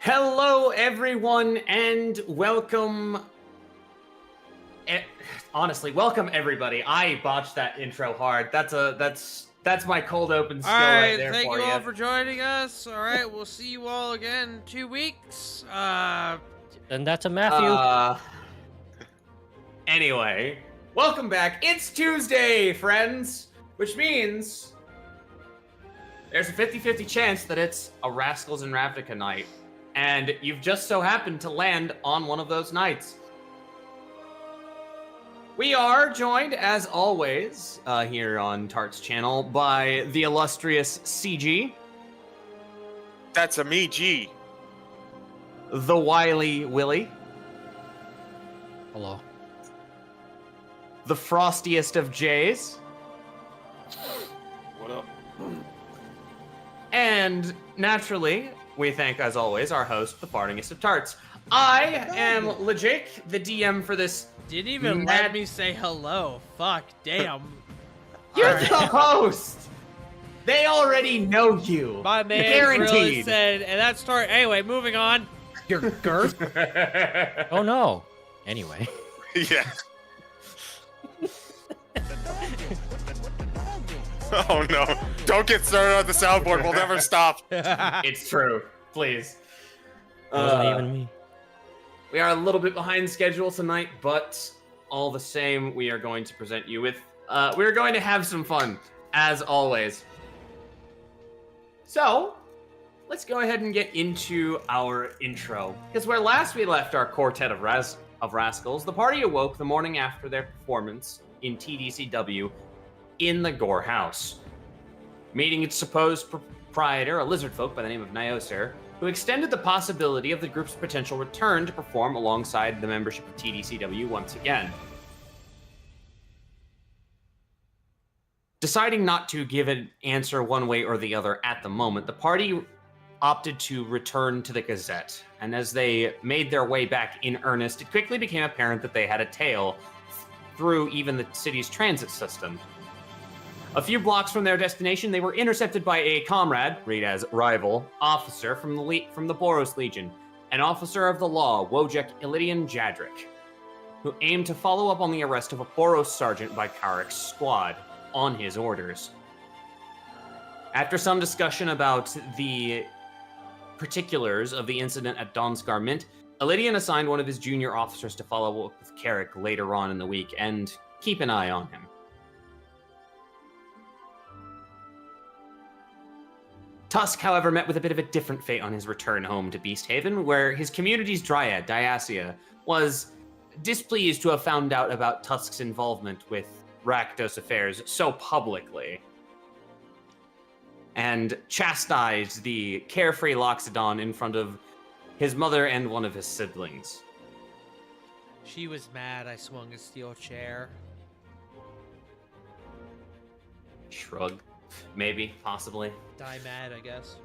Hello, everyone, and welcome. Honestly, welcome everybody. I botched that intro hard. That's my cold open skill right there for you. Thank you all for joining us. All right, we'll see you all again in 2 weeks. And that's a Matthew. Anyway, welcome back. It's Tuesday, friends, which means there's a 50-50 chance that it's a Rascals and Ravnica night. And you've just so happened to land on one of those nights. We are joined, as always, here on Tart's channel by the illustrious CG. That's a me, G. The wily Willy. Hello. The frostiest of Jays. What up? And, naturally, we thank, as always, our host, the fartingest of Tarts. I am Lejik, the DM for this. Didn't even let me say hello. Fuck, damn. You're the host! They already know you. My man Guaranteed. really said, and that's Tart. Anyway, moving on. Your girth? Oh no. Anyway. Yeah. Oh no. Don't get started on the soundboard. We'll never stop. It's true. Please. It wasn't even me. We are a little bit behind schedule tonight, but all the same, we are going to present you with... we're going to have some fun, as always. So, let's go ahead and get into our intro. Because where last we left our quartet of Rascals, the party awoke the morning after their performance in TDCW in the Gore House, meeting its supposed proprietor, a lizard folk by the name of Nyoser, who extended the possibility of the group's potential return to perform alongside the membership of TDCW once again. Deciding not to give an answer one way or the other at the moment, the party opted to return to the Gazette, and as they made their way back in earnest, it quickly became apparent that they had a tail through even the city's transit system. A few blocks from their destination, they were intercepted by a comrade, read as rival, officer from the Boros Legion, an officer of the law, Wojek Ilidian Jadrik, who aimed to follow up on the arrest of a Boros sergeant by Karek's squad, on his orders. After some discussion about the particulars of the incident at Donskar Mint, Ilidian assigned one of his junior officers to follow up with Karek later on in the week and keep an eye on him. Tusk, however, met with a bit of a different fate on his return home to Beasthaven, where his community's dryad, Diasia, was displeased to have found out about Tusk's involvement with Rakdos affairs so publicly, and chastised the carefree Loxodon in front of his mother and one of his siblings. She was mad I swung a steel chair. Shrug. Maybe, possibly. Die mad, I guess.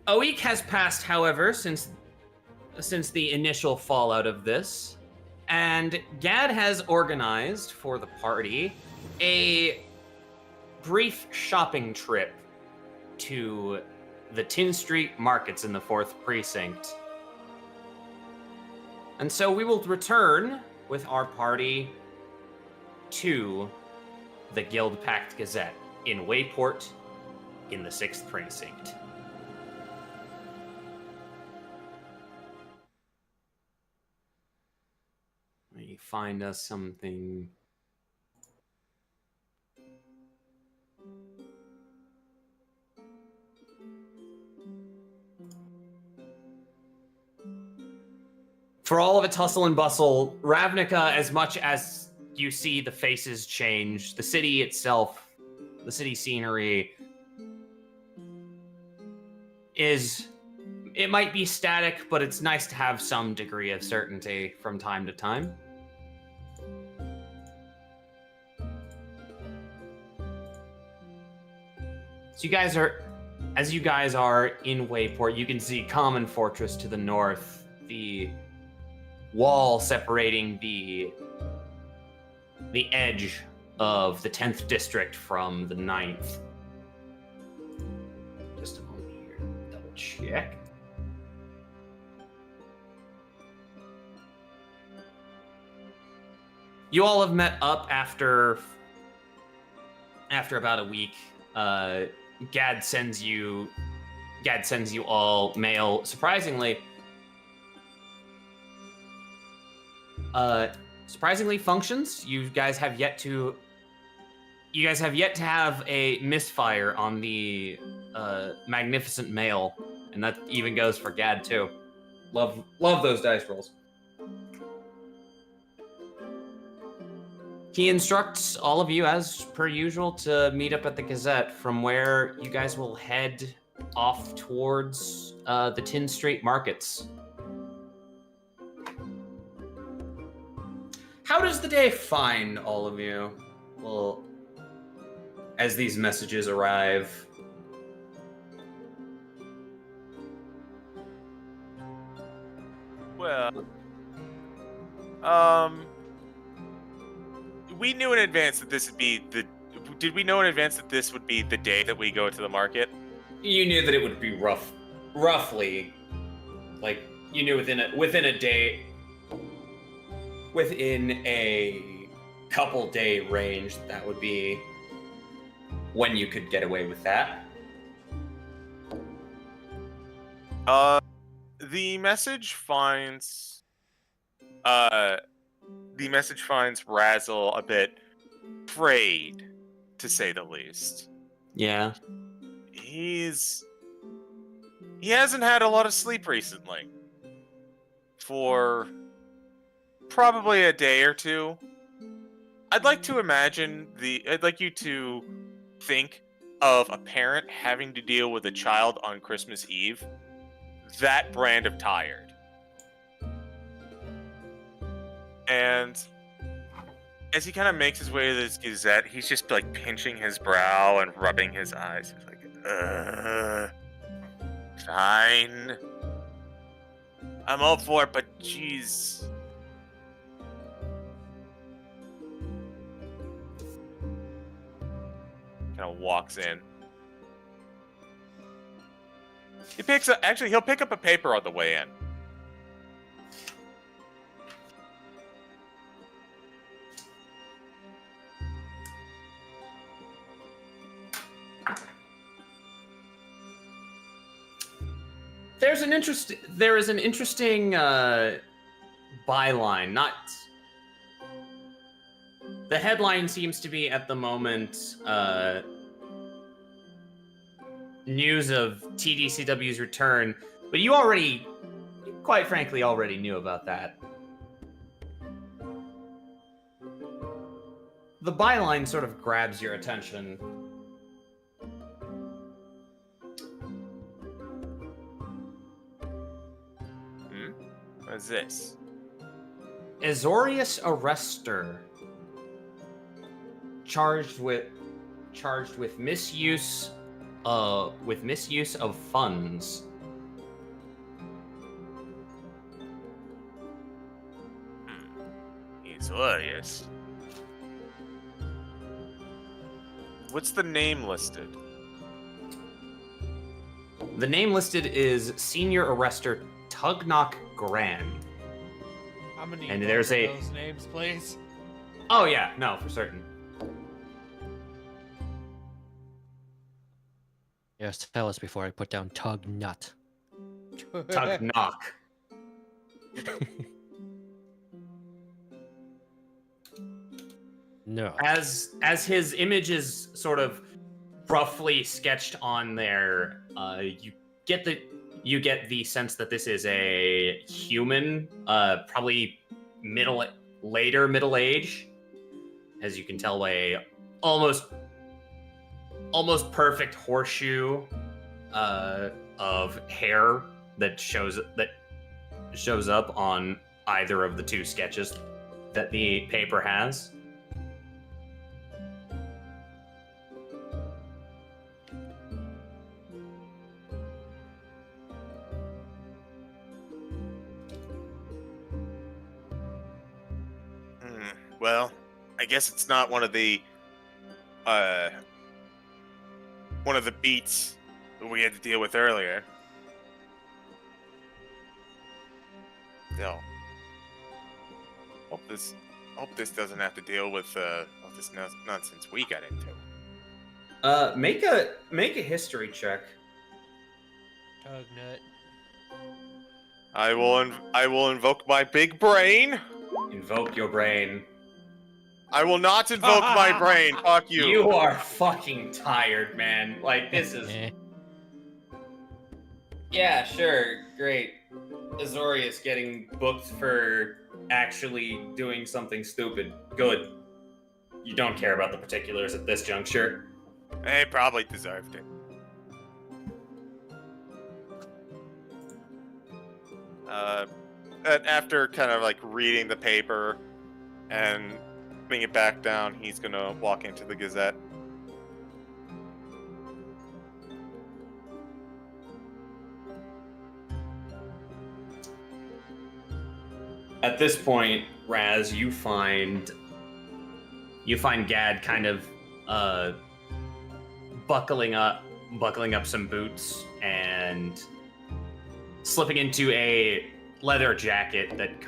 A week has passed, however, since the initial fallout of this, and Gad has organized for the party a brief shopping trip to the Tin Street markets in the 4th Precinct. And so we will return with our party to the Guild Pact Gazette in Wayport in the 6th Precinct. Let me find us something. For all of its hustle and bustle, Ravnica, as much as you see the faces change, the city itself, the city scenery, it might be static, but it's nice to have some degree of certainty from time to time. So as you guys are in Wayport, you can see Common Fortress to the north, the wall separating the edge of the 10th district from the 9th. Just a moment here, double check. you all have met up after about a week. Gad sends you all mail. Surprisingly, functions. You guys have yet to have a misfire on the magnificent mail, and that even goes for Gad too. Love those dice rolls. He instructs all of you, as per usual, to meet up at the Gazette, from where you guys will head off towards the Tin Street markets. How does the day find all of you? Well, as these messages arrive. Well, we knew in advance that this would be the. Did we know in advance that this would be the day that we go to the market? You knew that it would be roughly, like you knew within a day, within a couple day range. That would be when you could get away with that. The message finds Razzle a bit frayed, to say the least. Yeah. He hasn't had a lot of sleep recently. For probably a day or two. I'd like you to think of a parent having to deal with a child on Christmas Eve. That brand of tired. And as he kind of makes his way to this Gazette, he's just like pinching his brow and rubbing his eyes. He's like, fine. I'm all for it, but jeez. Kind of walks in. He'll pick up a paper on the way in. There is an interesting byline. The headline seems to be at the moment news of TDCW's return, but you quite frankly, already knew about that. The byline sort of grabs your attention. What is this? Azorius Arrestor, charged with misuse of funds. Azorius. What's the name listed? The name listed is Senior Arrestor Tugnock Gran. I'm gonna need And both there's of a- those names, please. Oh yeah, no, for certain. Yes, tell us before I put down Tug Nut. Tugnock. No. As his image is sort of roughly sketched on there, you get the sense that this is a human, probably later middle age, as you can tell by almost perfect horseshoe of hair that shows up on either of the two sketches that the paper has. Well, I guess it's not one of the beats that we had to deal with earlier. No. Hope this hope this doesn't have to deal with all this nonsense we got into. Make a history check. Tug nut. I will invoke my big brain. Invoke your brain. I will not invoke my brain. Fuck you. You are fucking tired, man. Like, this is... Eh. Yeah, sure, great. Azorius getting booked for actually doing something stupid. Good. You don't care about the particulars at this juncture. They probably deserved it. After kind of like reading the paper and putting it back down, he's gonna walk into the Gazette. At this point, Raz, you find Gad kind of buckling up some boots and slipping into a leather jacket that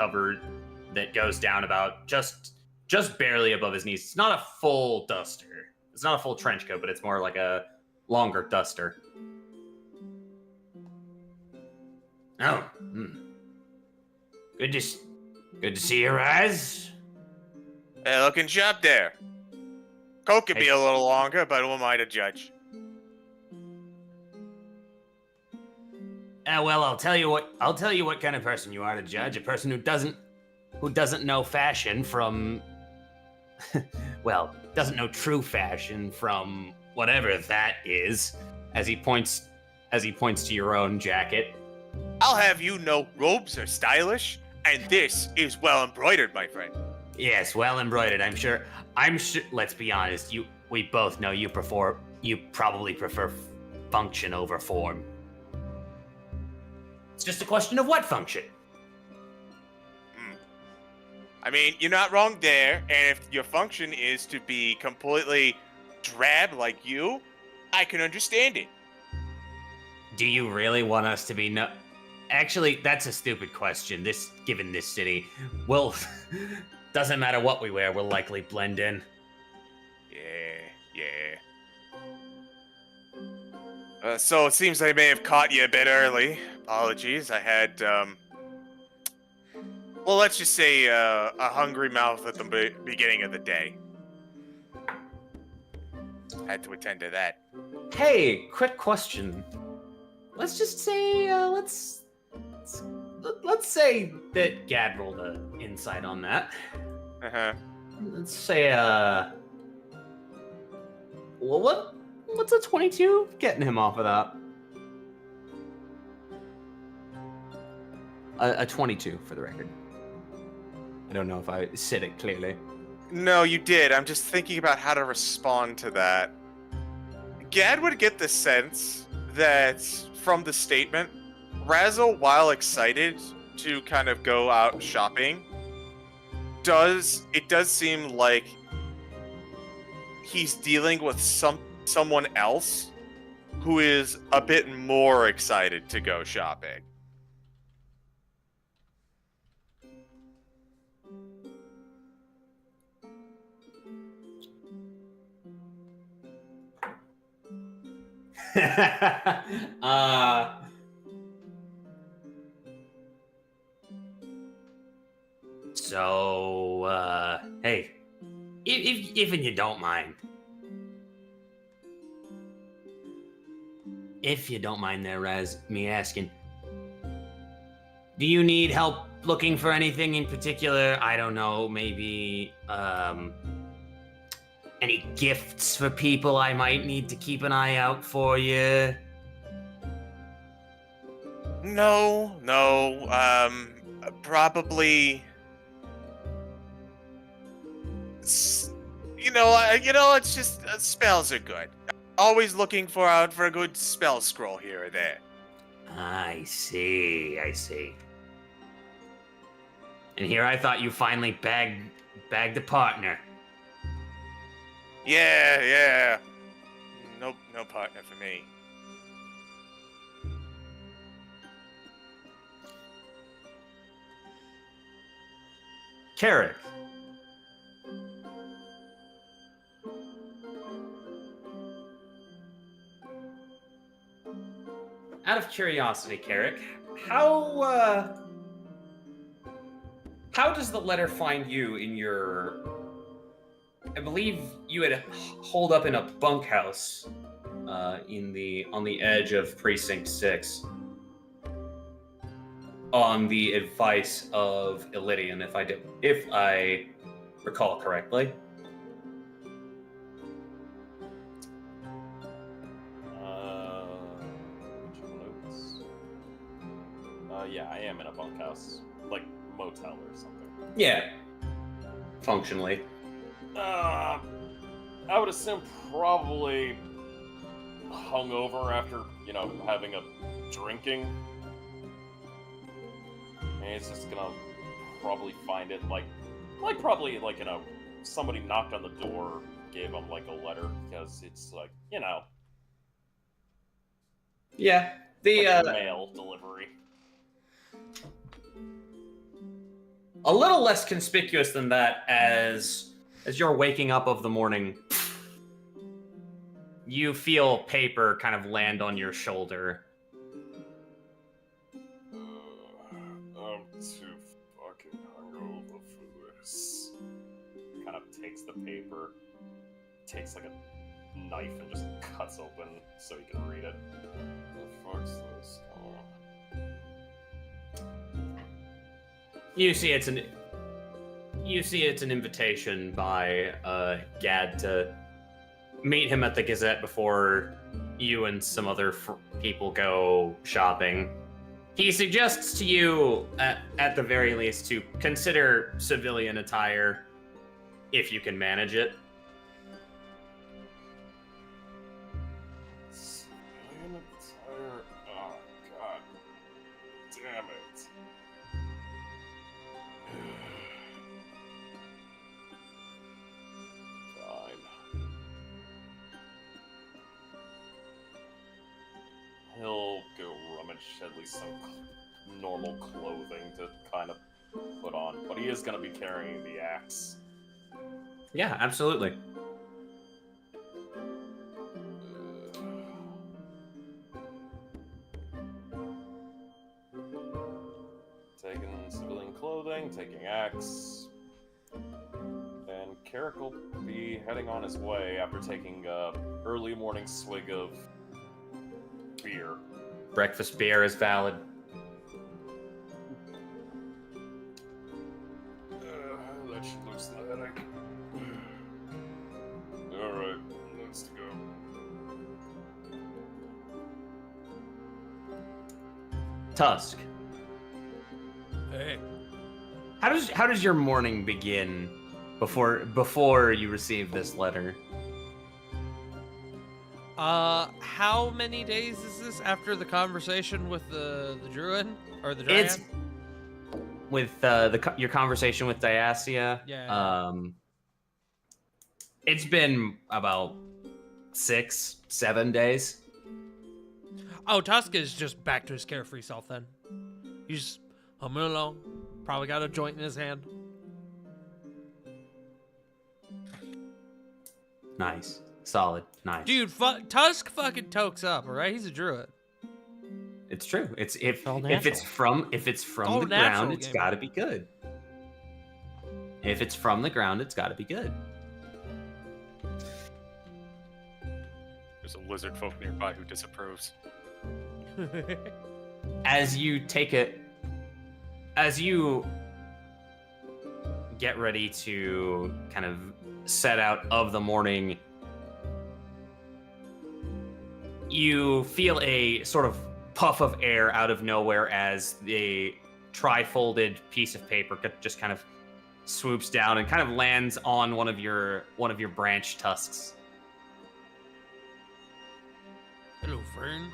goes down about just barely above his knees. It's not a full duster. It's not a full trench coat, but it's more like a longer duster. Oh, good to see you, Raz. Hey, looking sharp there. Coat could be Hey. a little longer, but who am I to judge? Well, I'll tell you what kind of person you are to judge. A person who doesn't know fashion from, well, doesn't know true fashion from whatever that is. As he points to your own jacket. I'll have you know robes are stylish, and this is well embroidered, my friend. Yes, well embroidered. I'm sure. Let's be honest. We both know you probably prefer function over form. It's just a question of what function. I mean, you're not wrong there, and if your function is to be completely drab like you, I can understand it. Do you really want us to be no? Actually, that's a stupid question. Given this city, doesn't matter what we wear, we'll likely blend in. Yeah. So it seems I may have caught you a bit early. Apologies. I had, well, let's just say a hungry mouth at the beginning of the day. Had to attend to that. Hey, quick question. Let's just say, let's say that Gad rolled an insight on that. Uh-huh. Let's say, well, what's a 22 getting him off of that? A 22 for the record. I don't know if I said it clearly. No, you did. I'm just thinking about how to respond to that. Gad would get the sense that from the statement, Razzle, while excited to kind of go out shopping, it does seem like he's dealing with someone else who is a bit more excited to go shopping. Hey, if you don't mind. If you don't mind there, Raz, me asking, do you need help looking for anything in particular? I don't know, maybe, any gifts for people I might need to keep an eye out for you? No, probably. It's just spells are good. Always looking out for a good spell scroll here or there. I see. And here I thought you finally bagged a partner. Yeah. No partner for me. Carrick, out of curiosity, Carrick, how does the letter find you in your? I believe you had holed up in a bunkhouse on the edge of Precinct 6 on the advice of Illidian, if I recall correctly. Notes. Yeah, I am in a bunkhouse, like motel or something. Yeah, functionally. I would assume probably hungover after, having a drinking. And he's just gonna probably find it probably somebody knocked on the door, gave him like a letter, because it's like, Yeah, like a mail delivery. A little less conspicuous than that, as you're waking up of the morning, you feel paper kind of land on your shoulder. I'm too fucking hungover for this. Kind of takes the paper, takes like a knife and just cuts open so you can read it. The fuck's this? You see it's an invitation by Gad to meet him at the Gazette before you and some other people go shopping. He suggests to you, at the very least, to consider civilian attire if you can manage it. Civilian attire? Oh, god. Damn it. Fine. He'll go rummage at least some normal clothing to kind of put on, but he is going to be carrying the axe. Yeah, absolutely. Taking civilian clothing, taking axe. And Carrick will be heading on his way after taking a early morning swig of beer. Breakfast beer is valid. That should loosen the headache. Alright, let's go. Tusk. Hey. How does your morning begin before you receive this letter? How many days is this after the conversation with the druid or the dryad? It's with your conversation with Diasia. Yeah. It's been about 6-7 days. Oh, Tusk is just back to his carefree self then. He's humming along. Probably got a joint in his hand. Nice. Solid. Nice. Dude, Tusk fucking tokes up, alright? He's a druid. It's true. If all it's from all the natural, ground, it's gamer. got to be good. If it's from the ground, it's got to be good. There's a lizard folk nearby who disapproves. As you get ready to kind of set out of the morning, you feel a sort of puff of air out of nowhere as the tri-folded piece of paper just kind of swoops down and kind of lands on one of your branch tusks. Hello, friend.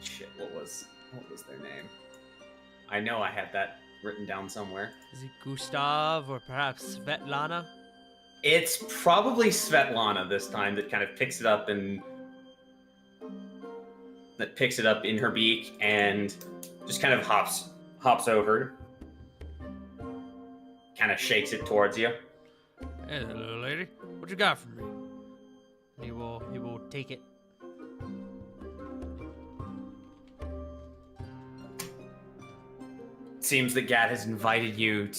Shit, what was their name? I know I had that written down somewhere. Is it Gustav or perhaps Svetlana? It's probably Svetlana this time that kind of picks it up in her beak and just kind of hops over, kind of shakes it towards you. Hey, little lady, what you got for me? He will take it. Seems that Gad has invited you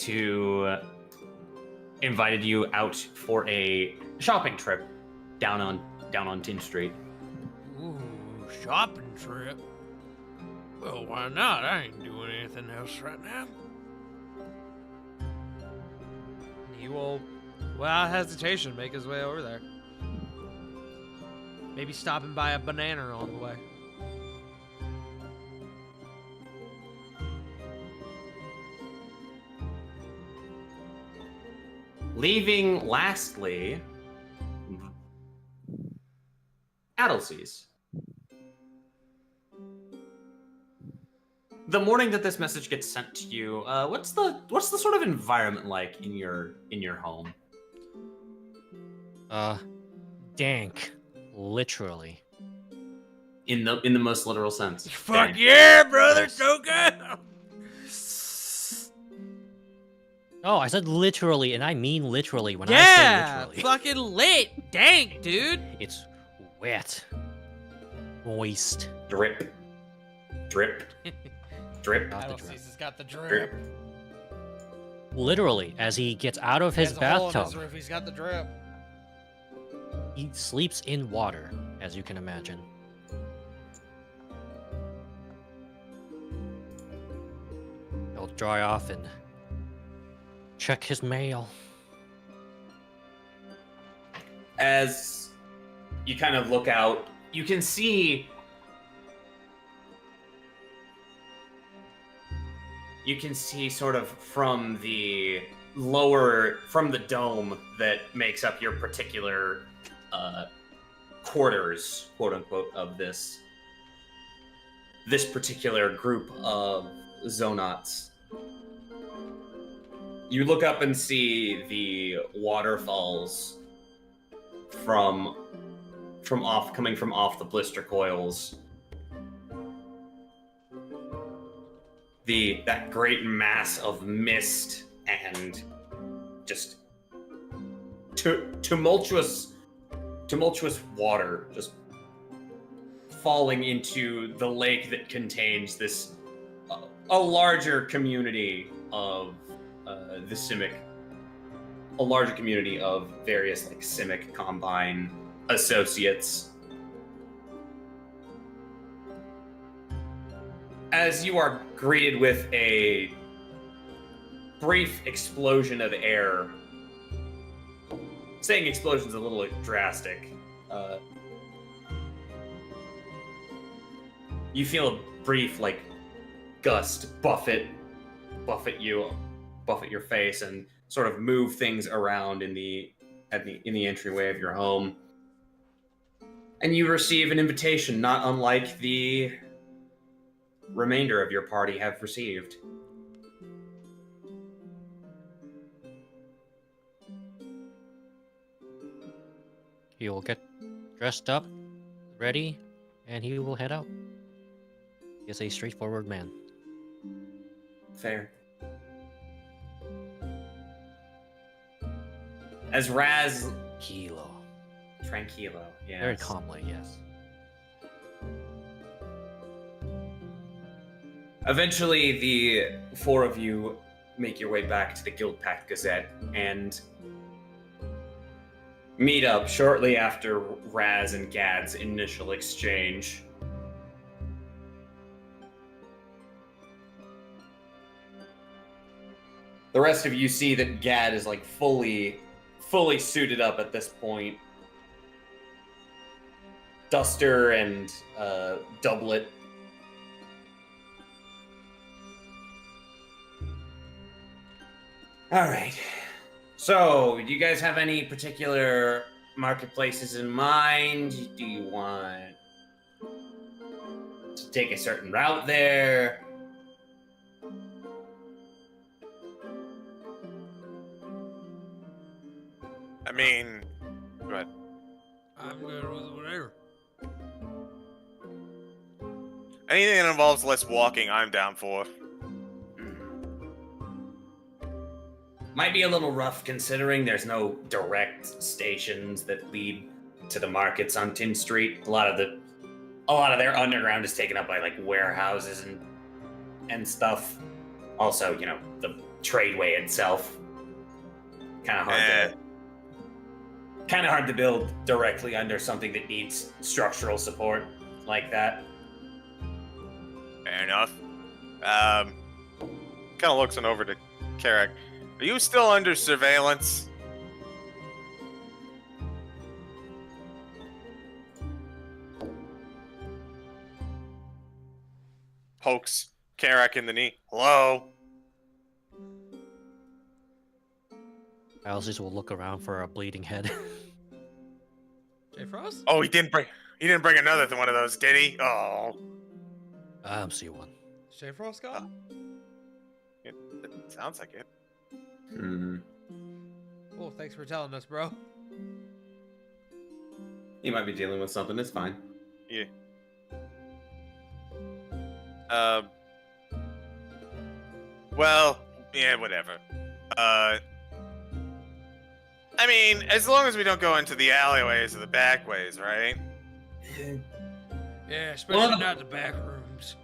out for a shopping trip down on Tin Street. Ooh, shopping trip. Well, why not? I ain't doing anything else right now. He will, without hesitation, make his way over there. Maybe stopping by a banana on the way. Leaving lastly, Adelseas. The morning that this message gets sent to you, what's the sort of environment like in your home? Dank. Literally. In the most literal sense. Fuck Dang. yeah, brother, Yes. so good. Oh, I said literally, and I mean literally when I say Yeah, literally. fucking lit, dank, dude. It's wet. Moist. Drip. Drip. Drip. Not the Adelseas drip. has got the drip. Drip. Literally, as he gets out of He his has a hole in bathtub, his roof. He's got the drip. he sleeps in water, as you can imagine. He'll dry off and check his mail. As you kind of look out, you can see sort of from the dome that makes up your particular quarters, quote unquote, of this particular group of Zonauts. You look up and see the waterfalls coming from off the blister coils. That great mass of mist and just tumultuous water just falling into the lake that contains this a larger community of the Simic, a larger community of various like Simic Combine associates. As you are greeted with a brief explosion of air, saying explosion is a little drastic. You feel a brief like gust buffet your face and sort of move things around in the entryway of your home. And you receive an invitation not unlike the remainder of your party have received. He will get dressed up, ready, and he will head out. He is a straightforward man. Fair. As Raz Kilo. Tranquilo, yeah. Very calmly, yes. Eventually, the four of you make your way back to the Guild Pact Gazette and meet up shortly after Raz and Gad's initial exchange. The rest of you see that Gad is like fully suited up at this point. Duster and doublet. All right. So, do you guys have any particular marketplaces in mind? Do you want to take a certain route there? I mean, go ahead. I'm good with whatever. Anything that involves less walking, I'm down for. Might be a little rough considering there's no direct stations that lead to the markets on Tin Street. A lot of their underground is taken up by like warehouses and stuff. Also, you know, the tradeway itself. Kind of hard to build directly under something that needs structural support like that. Fair enough. Kind of looks on over to Carrick. Are you still under surveillance? Pokes Carrick in the knee. Hello? Owlsies will look around for a bleeding head. J Frost? Oh, he didn't bring another one of those, did he? Oh. I see one. J Frost got? It sounds like it. Hmm. Well, thanks for telling us, bro. You might be dealing with something. It's fine. Yeah. Well, yeah, whatever. I mean, as long as we don't go into the alleyways or the back ways, right? Yeah, especially not the back rooms.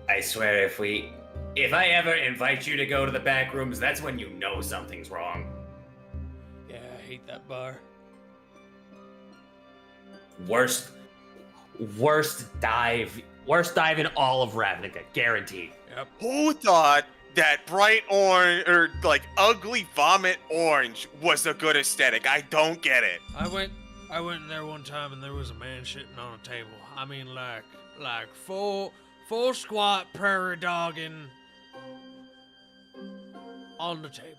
I swear, if I ever invite you to go to the back rooms, that's when you know something's wrong. Yeah, I hate that bar. Worst dive in all of Ravnica, guaranteed. Yep. Who thought that bright orange or like ugly vomit orange was a good aesthetic? I don't get it. I went in there one time and there was a man shitting on a table. I mean, like full squat prairie dogging on the table.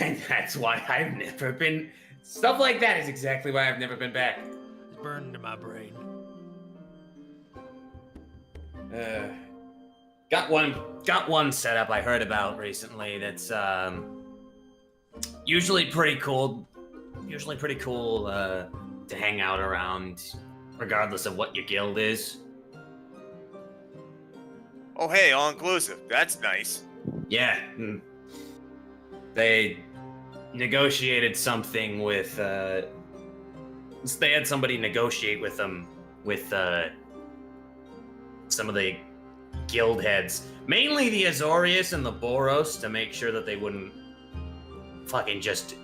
And that's why I've never been. Stuff like that is exactly why I've never been back. It's burned into my brain. Got one setup I heard about recently that's usually pretty cool. Usually pretty cool to hang out around, regardless of what your guild is. Oh, hey, all inclusive. That's nice. Yeah, they negotiated something with. They had somebody negotiate with them with some of the guild heads, mainly the Azorius and the Boros, to make sure that they wouldn't fucking just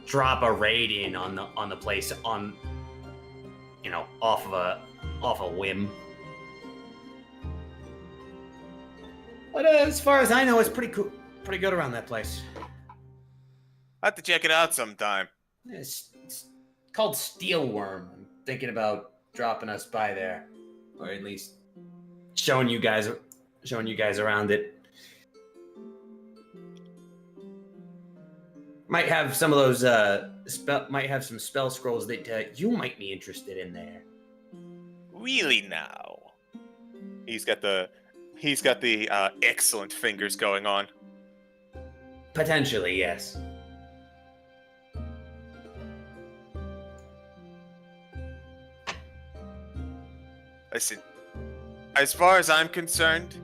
drop a raid in on the place on, you know, off a whim. But as far as I know, it's pretty cool, pretty good around that place. I'll have to check it out sometime. It's called Steelworm. I'm thinking about dropping us by there, or at least showing you guys around it. Might have some of those might have some spell scrolls that you might be interested in there. Really now? He's got the excellent fingers going on. Potentially, yes. Listen, as far as I'm concerned,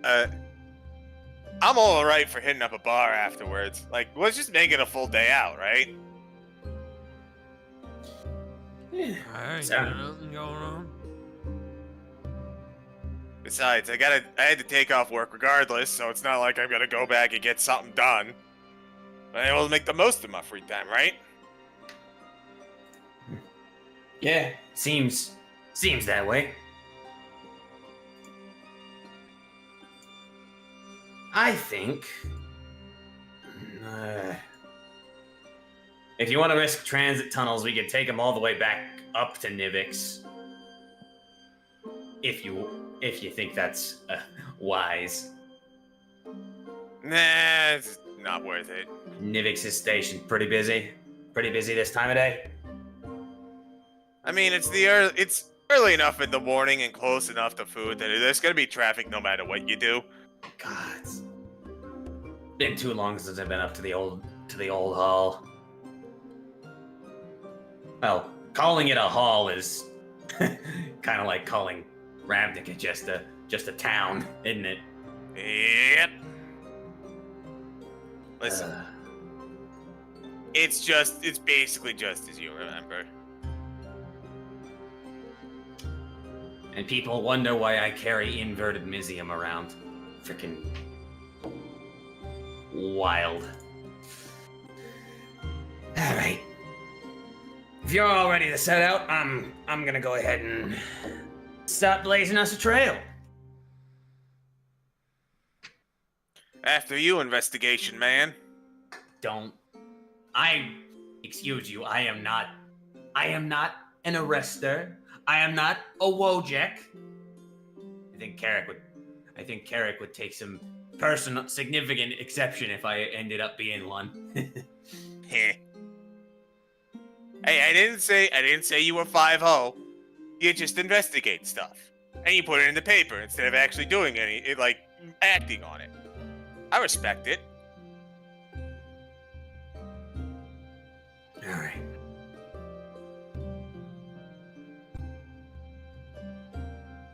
I'm all right for hitting up a bar afterwards. Like, let's just make it a full day out, right? Yeah. I ain't So- got nothing going on. Besides, I had to take off work regardless, so it's not like I'm gonna go back and get something done. I'm able to make the most of my free time, right? Yeah, seems that way. I think if you want to risk transit tunnels, we could take them all the way back up to Nivix. If you think that's wise. Nah, it's not worth it. Nivix's station pretty busy. Pretty busy this time of day. I mean, it's early enough in the morning and close enough to food that there's gonna be traffic no matter what you do. God, it's been too long since I've been up to the old hall. Well, calling it a hall is kind of like calling Ravnica just a just a town, isn't it? Yep. Listen, it's basically just as you remember. And people wonder why I carry inverted Mizium around. Freaking wild. Alright. If you're all ready to set out, I'm gonna go ahead and start blazing us a trail. After you, investigation man. Excuse you, I am not an arrester. I am not a Wojek. I think Carrick would take some personal, significant exception if I ended up being one. Heh. Hey, I didn't say you were 5-0. You just investigate stuff. And you put it in the paper instead of actually doing acting on it. I respect it. Alright.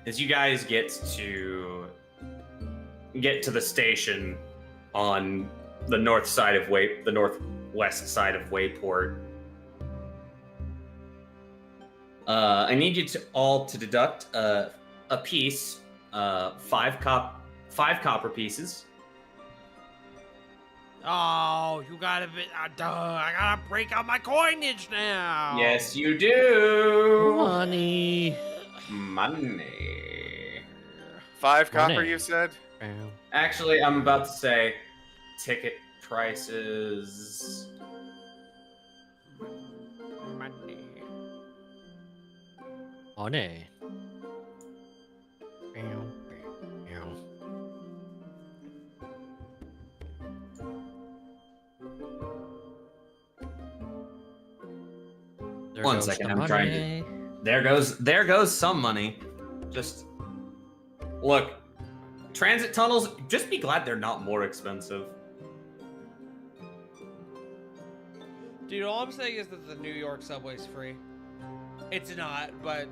As you guys get to the station on the northwest side of Wayport, I need you all to deduct a piece, 5 copper pieces. Oh, you gotta be. I gotta break out my coinage now. Yes, you do. Money. Money. 5 copper, Money. you said? Actually, I'm about to say ticket prices. Money. Money. There One goes second, the I'm trying to. money. There goes some money. Just look, transit tunnels. Just be glad they're not more expensive. Dude, all I'm saying is that the New York subway's free. It's not, but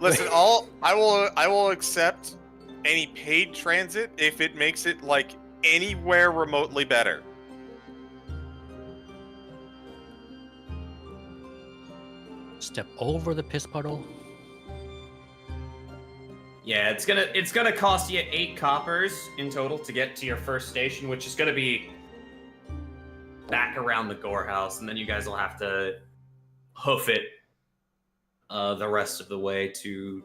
Listen, I will accept any paid transit if it makes it like anywhere remotely better. Step over the piss puddle. Yeah, it's gonna cost you 8 coppers in total to get to your first station, which is gonna be back around the Gore House, and then you guys will have to hoof it the rest of the way to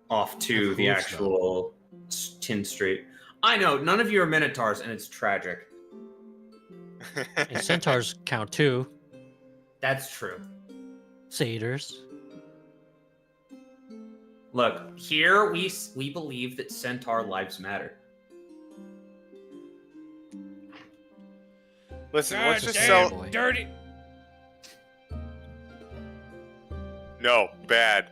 off to the That's actual Tin Street. I know none of you are Minotaurs, and it's tragic. And centaurs count too. That's true. Satyrs. Look, here we believe that centaur lives matter. Listen, God let's just damn, sell. dirty. No, bad.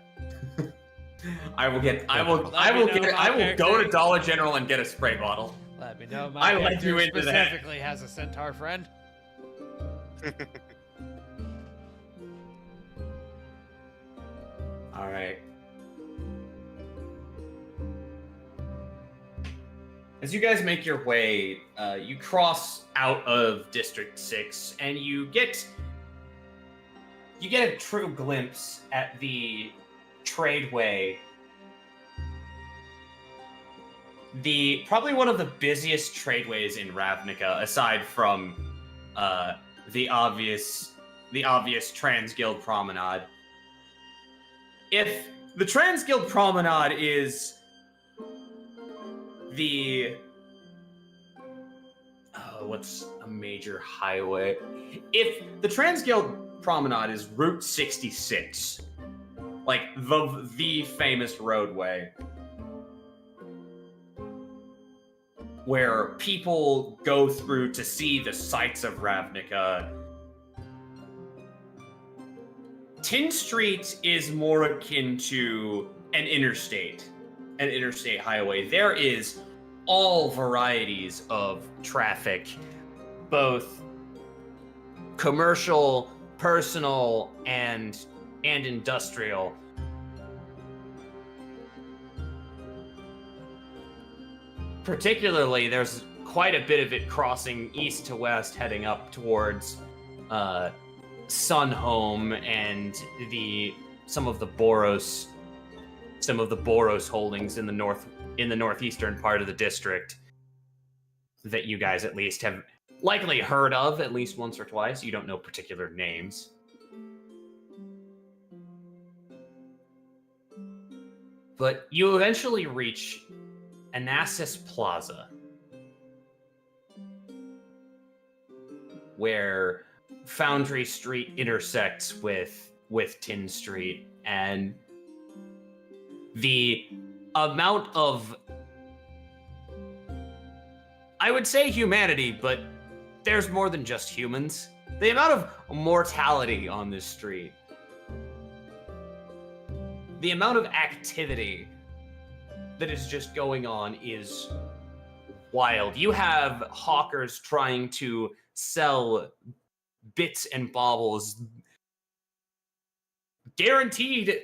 I will go to Dollar General and get a spray bottle. Let me know. I My let you character into that. specifically has a centaur friend. All right. As you guys make your way, you cross out of District 6, and you get a true glimpse at the tradeway. Probably one of the busiest tradeways in Ravnica, aside from the obvious Transguild Promenade. If the Transguild Promenade is what's a major highway? If the Transguild Promenade is Route 66, like the famous roadway where people go through to see the sights of Ravnica, Tin Street is more akin to an interstate highway. There is all varieties of traffic, both commercial, personal, and industrial. particularly, there's quite a bit of it crossing east to west, heading up towards Sunhome and some of the Boros holdings in the northeastern part of the district that you guys at least have likely heard of at least once or twice. You don't know particular names. But you eventually reach Anasis Plaza, where Foundry Street intersects with Tin Street, and the amount of, I would say humanity, but there's more than just humans. The amount of mortality on this street, the amount of activity that is just going on is wild. You have hawkers trying to sell bits and baubles, guaranteed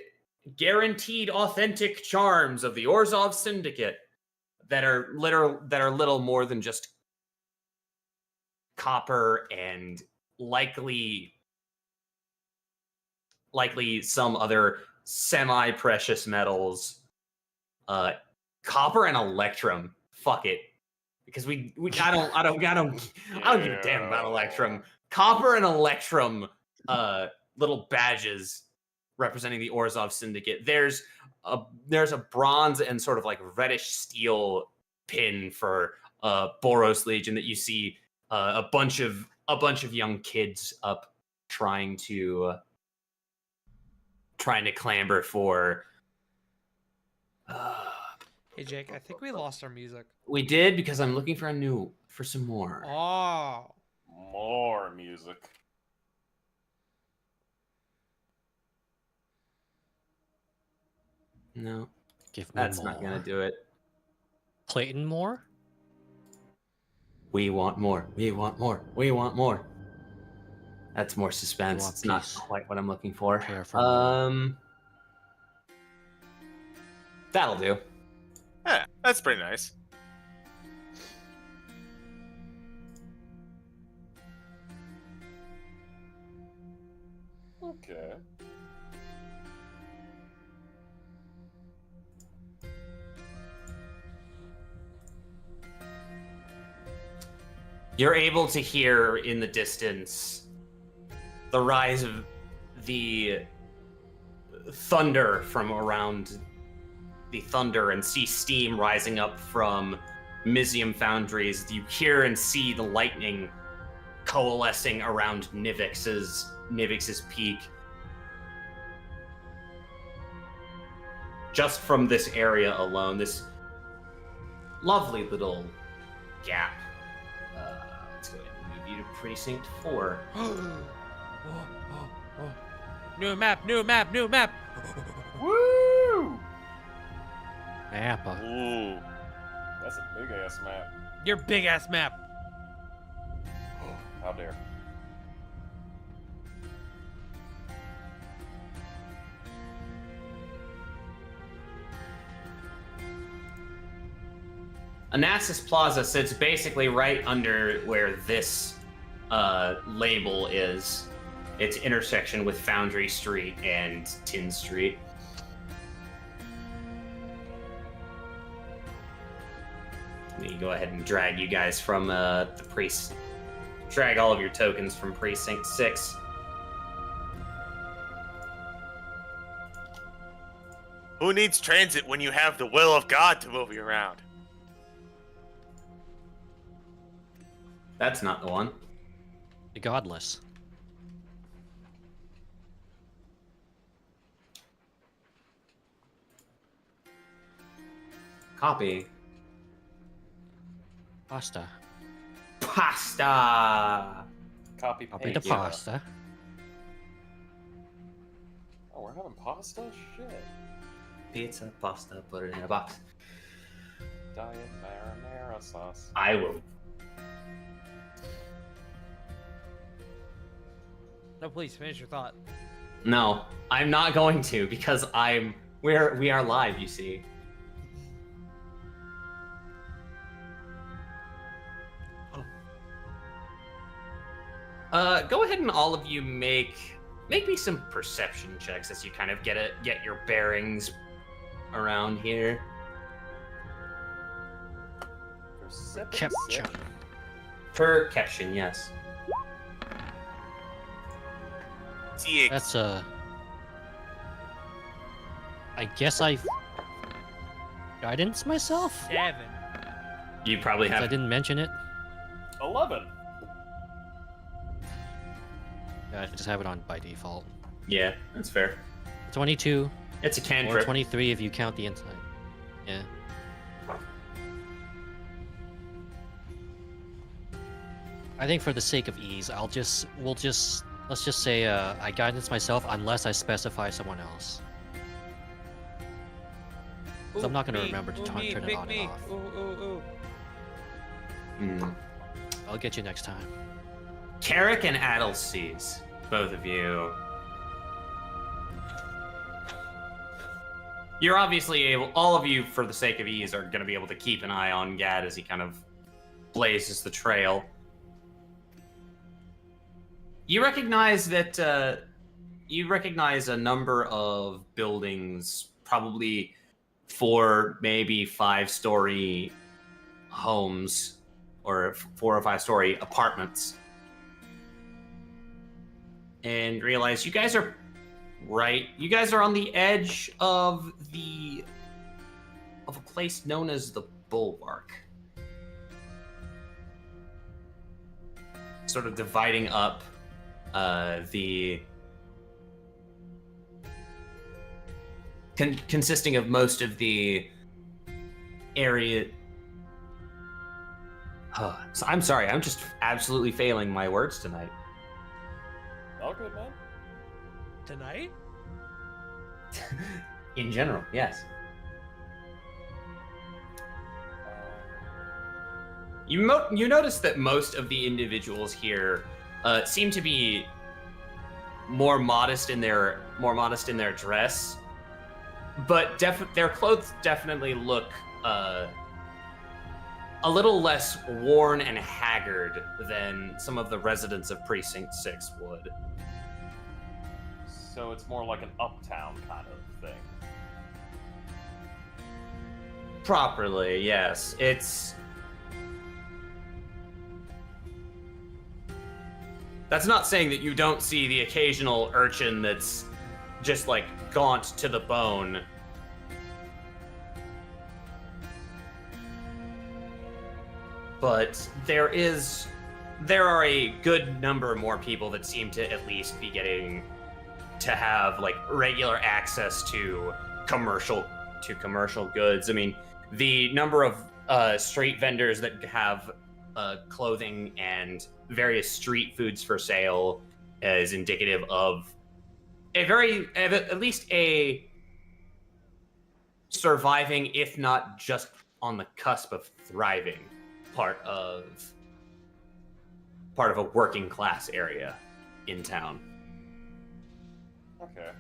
authentic charms of the Orzhov Syndicate that are little more than just copper and likely some other semi-precious metals. Copper and electrum. Fuck it. Because I don't give a damn about electrum. Copper and electrum little badges representing the Orzhov Syndicate. There's a bronze and sort of like reddish steel pin for Boros Legion that you see a bunch of young kids up trying to clamber for. Hey Jake, I think we lost our music. We did, because I'm looking for some more. Oh. More music. Give No, me that's more. not gonna do it. Clayton Moore? We want more. We want more. We want more. That's more suspense. want It's not peace. quite what I'm looking for. Prepare for more. That'll do. Yeah, that's pretty nice. Okay. You're able to hear in the distance the rise of the thunder from around the thunder, and see steam rising up from Mizium foundries. You hear and see the lightning coalescing around Nivix's peak. Just from this area alone, this lovely little gap. Let's go ahead and move you to Precinct 4. New map, new map, new map. Woo! Appa. Ooh. That's a big ass map. Your big ass map. How dare. Anasis Plaza sits basically right under where this label is. Its intersection with Foundry Street and Tin Street. Let me go ahead and drag you guys from drag all of your tokens from Precinct 6. Who needs transit when you have the will of God to move you around? That's not the one. The Godless. Copy. Pasta. Pasta! Copy Copy paste. the pasta. Oh, we're having pasta? Shit. Pizza, pasta, put it in a box. Diet marinara sauce. I will. No, please finish your thought. No, I'm not going to, because we are live, you see. Go ahead and all of you make me some perception checks as you kind of get your bearings around here. Capture. Perception, yes. That's I guess I guidance myself. 7. You probably 'Cause I have. didn't mention it. 11. Yeah, I just have it on by default. Yeah, that's fair. 22 It's a or cantrip. 23 if you count the inside. Yeah. I think for the sake of ease, let's just say I guidance myself unless I specify someone else. 'Cause I'm not gonna remember to turn it on and off. Ooh. Hmm. I'll get you next time. Carrick and Adelsees, both of you. You're obviously able, all of you, for the sake of ease, are going to be able to keep an eye on Gad as he kind of blazes the trail. You recognize that, you recognize a number of buildings, probably 4, maybe 5-story homes, or 4 or 5-story apartments. And realize you guys are on the edge of a place known as the Bulwark. Sort of dividing up consisting of most of the area. So I'm sorry, I'm just absolutely failing my words tonight. All good, man. Tonight? In general, yes. You notice that most of the individuals here seem to be more modest in their dress, but their clothes definitely look a little less worn and haggard than some of the residents of Precinct 6 would. So it's more like an uptown kind of thing. Properly, yes. That's not saying that you don't see the occasional urchin that's just like gaunt to the bone. But there are a good number more people that seem to at least be getting to have like regular access to commercial goods. I mean, the number of street vendors that have clothing and various street foods for sale is indicative of at least a surviving, if not just on the cusp of thriving, part of a working class area in town. Okay.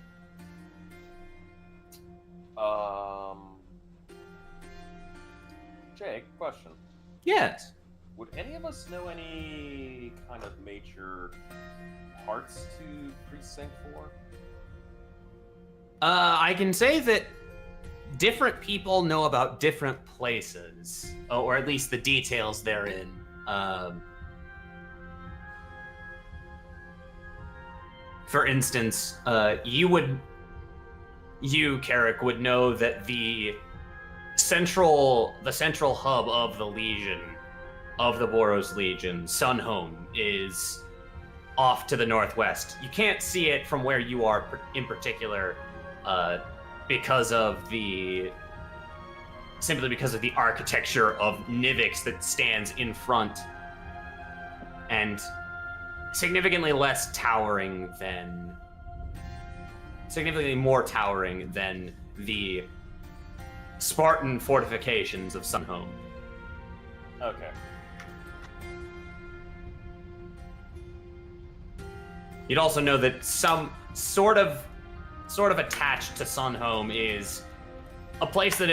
Jake, question. Yes. Would any of us know any kind of major parts to Precinct 4? I can say that different people know about different places, or at least the details therein. For instance, you, Carrick, would know that the central hub of the Legion, of the Boros Legion, Sunhome, is off to the northwest. You can't see it from where you are in particular, simply because of the architecture of Nivix that stands in front, and significantly more towering than the Spartan fortifications of Sunhome. Okay. You'd also know that some sort of attached to Sunhome is a place that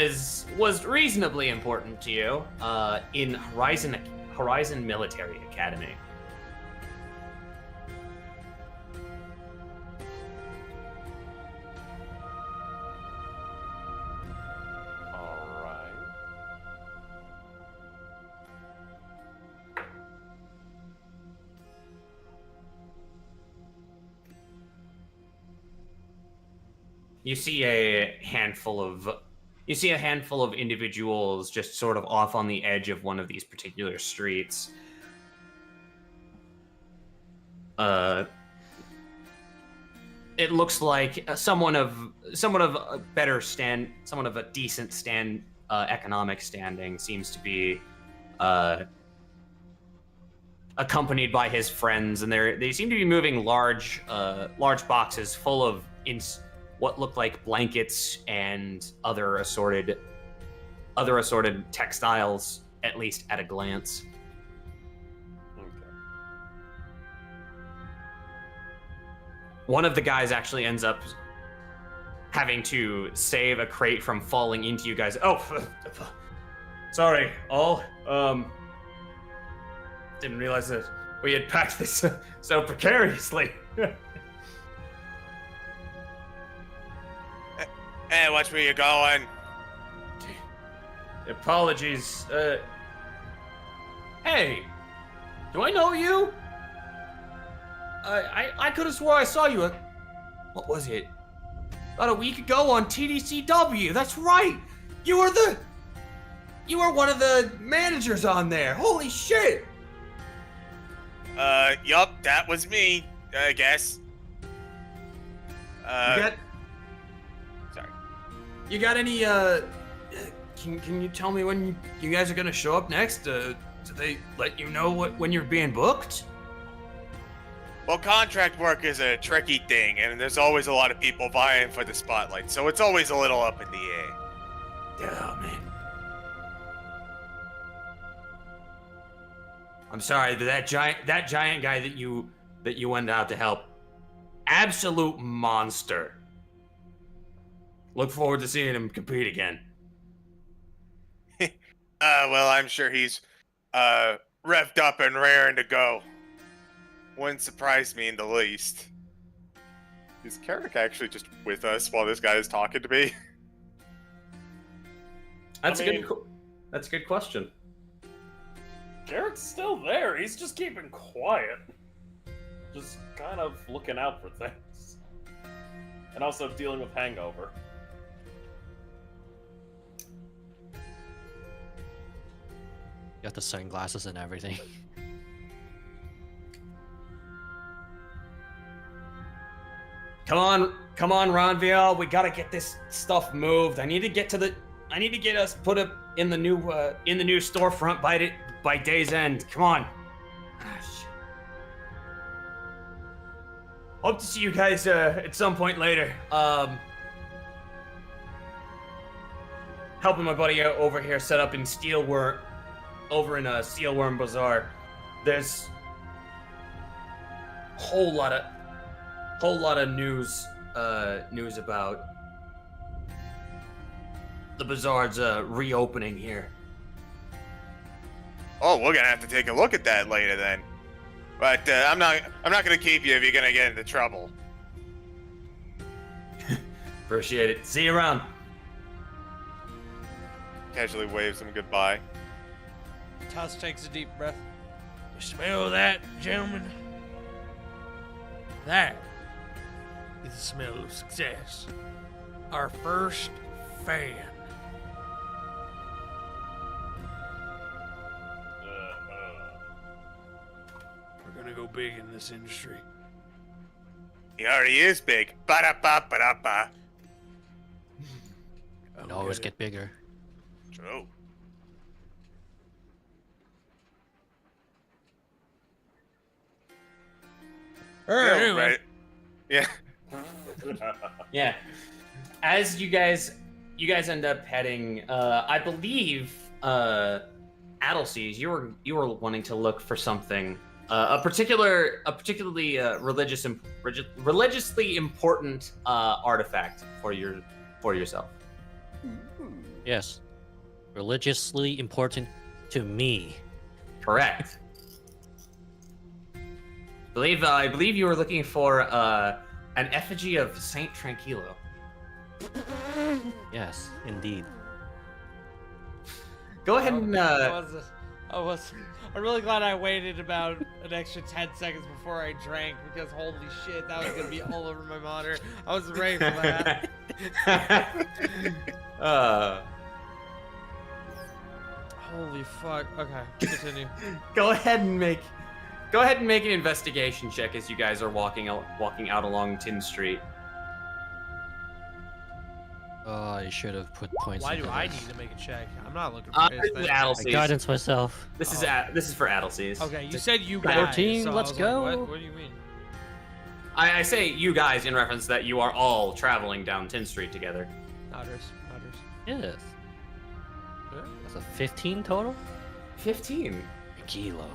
was reasonably important to you in Horizon Military Academy. you see a handful of individuals just sort of off on the edge of one of these particular streets. It looks like someone of a decent economic standing seems to be accompanied by his friends, and they seem to be moving large boxes full of what look like blankets and other assorted textiles, at least at a glance. Okay. One of the guys actually ends up having to save a crate from falling into you guys. Oh, sorry, all. Didn't realize that we had packed this so precariously. Hey, watch where you're going. Apologies. Hey, do I know you? I could have swore I saw you. What was it? About a week ago on TDCW. That's right. You were one of the managers on there. Holy shit. Yup, that was me, I guess. Sorry. You got any, can you tell me when you guys are gonna show up next? Do they let you know when you're being booked? Well, contract work is a tricky thing, and there's always a lot of people vying for the spotlight, so it's always a little up in the air. Oh, man. I'm sorry, but that giant guy that you went out to help, absolute monster. Look forward to seeing him compete again. Well, I'm sure he's revved up and raring to go. Wouldn't surprise me in the least. Is Carrick actually just with us while this guy is talking to me? That's a good question. Garrett's still there. He's just keeping quiet. Just kind of looking out for things. And also dealing with hangover. Got the sunglasses and everything. Come on, Ronvial. We gotta get this stuff moved. I need to get us put up in the new storefront by day's end. Come on. Hope to see you guys at some point later. Helping my buddy out over here set up in Steelworm Bazaar. There's whole lot of news about the bazaar's reopening here. Oh, we're gonna have to take a look at that later then. But I'm not gonna keep you if you're gonna get into trouble. Appreciate it. See you around. Casually waves him goodbye. Tuss takes a deep breath. You smell that, gentlemen? That is the smell of success. Our first fan. We're gonna go big in this industry. He already is big. Ba-da-ba-ba-da-ba. And always get bigger. True. Anyway. Right. Yeah. Yeah. As you guys end up heading, I believe, Adelseas, you were wanting to look for something, a particularly religiously important artifact for yourself. Yes. Religiously important to me. Correct. I believe you were looking for an effigy of Saint Tranquillo. Yes, indeed. Go ahead and I'm really glad I waited about an extra 10 seconds before I drank, because holy shit, that was gonna be all over my monitor. I was ready for that. Holy fuck. Okay, continue. Go ahead and make an investigation check as you guys are walking out along Tin Street. I should have put points. Why do into I this. need to make a check? I'm not looking for This anything. is I Adelsees. guidance myself. This is for Adelsees. Okay, you said you 14, guys. So I let's was like, go. what do you mean? I say you guys in reference that you are all traveling down Tin Street together. Otters. Yes. Sure. That's a 15 total. 15. A kilo.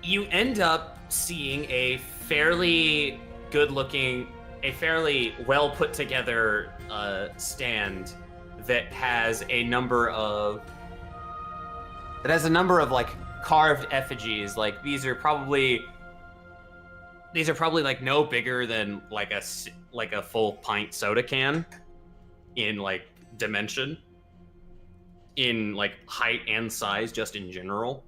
You end up seeing a fairly good-looking, a fairly well put together stand that has a number of like carved effigies. Like these are probably like no bigger than like a full pint soda can in like dimension, in like height and size, just in general.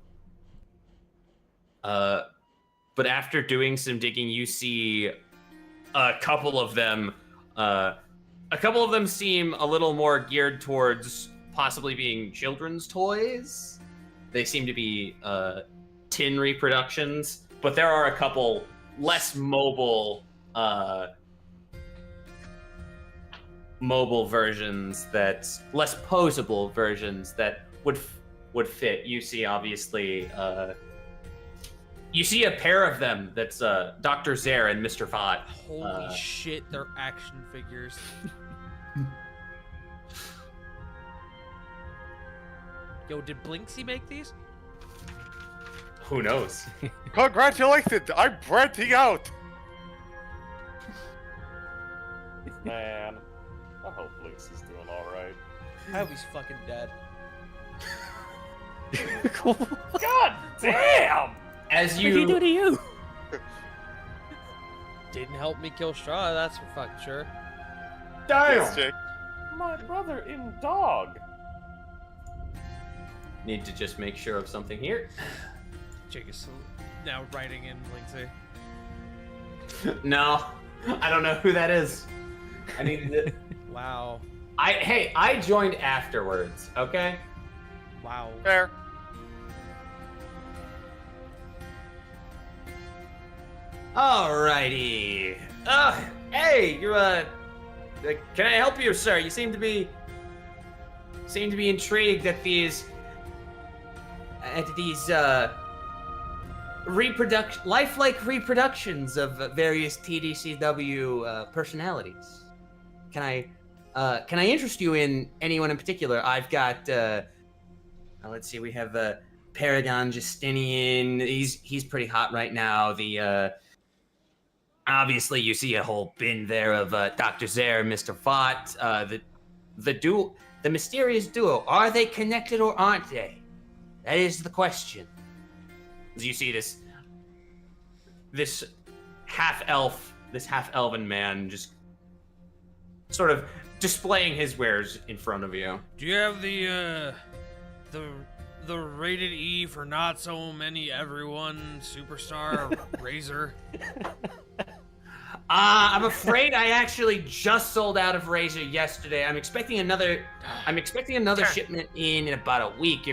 But after doing some digging, you see a couple of them seem a little more geared towards possibly being children's toys. They seem to be tin reproductions, but there are a couple less mobile versions, that less posable versions that would fit. You see, obviously, you see a pair of them. That's Dr. Zare and Mr. Vod. Holy shit, they're action figures. Yo, did Blinksy make these? Who knows? Congratulations! I'm renting out! Man, I hope Blinks is doing alright. I hope he's fucking dead. God damn! As What did he do you to you? Didn't help me kill Straw, that's for fucking sure. Yes, Jake. My brother in dog. need to just make sure of something here. Jake is now writing in Blinksy. No, I don't know who that is. I needed it. Wow. I joined afterwards. Okay. Wow. Fair. Alrighty. Hey, you're can I help you, sir? You seem to be intrigued at these lifelike reproductions of various TDCW personalities. Can I interest you in anyone in particular? I've got let's see, we have Paragon Justinian. He's pretty hot right now. Obviously, you see a whole bin there of Dr. Zare and Mr. Vought. The mysterious duo. Are they connected or aren't they? That is the question. As you see this half-elven man just sort of displaying his wares in front of you. Do you have the rated E for not so many everyone superstar Razor? I'm afraid I actually just sold out of Razor yesterday. I'm expecting another shipment in about a week.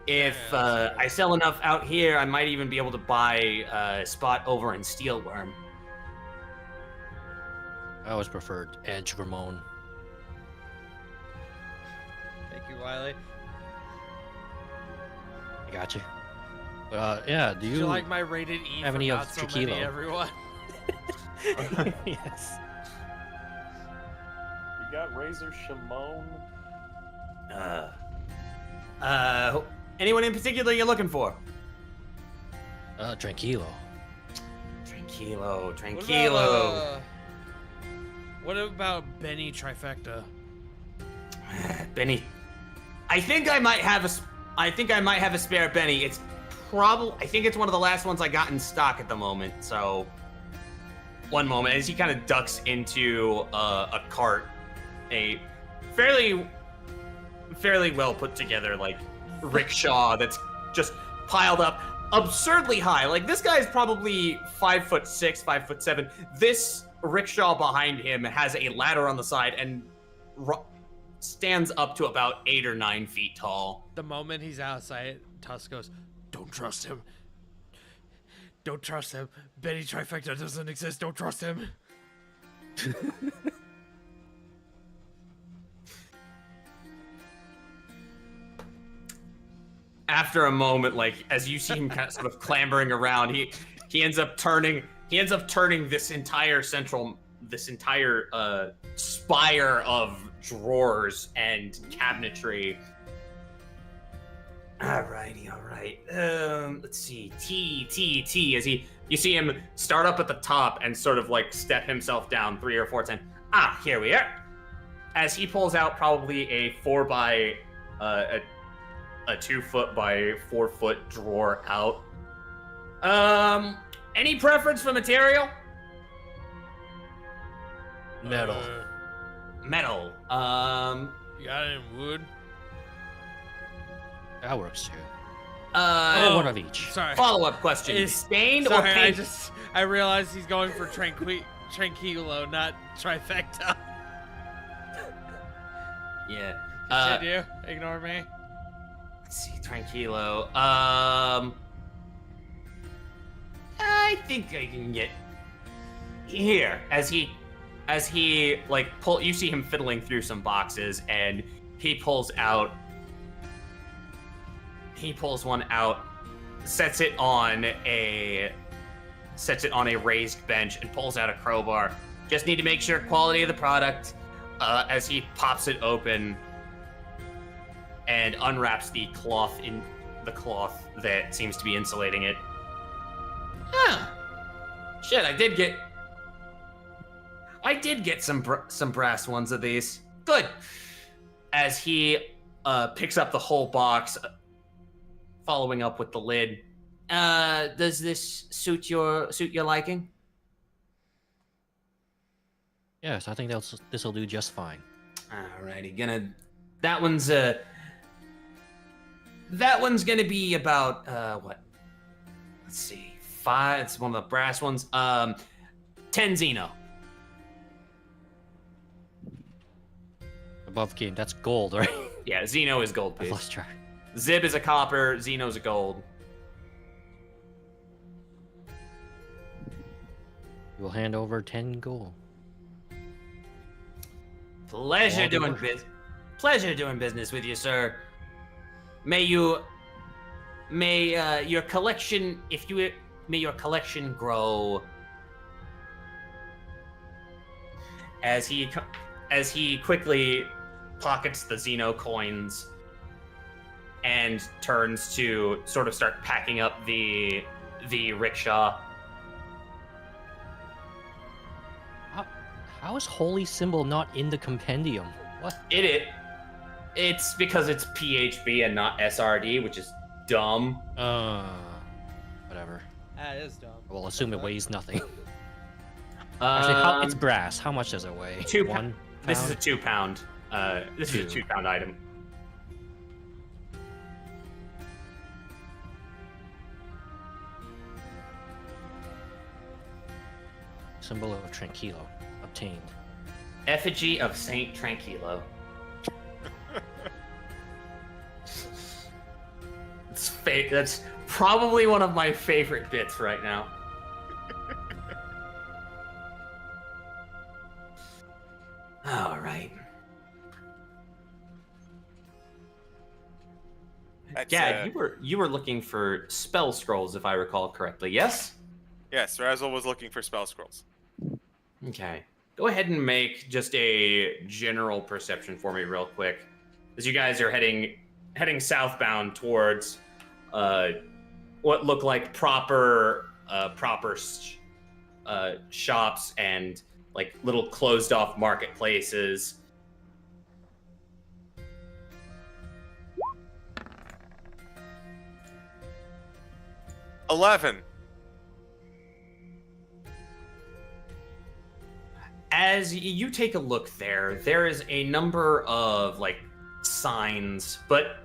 If I sell enough out here, I might even be able to buy a spot over in Steelworm. I always preferred Edge Ramon. Thank you, Wiley. I got you. Yeah, do Do you like my rated E have for any of not so Tequila? many everyone? Yes. You got Razor Shimon? Anyone in particular you're looking for? Tranquilo. Tranquilo. What about Benny Trifecta? Benny. I think I might have a spare Benny. I think it's one of the last ones I got in stock at the moment. So, one moment as he kind of ducks into a cart, a fairly well put together like rickshaw that's just piled up absurdly high. Like this guy's probably 5'6", 5'7". rickshaw behind him has a ladder on the side and stands up to about 8 or 9 feet tall. The moment he's outside, Tusk goes, "Don't trust him. Don't trust him. Benny Trifecta doesn't exist. Don't trust him." After a moment, like as you see him kind of sort of clambering around, he ends up turning this entire spire of drawers and cabinetry. Alrighty, all right. Let's see. T as you see him start up at the top and sort of like step himself down 3 or 4 times. Here we are. As he pulls out probably a 2 foot by 4 foot drawer out. Any preference for material? Metal. Metal. You got it in wood? That works too. One of each. Sorry. Follow-up question. It's- Stained or Sorry, painted? I realized he's going for Tranquilo, not Trifecta. Yeah. Continue. Ignore me. Let's see, Tranquilo. I think I can get here as he like you see him fiddling through some boxes and he pulls one out, sets it on a raised bench and pulls out a crowbar. Just need to make sure quality of the product. As he pops it open and unwraps the cloth that seems to be insulating it. Shit, I did get some brass ones of these. Good. As he picks up the whole box, following up with the lid. Does this suit your liking? Yes, I think this will do just fine. Alrighty, that one's gonna be about what? Let's see, 5. It's one of the brass ones. 10 Xeno. Above king, that's gold, right? Yeah, Xeno is gold I've piece. lost track. Zib is a copper. Xeno's a gold. You will hand over 10 gold. Pleasure doing business with you, sir. May your collection grow. As he quickly pockets the Xeno coins and turns to sort of start packing up the rickshaw. How is holy symbol not in the compendium? What? It's because it's PHB and not SRD, which is dumb. Whatever. That is dumb. We'll assume it weighs nothing. Actually, it's brass. How much does it weigh? 2 1 pound. This is a pound? 2 pound. This is a 2 pound item. Symbol of Tranquilo obtained. Effigy of Saint Tranquilo. That's probably one of my favorite bits right now. All right. Yeah, you were looking for spell scrolls, if I recall correctly. Yes. Yes, Razzle was looking for spell scrolls. Okay. Go ahead and make just a general perception for me, real quick, as you guys are heading southbound towards what look like proper shops and like little closed off marketplaces. $11. As you take a look there is a number of like signs, but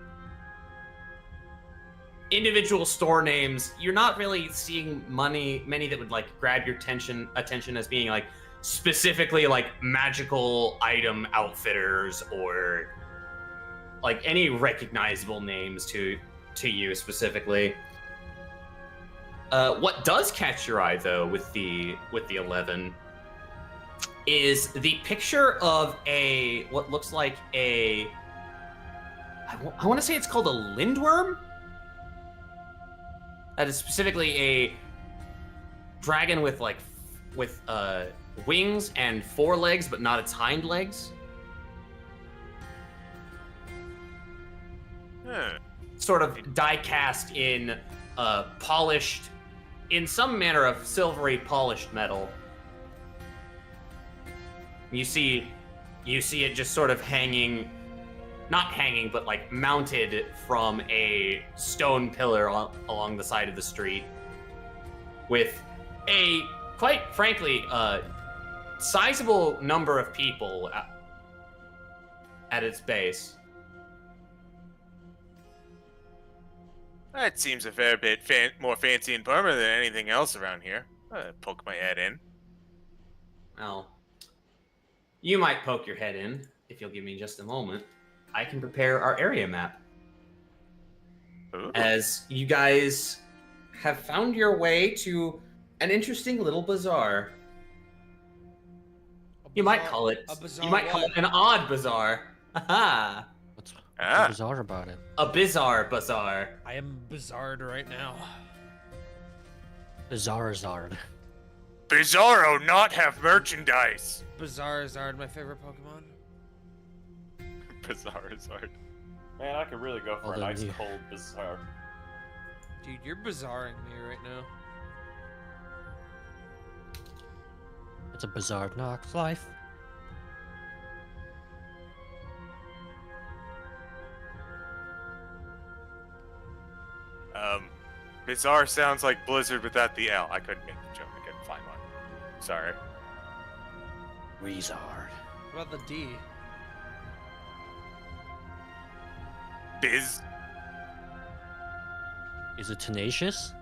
individual store names, you're not really seeing many that would like grab your attention as being like specifically like magical item outfitters or like any recognizable names to you specifically. What does catch your eye though with the 11 is the picture of what looks like I want to say it's called a lindworm. That is specifically a dragon with wings and 4 legs, but not its hind legs. Sort of die cast in polished, in some manner of silvery polished metal. You see it just sort of hanging, not hanging, but like mounted from a stone pillar along the side of the street, with a, quite frankly, sizable number of people at its base. That seems a fair bit more fancy and permanent than anything else around here. Poke my head in. Well, you might poke your head in if you'll give me just a moment. I can prepare our area map. Ooh. As you guys have found your way to an interesting little bazaar. You might call it. You might call it an odd bazaar. Haha. What's Ah. bizarre about it? A bizarre bazaar. I am bizarred right now. Bizarre-zard. Bizarro not have merchandise. Bizarre-zard, my favorite Pokemon. Bizarro. Man, I could really go for Well, a then nice you- cold bizarre. Dude, you're bizarring me right now. It's a bizarre Nox life. Bizarre sounds like Blizzard without the L. I couldn't make the joke. I couldn't find one. Sorry. Rezard. What about the D? Biz. Is it tenacious?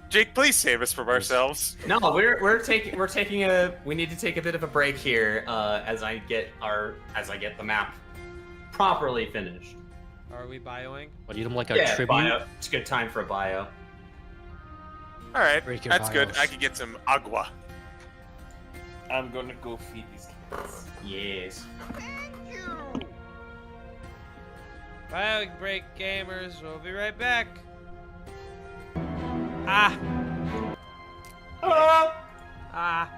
Jake, please save us from ourselves. No, we need to take a bit of a break here as I get the map properly finished. Are we bioing? What, you don't like a tribute? Bio. It's a good time for a bio. All right, Break your that's good. bios. I could get some agua. I'm gonna go feed these kids. Yes. Bio break, gamers. We'll be right back. Ah! Hello. Ah!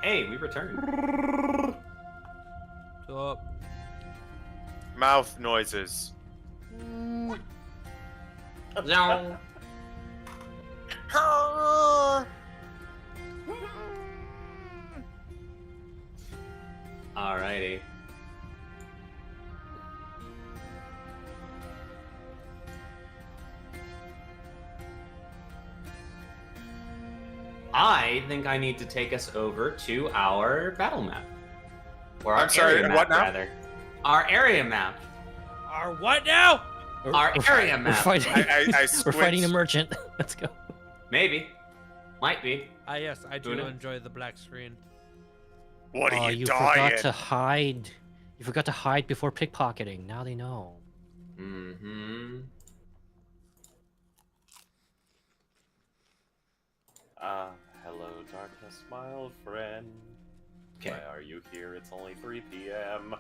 Hey, we returned. Stop. Mouth noises. No. Alrighty. I think I need to take us over to our battle map. Or our I'm sorry, area map, what now? rather. Our area map. Our what now? Our area We're map. fighting. I We're fighting a squint. merchant. Let's go. Maybe. Might be. Ah, yes, I do Who knows? enjoy the black screen. What Oh, are you you dying? forgot to hide. You forgot to hide before pickpocketing. Now they know. Mm-hmm. Hello, darkness, my old friend. Okay. Why are you here? It's only 3 p.m.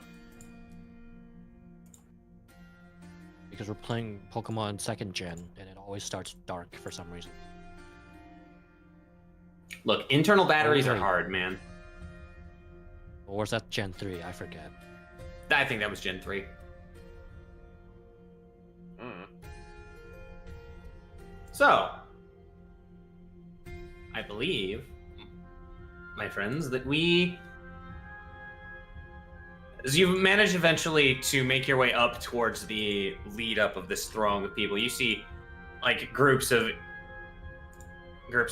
Because we're playing Pokemon 2nd Gen, and it always starts dark for some reason. Look, internal batteries are Okay. hard, man. Or was that Gen 3? I forget. I think that was Gen 3. Mm. So, I believe, my friends, that as you've managed eventually to make your way up towards the lead up of this throng of people, you see like groups of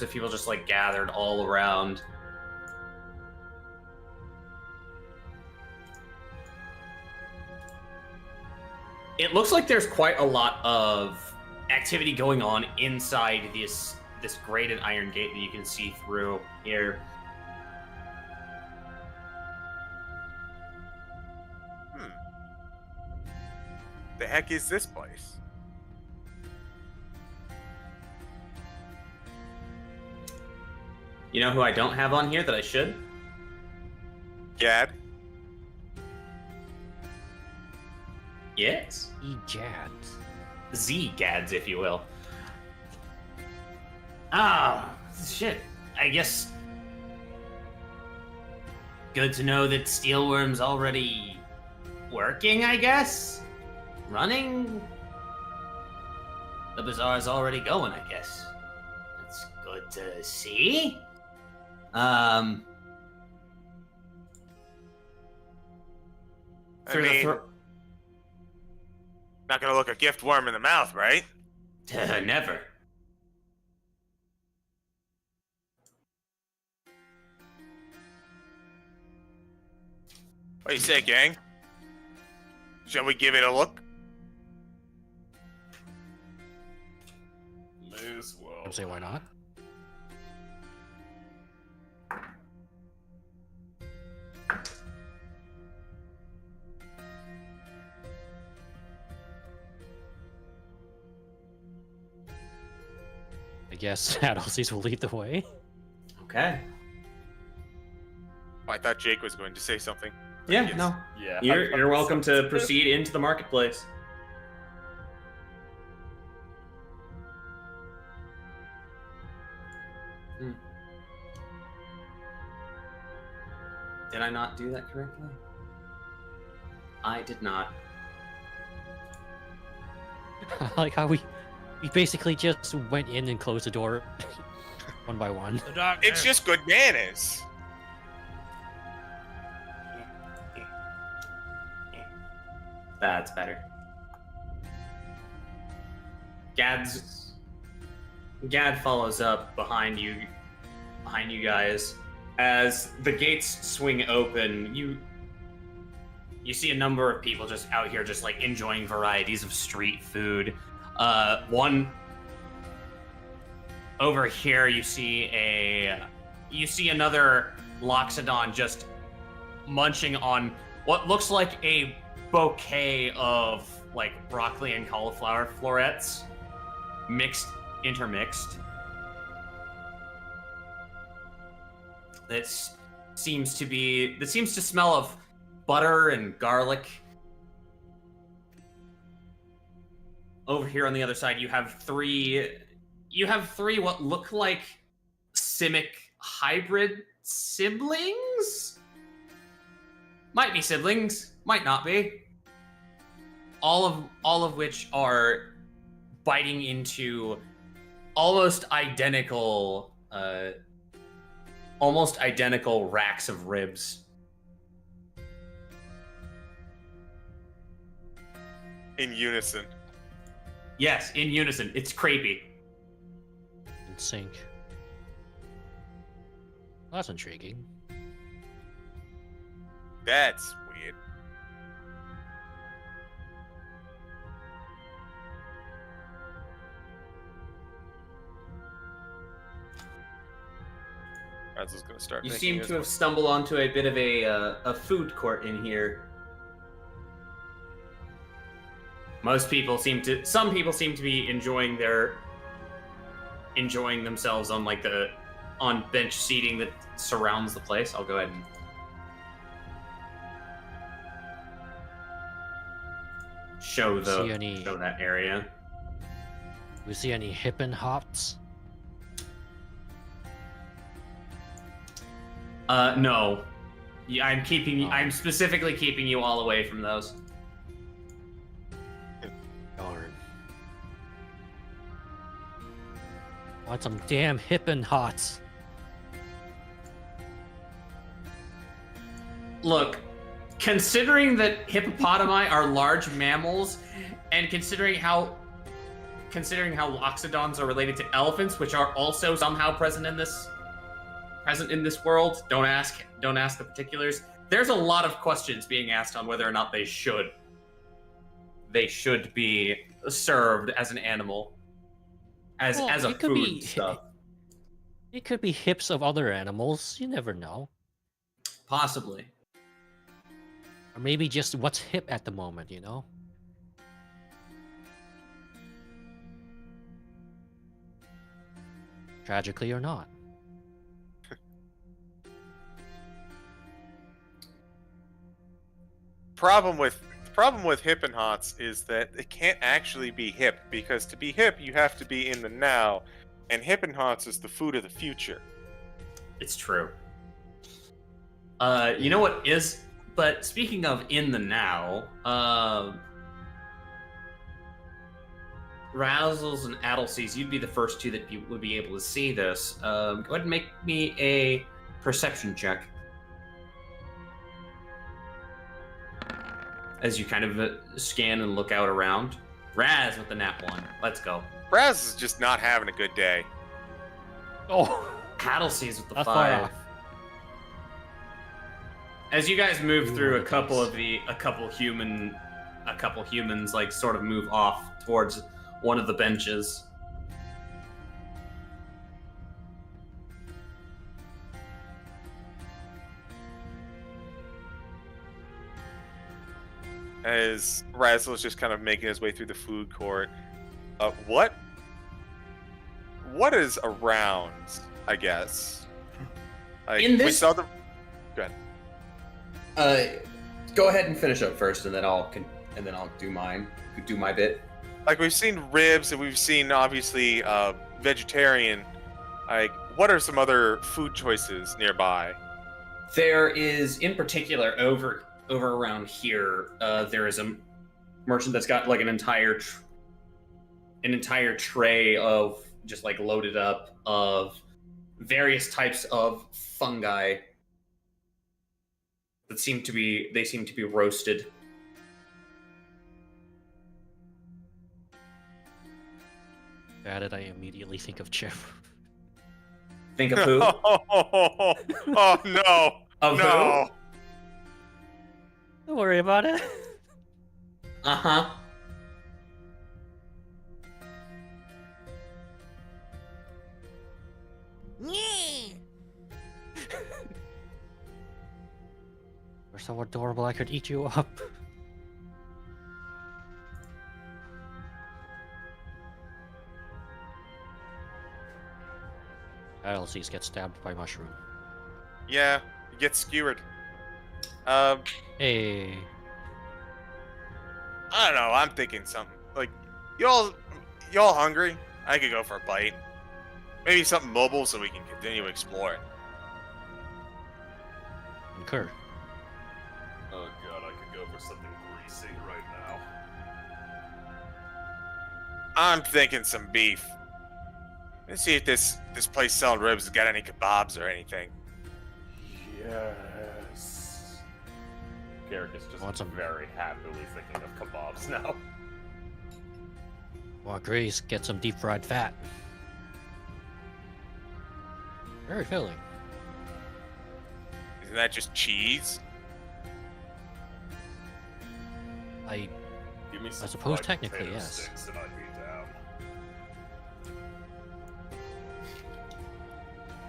people just like gathered all around. It looks like there's quite a lot of activity going on inside this grated iron gate that you can see through here. The heck is this place? You know who I don't have on here that I should? Gad? Yes. Ejads. Z-gads, if you will. Ah, shit. I guess... Good to know that Steelworm's already... working, I guess? Running? The bazaar's already going, I guess. That's good to see. I mean, not gonna look a gift worm in the mouth, right? Never. What do you say, gang? Shall we give it a look? May as well. I'd say why not? I guess Adolphus will lead the way. Okay. Oh, I thought Jake was going to say something. Yeah, Yes. no. Yeah. You're welcome to proceed into the marketplace. Did I not do that correctly? I did not. Like how we basically just went in and closed the door one by one. The doctor. It's just good manners. That's better. Gad follows up behind you guys. As the gates swing open, you see a number of people just out here just like enjoying varieties of street food. One over here you see another Loxodon just munching on what looks like a bouquet of like broccoli and cauliflower florets intermixed. That seems to smell of butter and garlic. Over here on the other side, you have three what look like Simic hybrid siblings? Might be siblings, might not be. All of which are biting into almost identical racks of ribs. In unison. Yes, in unison. It's creepy. In sync. Well, that's intriguing. That's weird. Razzle's gonna start. You making seem his to have stumbled onto a bit of a food court in here. Some people seem to be enjoying themselves on bench seating that surrounds the place. I'll go ahead and show that area. Do we see any hippin' hops? No. Yeah, I'm specifically keeping you all away from those. Darn. Want some damn hippin' hots. Look, considering that hippopotami are large mammals, and considering how loxodons are related to elephants, which are also somehow present in this world, don't ask the particulars. There's a lot of questions being asked on whether or not they should be served as an animal, as a food stuff. It could be hips of other animals. You never know. Possibly. Or maybe just what's hip at the moment, you know? Tragically or not. Problem with hip and hots is that it can't actually be hip, because to be hip you have to be in the now, and hip and hots is the food of the future. It's true. You know what is? But speaking of in the now, Razzles and Addleseas, you'd be the first two that would be able to see this. Go ahead and make me a perception check. As you kind of scan and look out around. Raz with the nat 1. Let's go. Raz is just not having a good day. Oh, Addleseas with the that's far 5. off. As you guys move through, Ooh, a couple humans like sort of move off towards one of the benches. As Razzle is just kind of making his way through the food court. What is around, I guess? Like, In we this- saw the... Go ahead. Go ahead and finish up first, and then I'll do my bit. Like, we've seen ribs, and we've seen, obviously, vegetarian. Like, what are some other food choices nearby? There is, in particular, over around here, there is a merchant that's got like an entire tray of just like loaded up of various types of fungi that seem to be roasted. That did I immediately think of Chip. Think of who? Oh no! Of No! Don't worry about it. who? Uh-huh. You're so adorable I could eat you up. Addleseas gets stabbed by mushroom. Yeah, you get skewered. Hey. I don't know. I'm thinking something like y'all hungry? I could go for a bite. Maybe something mobile so we can continue exploring. Concur. Oh god, I could go for something greasy right now. I'm thinking some beef. Let's see if this place selling ribs has got any kebabs or anything. Yes. Garrick is just Want some- very happily thinking of kebabs now. Well, Grace, get some deep fried fat. Very filling. Isn't that just cheese? I Give me some suppose fried technically, potato yes. sticks and I'd be down.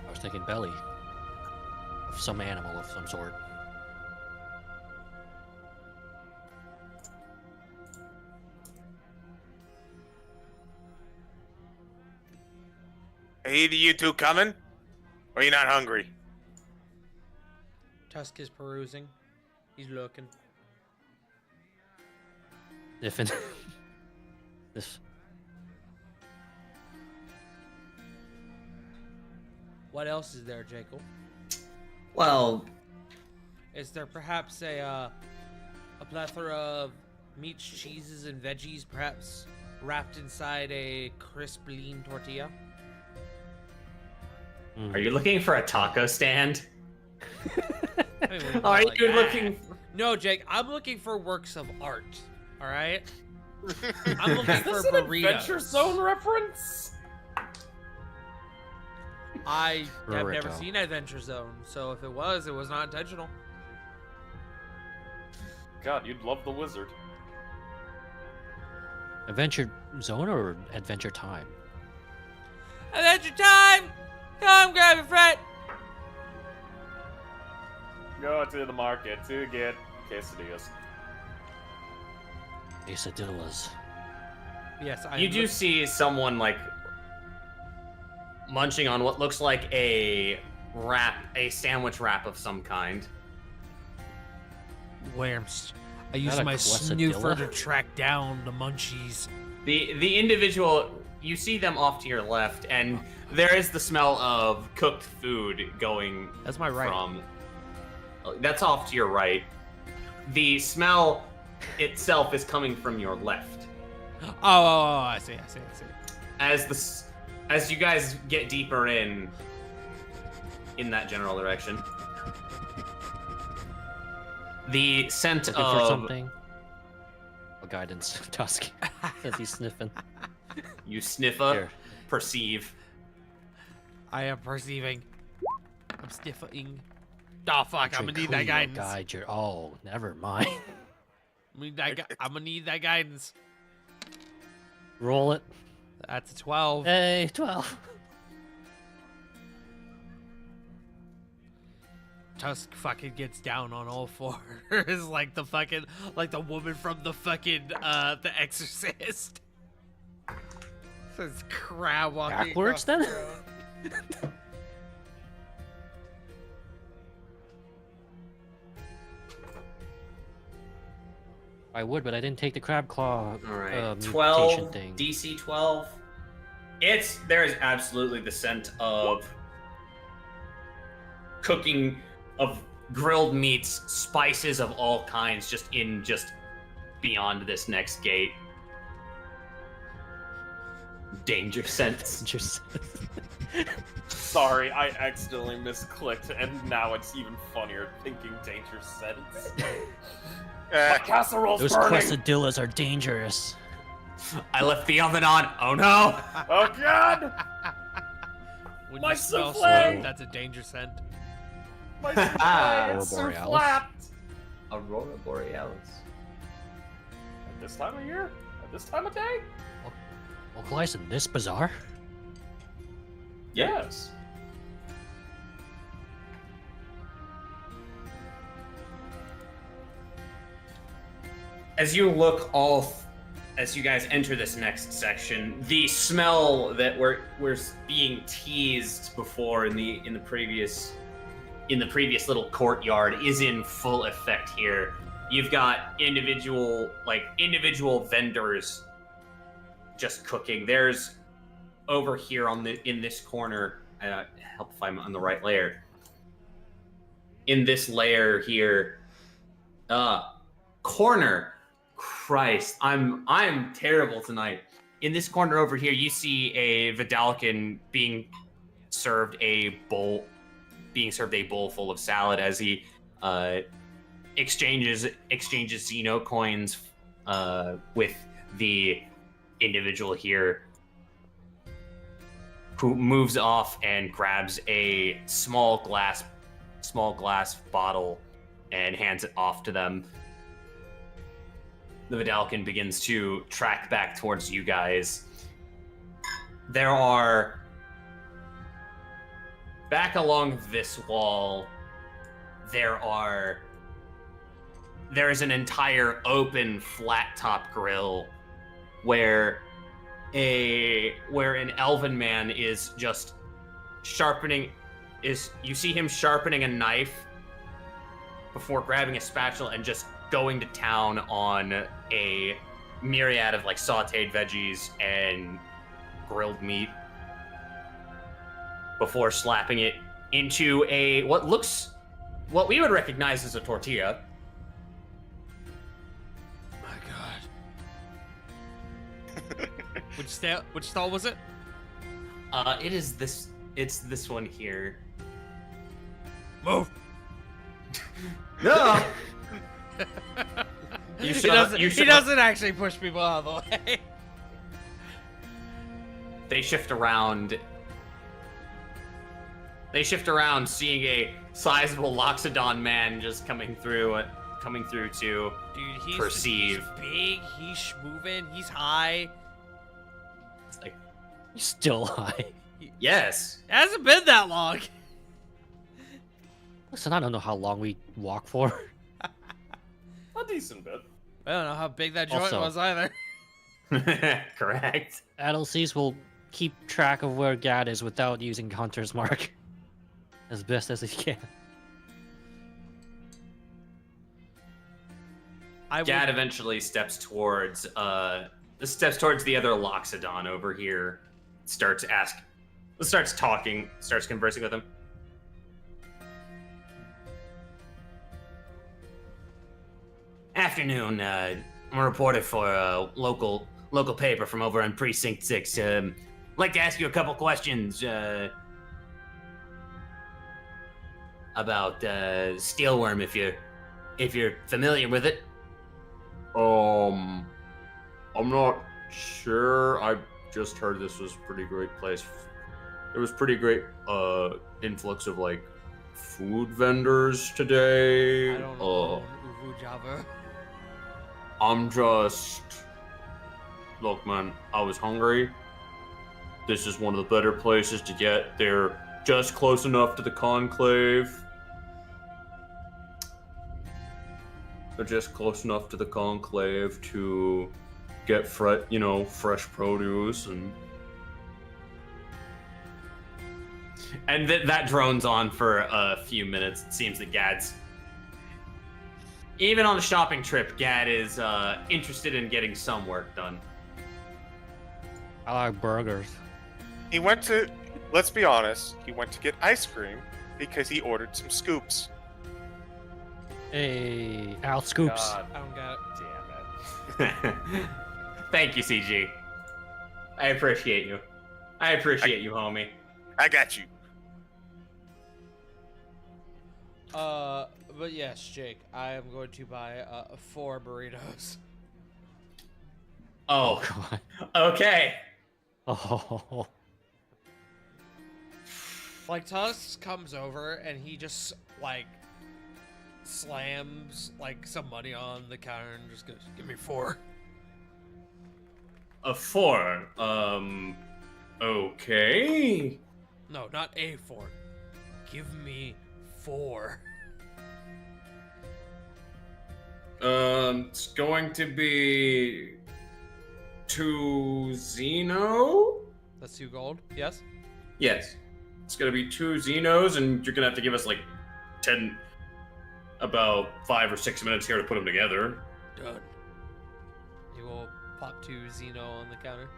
was thinking belly. Of some animal of some sort. Are either you two coming? Or are you not hungry? Tusk is perusing. He's looking. Different. This. What else is there, Jacob? Well, Is there perhaps a plethora of meats, cheeses, and veggies, perhaps wrapped inside a crisp, lean tortilla? are you looking for a taco stand? I mean, we Are like you that. looking? No, Jake. I'm looking for works of art. All right. I'm looking Is for this an burritos. Adventure Zone reference? I have never Burrito. seen Adventure Zone, so if it was not intentional. God, you'd love the wizard. Adventure Zone or Adventure Time? Adventure time! Come grab it, Fred. Go to the market to get quesadillas. Quesadillas. Yes, I. You do see someone like munching on what looks like a sandwich wrap of some kind. Worms. I use that a my quesadilla? snoofer to track down the munchies. The individual, you see them off to your left, and there is the smell of cooked food going That's my right. from. That's off to your right. The smell itself is coming from your left. Oh, I see. As you guys get deeper in that general direction, the scent Looking of for something. Oh, guidance. Tusk. As he's sniffing. you sniffer, Here. perceive. I am perceiving. I'm sniffing. Oh fuck! I'm gonna need that guidance. Guide your... Oh, never mind. I'm gonna need that guidance. Roll it. That's a 12. Hey, 12. Tusk fucking gets down on all fours like the woman from the fucking The Exorcist. This crab walking Backwards, across then? the road. I would, but I didn't take the crab claw All right, mutation 12 thing. DC 12. There is absolutely the scent of cooking, of grilled meats, spices of all kinds, just beyond this next gate. Danger sense. Just Sorry, I accidentally misclicked, and now it's even funnier thinking danger sense. My casserole's those burning! quesadillas are dangerous. I left the oven on. Oh no! Oh god! When My you smell souffle! smoke, that's a danger scent. My souffle, it's Aurora so Borealis. flapped! Aurora Borealis. At this time of year? At this time of day? Localized in this bazaar? Yes. As you as you guys enter this next section, the smell that we're being teased before in the previous little courtyard is in full effect here. You've got individual vendors just cooking. There's over here in this corner. Help if I'm on the right layer. In this layer here, corner. Christ, I'm terrible tonight. In this corner over here, you see a Vidalcan being served a bowl full of salad as he exchanges Xeno coins with the individual here, who moves off and grabs a small glass bottle and hands it off to them. The Vidalcan begins to track back towards you guys. There are, back along this wall, there is an entire open flat top grill where an elven man is just you see him sharpening a knife before grabbing a spatula and just going to town on a myriad of sauteed veggies and grilled meat before slapping it into what we would recognize as a tortilla. My god. Which stall was it? It's this one here. Move. No. He doesn't actually push people out of the way. They shift around, seeing a sizable Loxodon man just coming through to Dude, he's perceive. He's big, he's moving, he's high. It's like, He's still high. Yes. It hasn't been that long. Listen, I don't know how long we walk for. A decent bit. I don't know how big that joint Also- was either. Correct. Adelcies will keep track of where Gad is without using Hunter's Mark as best as he can. Gad eventually steps towards the other Loxodon over here. Starts talking, starts conversing with him. Afternoon, I'm a reporter for a local paper from over on Precinct 6. I'd like to ask you a couple questions about Steelworm, if you're familiar with it. I'm not sure. I just heard this was a pretty great place. There was pretty great influx of like food vendors today. I don't know. Uvu Java. I'm just look, man. I was hungry. This is one of the better places to get. They're just close enough to the conclave. They're just close enough to the conclave to get fresh produce And that drones on for a few minutes. It seems that Gad's... Even on the shopping trip, Gad is interested in getting some work done. I like burgers. He went to, let's be honest, he went to get ice cream because he ordered some scoops. Hey, Al Scoops. God I don't got it. damn it. Thank you, CG. I appreciate you. I appreciate you, homie. I got you. But yes, Jake, I am going to buy 4 burritos. Oh, God. okay. Oh. Like, Tusk comes over and he just, like, slams, like, some money on the counter and just goes, give me 4. A 4. Okay. No, not a 4. Give me 4. It's going to be 2 Xeno. That's 2 gold, yes? Yes, it's gonna be 2 Xenos, and you're gonna have to give us like about 5 or 6 minutes here to put them together. Done. He will pop 2 Xeno on the counter.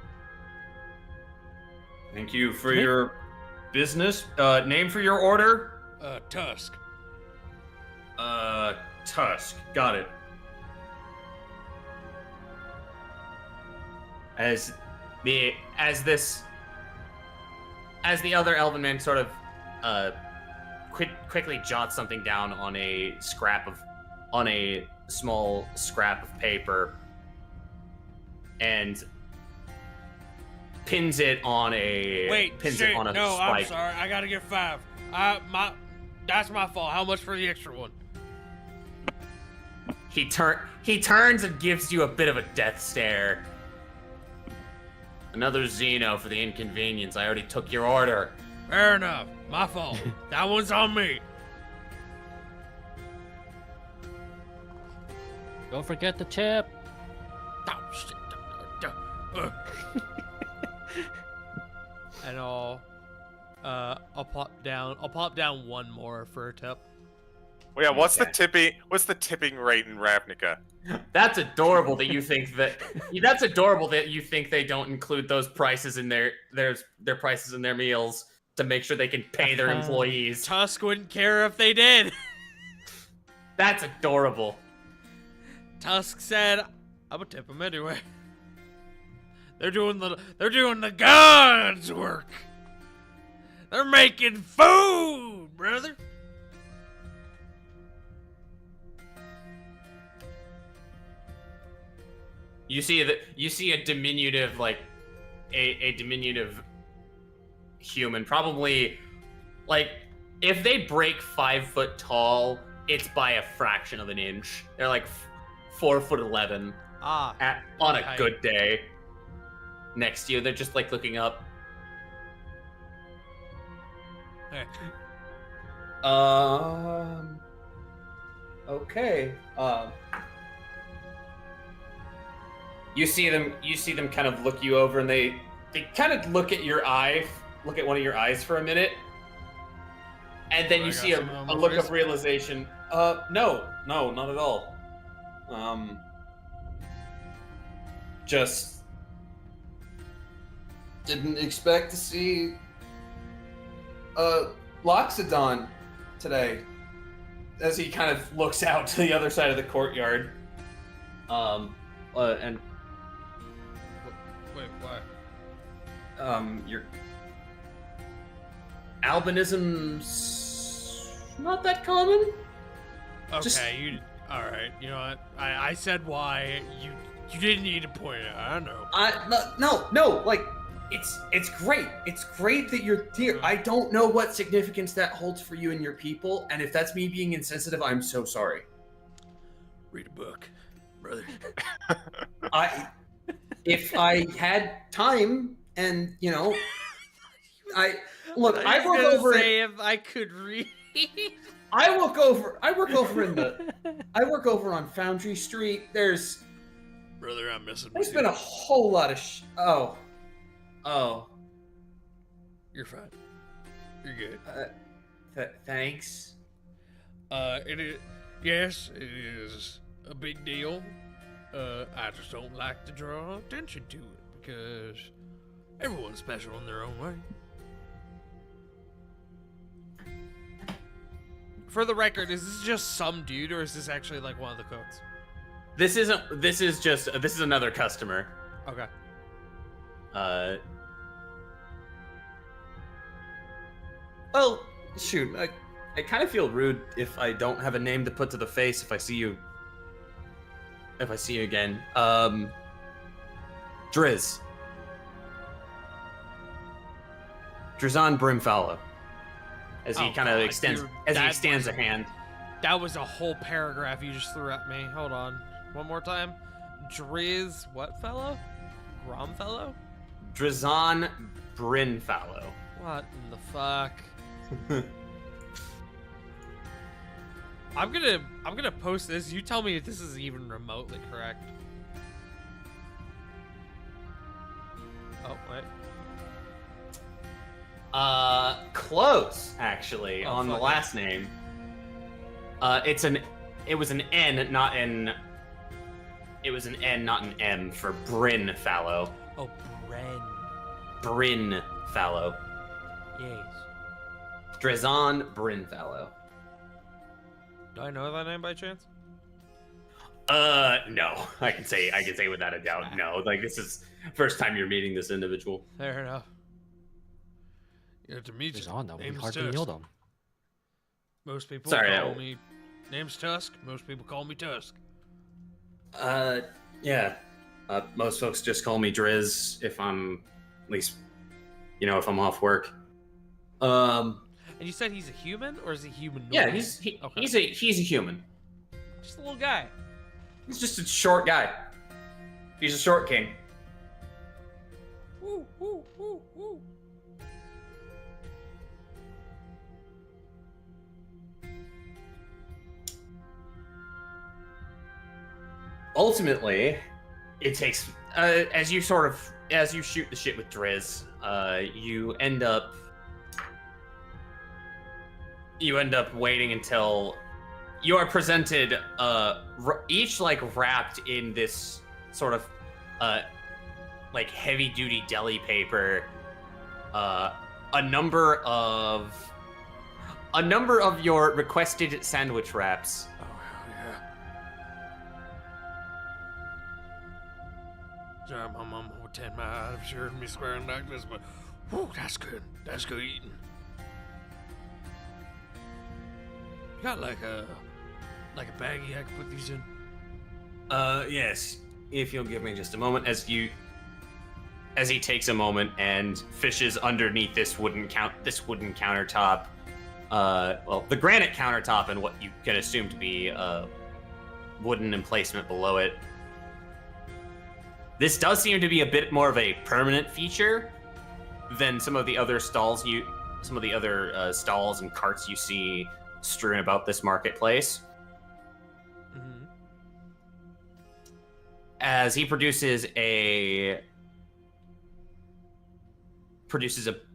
Thank you for your business. Name for your order? Tusk. Tusk. Got it. As the other elven man sort of quickly jots something down on a small scrap of paper and pins it on a Wait, it shit, on a no, spike. I'm sorry. I gotta get 5. That's my fault. How much for the extra one? He turns and gives you a bit of a death stare. Another Xeno for the inconvenience. I already took your order. Fair enough. My fault. That one's on me. Don't forget the tip. Oh, shit. And I'll pop down 1 more for a tip. Well, yeah, what's Okay. the tipping rate in Ravnica? That's adorable that you think that. That's adorable that you think they don't include those prices in their prices in their meals to make sure they can pay their employees. Tusk wouldn't care if they did. That's adorable. Tusk said, "I'm gonna tip them anyway." They're doing the God's work. They're making food, brother. You see a diminutive, like a diminutive human, probably like if they break 5 foot tall, it's by a fraction of an inch. They're like 4'11" Ah, on my a height. good day. Next to you, they're just like looking up. Hey. Okay. You see them kind of look you over, and they kind of look at one of your eyes for a minute, and then I you got see a something on my look face? of realization. No, not at all. Just didn't expect to see Loxodon today. As he kind of looks out to the other side of the courtyard. And Wait, why? your albinism's not that common. Okay, Just- all right. You know what? I said why. You didn't need to point it out. I know. No. Like, it's great. It's great that you're here. I don't know what significance that holds for you and your people, and if that's me being insensitive, I'm so sorry. Read a book, brother. If I had time, and I work over. If I could read. I work over on Foundry Street. There's Brother, I'm missing. There's been a whole lot of Oh. You're fine. You're good. Thanks. It is. Yes, it is a big deal. I just don't like to draw attention to it because everyone's special in their own way. For the record, is this just some dude, or is this actually like one of the cooks? This is another customer. Okay. Well, shoot, I kind of feel rude if I don't have a name to put to the face if I see you again. Drizon Brimfallow. As he Oh, kind of God, extends dude, as he that extends was- a hand. That was a whole paragraph you just threw at me. Hold on. One more time. What fellow? Gromfellow? Drizon Brimfallow. What in the fuck? I'm gonna post this. You tell me if this is even remotely correct. Oh, wait. Close actually Oh, on the fuck last name. It was an N, not an. It was an N, not an M for Brimfallow. Oh, Bren. Brimfallow. Yes. Drizon Brimfallow. Do I know that name by chance? No. I can say without a doubt, no. Like, this is first time you're meeting this individual. Fair enough. Yeah, to meet He's you. on though. We Name's hardly Tusk. knew them. Most people Sorry, call I- me. Name's Tusk. Most people call me Tusk. Yeah. Most folks just call me Driz if I'm, at least, if I'm off work. And you said he's a human, or is he human? Yeah, Okay. he's a human. Just a little guy. He's just a short guy. He's a short king. Woo, woo, woo, woo. Ultimately, it takes as you shoot the shit with Driz, you end up waiting until you are presented each wrapped in this sort of heavy duty deli paper, a number of your requested sandwich wraps. Oh, hell yeah. Sorry, my mom would 10 my eyes if she heard me swearing like this, but whew, that's good. That's good eating. You got like a baggie I can put these in? Yes. If you'll give me just a moment, as he takes a moment and fishes underneath this wooden countertop, the granite countertop and what you can assume to be wooden emplacement below it. This does seem to be a bit more of a permanent feature than some of the other stalls some of the other stalls and carts you see strewn about this marketplace. Mm-hmm. As he produces a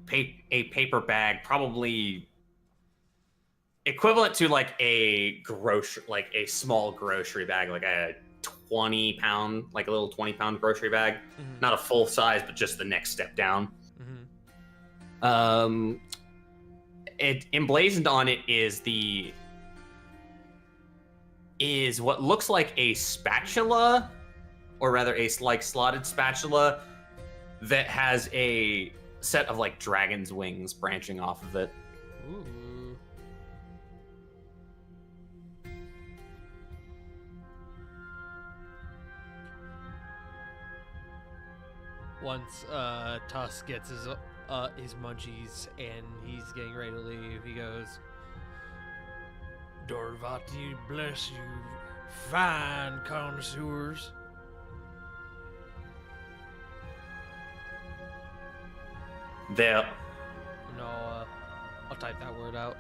paper bag, probably equivalent to like a small grocery bag, like a 20-pound, like a little 20-pound grocery bag. Mm-hmm. Not a full size, but just the next step down. Mm-hmm. It emblazoned on it is what looks like a spatula, or rather a like slotted spatula that has a set of like dragon's wings branching off of it. Ooh. Once Tusk gets his munchies and he's getting ready to leave, he goes, Dorvati bless you, fine connoisseurs. The No, I'll type that word out.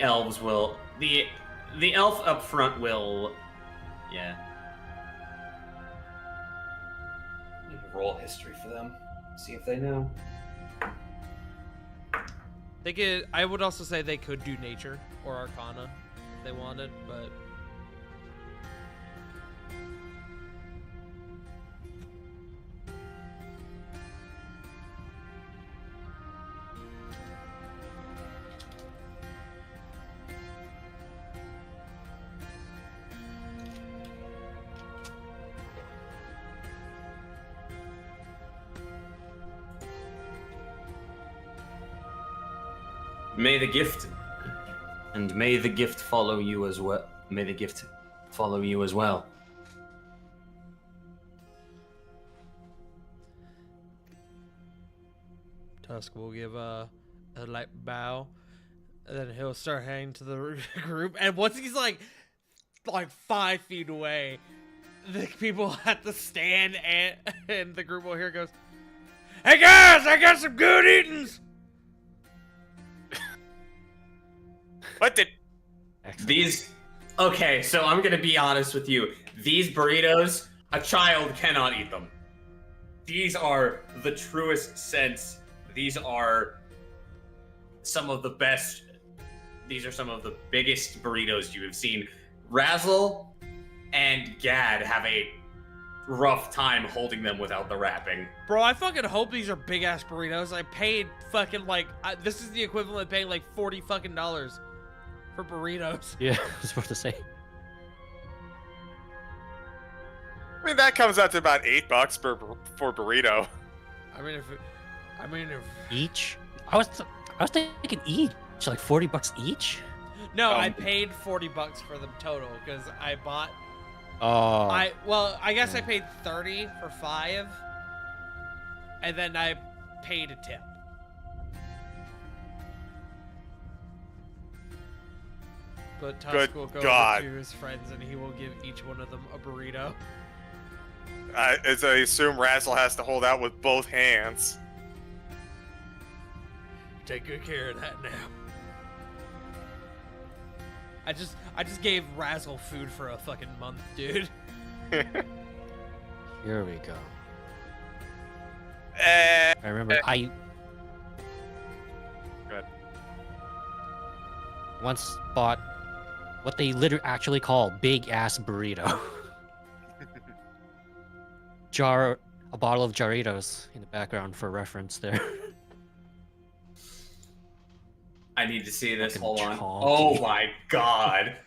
elves will the elf up front will, yeah. Roll history for them. See if they know. They could. I would also say they could do nature or arcana if they wanted, but May the gift follow you as well. May the gift follow you as well. Tusk will give a light bow, and then he'll start heading to the group. And once he's like 5 feet away, the people at the stand and the group will hear goes, "Hey guys, I got some good eatings." What did? These, okay, so I'm gonna be honest with you. These burritos, a child cannot eat them. These are the truest sense. These are some of the best. These are some of the biggest burritos you have seen. Razzle and Gad have a rough time holding them without the wrapping. Bro, I fucking hope these are big ass burritos. I paid fucking this is the equivalent of paying like $40 fucking for burritos. Yeah, I was about to say. I mean, that comes out to about $8 for burrito. I mean, if Each? I was thinking each, like $40 each. no, I paid $40 for them total because I bought. Oh. I guess I paid 30 for 5, and then I paid a tip. But Tusk Good will go God. over to his friends and he will give each one of them a burrito. As I assume Razzle has to hold out with both hands. Take good care of that now. I just gave Razzle food for a fucking month, dude. Here we go. Eh, I remember I Good. once bought what they literally actually call big ass burrito. A bottle of Jarritos in the background for reference there. I need to see this. Fucking Hold on. chonky. Oh my god.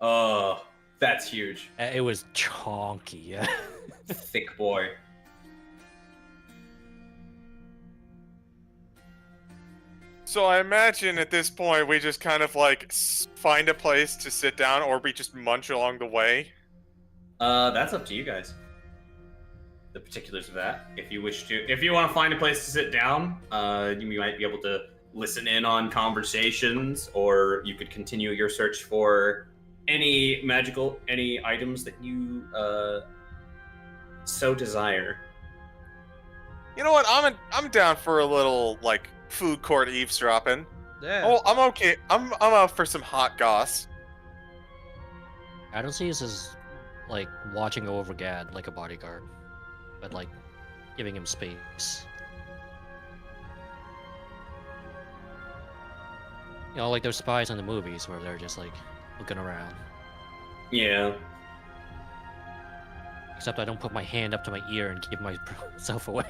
Oh, that's huge. It was chonky, yeah. Thick boy. So I imagine at this point we just kind of like find a place to sit down, or we just munch along the way. That's up to you guys. The particulars of that. If you wish to, if you want to find a place to sit down, you might be able to listen in on conversations, or you could continue your search for any items that you so desire. You know what? I'm down for a little like food court eavesdropping. Yeah. Oh, I'm okay. I'm out for some hot goss. Adelsys is like watching over Gad like a bodyguard, but like giving him space. You know, like those spies in the movies where they're just like looking around. Yeah. Except I don't put my hand up to my ear and give myself away.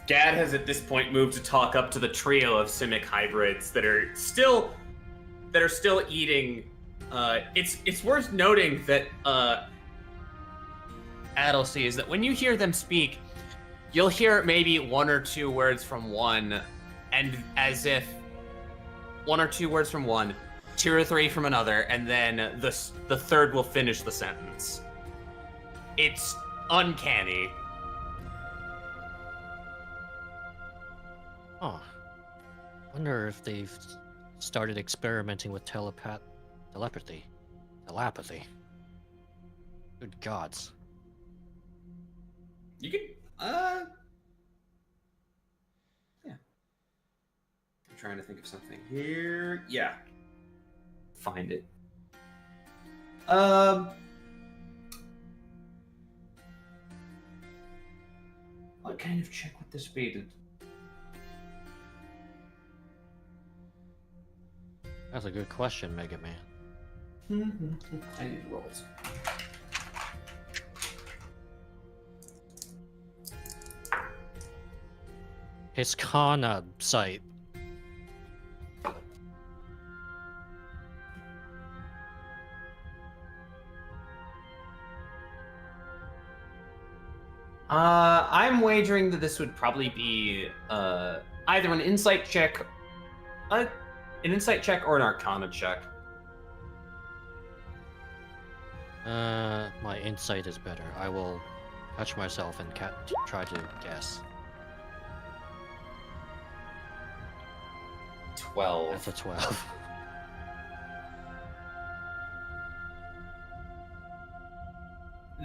Gad has at this point moved to talk up to the trio of Simic hybrids that are still eating. It's worth noting that Adelsy is that when you hear them speak, you'll hear maybe one or two words from one, and as if one or two words from one, two or three from another, and then the third will finish the sentence. It's uncanny. Oh, wonder if they've started experimenting with telepathy. Good gods. You can, yeah. I'm trying to think of something here. Yeah. Find it. What kind of check would this be? That's a good question, Mega Man. I need rolls. His Kana site. I'm wagering that this would probably be either an insight check, or an Arcana check. My insight is better. I will touch myself and try to guess. 12. That's a 12.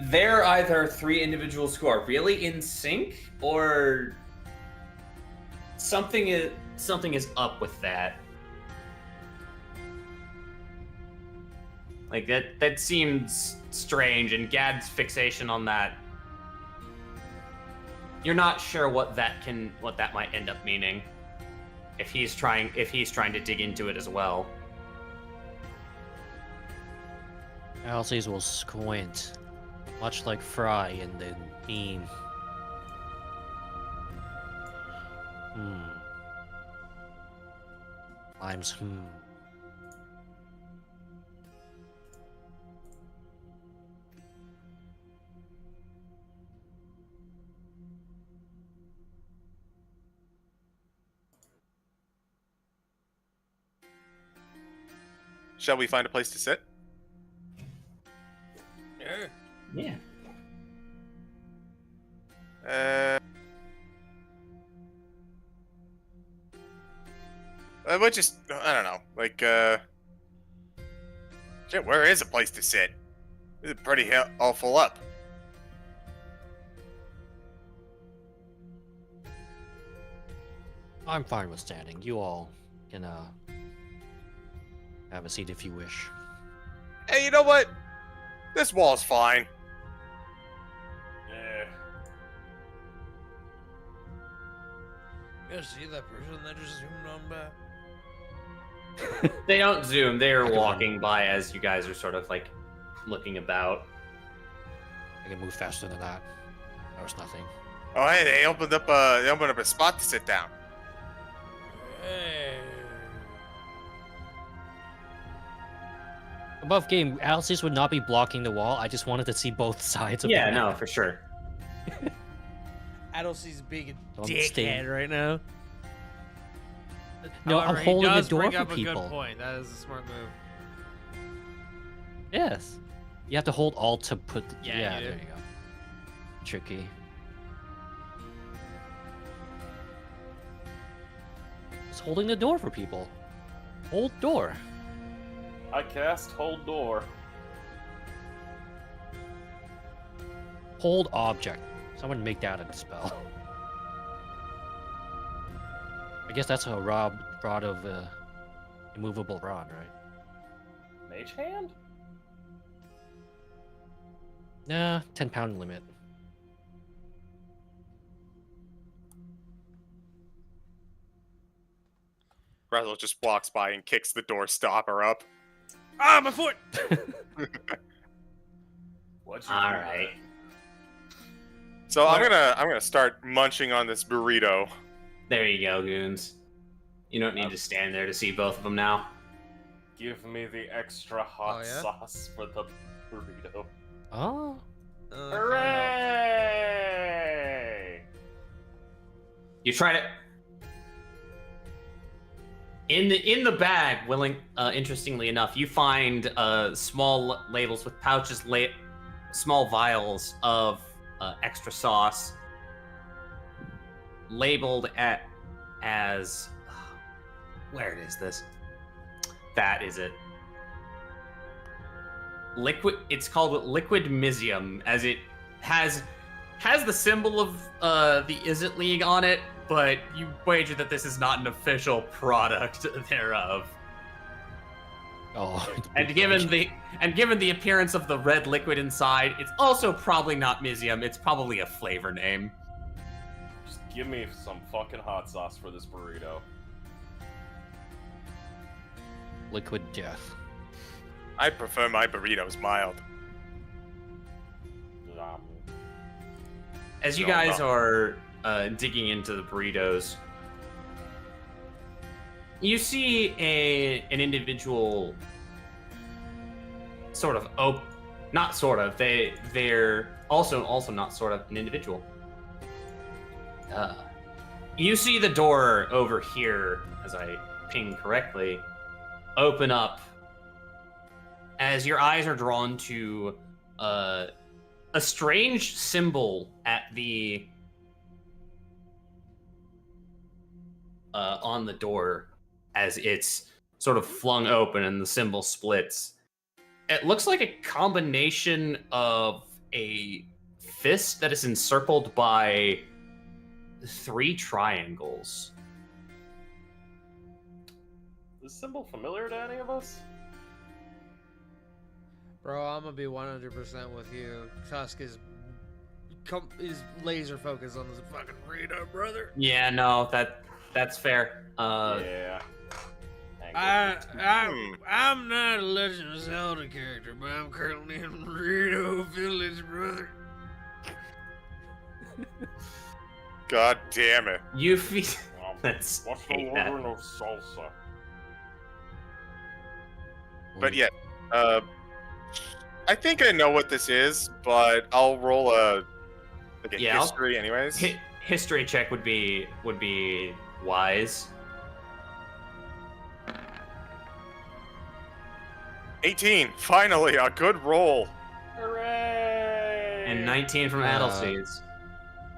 They're either three individuals who are really in sync, or something is up with that. Like that seems strange, and Gad's fixation on that. You're not sure what that might end up meaning. If he's trying to dig into it as well. Alces will squint, much like Fry in the meme. Lime's Shall we find a place to sit? Sure. Yeah. We'll just, I don't know, like, shit, where is a place to sit? This is pretty all full up. I'm fine with standing. You all can have a seat if you wish. Hey, you know what? This wall's fine. Yeah. You guys see that person that just zoomed on by? They don't zoom. They are I can walking by as you guys are sort of like looking about. I can move faster than that. That was nothing. Oh, hey, they opened up a spot to sit down. Hey. Above game, Alces would not be blocking the wall. I just wanted to see both sides of the Yeah, map. no, for sure. Adelsey's being a Don't dickhead stay- right now. No, However, I'm holding he the does door bring for up a people. good point. That is a smart move. Yes. You have to hold Alt to put... Yeah, you do. there you go. Tricky. It's holding the door for people. Hold door. I cast Hold Door. Hold object. Someone make that a spell. I guess that's a rod of immovable rod, right? Mage hand? Nah, 10-pound limit. Razzle just walks by and kicks the door stopper up. Ah, my foot! What'd you All do right. there? So I'm gonna start munching on this burrito. There you go, goons. You don't need to stand there to see both of them now. Give me the extra hot Oh, yeah? sauce for the burrito. Oh, Hooray! You tried it. In the bag, interestingly enough, you find small labels with pouches, small vials of extra sauce, labeled as where is this? That is it. Liquid. It's called liquid misium, as it has the symbol of the Izzet League on it, but you wager that this is not an official product thereof. oh. And given the appearance of the red liquid inside, it's also probably not misium. It's probably a flavor name. Just give me some fucking hot sauce for this burrito. Liquid death. I prefer my burritos mild. Nom. As you No, guys no. are digging into the burritos, you see an individual sort of not sort of, they're also not sort of an individual. You see the door over here, as I pinged correctly, open up as your eyes are drawn to a strange symbol at the on the door as it's sort of flung open and the symbol splits. It looks like a combination of a fist that is encircled by 3 triangles. Is this symbol familiar to any of us? Bro, I'm gonna be 100% with you. Tusk is laser focused on this fucking burrito, brother. Yeah, no, that's fair. Yeah. Thank you. I'm not a Legend of Zelda character, but I'm currently in Burrito Village, brother. God damn it. You feel What's the hate that. ordering of salsa? But yeah, I think I know what this is, but I'll roll a Yeah, I'll- history anyways. history check would be wise. 18. Finally, a good roll. Hooray! And 19 from Adelseeds.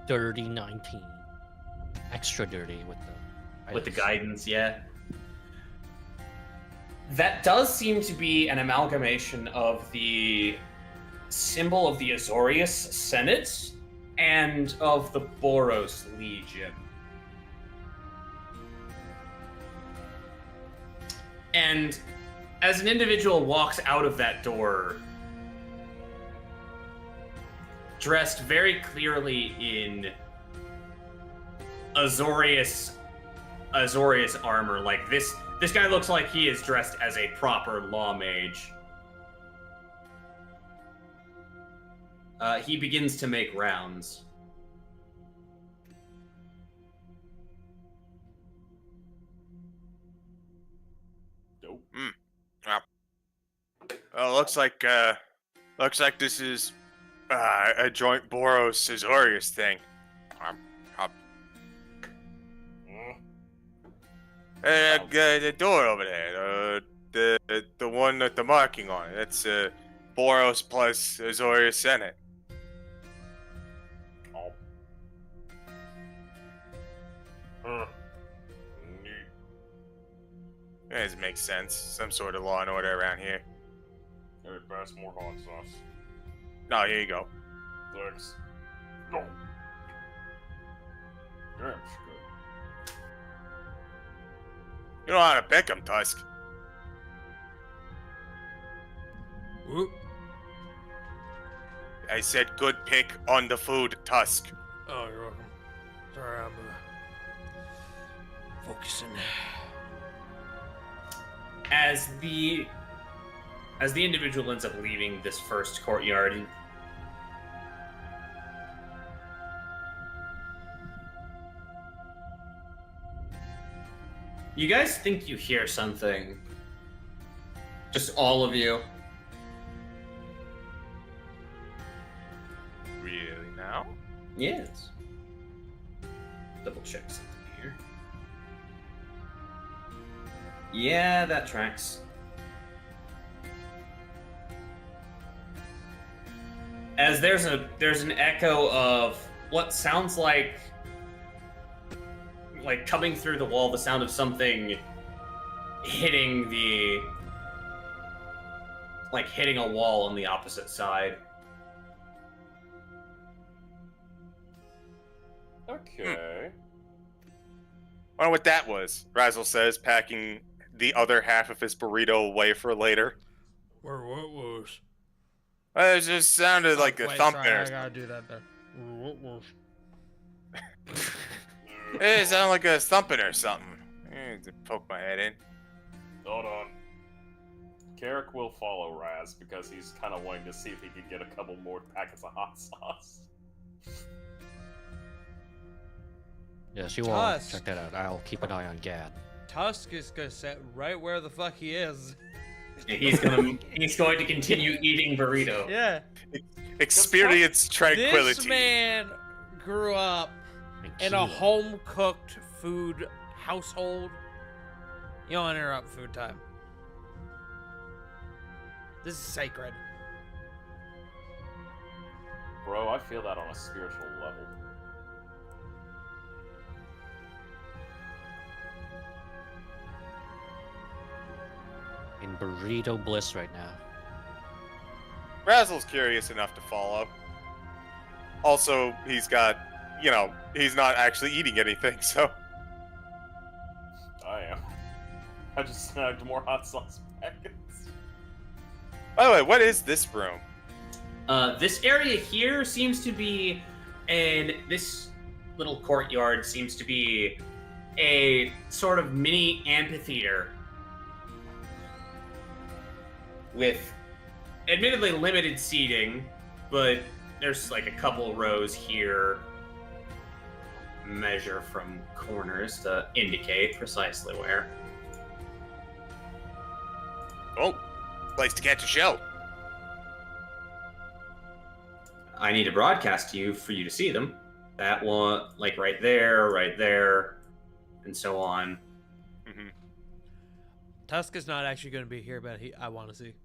Dirty 19. Extra dirty with the Guidance, yeah. That does seem to be an amalgamation of the symbol of the Azorius Senate and of the Boros Legion. And as an individual walks out of that door, dressed very clearly in Azorius armor, like this guy looks like he is dressed as a proper law mage. He begins to make rounds. Dope. Looks like this is a joint Boros Azorius thing. The door over there, the one with the marking on it. That's Boros plus Azorius Senate. Oh. Huh. Neat. That doesn't make sense. Some sort of law and order around here. Hey, pass more hot sauce. No, here you go. Thanks. No. Damn, good. You know how to pick 'em, Tusk. Whoop. I said good pick on the food, Tusk. Oh, you're welcome. Sorry, I'm focusing. As the individual ends up leaving this first courtyard, you guys think you hear something. Just all of you. Really now? Yes. Double check something here. Yeah, that tracks. As there's an echo of what sounds like coming through the wall, the sound of something hitting hitting a wall on the opposite side. Okay. Wonder what that was, Razzle says, packing the other half of his burrito away for later. Where what was? It just sounded like a Wait, thumping. sorry, Or I gotta do that there. What was? it sounded like a thumping or something. To poke my head in. Hold on. Carrick will follow Raz because he's kind of wanting to see if he can get a couple more packets of hot sauce. Yes, you will Tusk. check that out. I'll keep an eye on Gad. Tusk is gonna sit right where the fuck he is. He's going to continue eating burrito. Yeah. Experience tranquility. This man grew up in a home-cooked food household. You don't interrupt food time. This is sacred. Bro, I feel that on a spiritual level. In burrito bliss right now. Razzle's curious enough to follow. Also, he's got, he's not actually eating anything, so. I am. I just snagged more hot sauce packets. By the way, what is this room? This area here seems to be, and this little courtyard seems to be a sort of mini amphitheater with admittedly limited seating, but there's like a couple rows here. Measure from corners to indicate precisely where. Oh, place to catch a show. I need to broadcast to you for you to see them. That one, like right there, and so on. Mm-hmm. Tusk is not actually going to be here, but I want to see.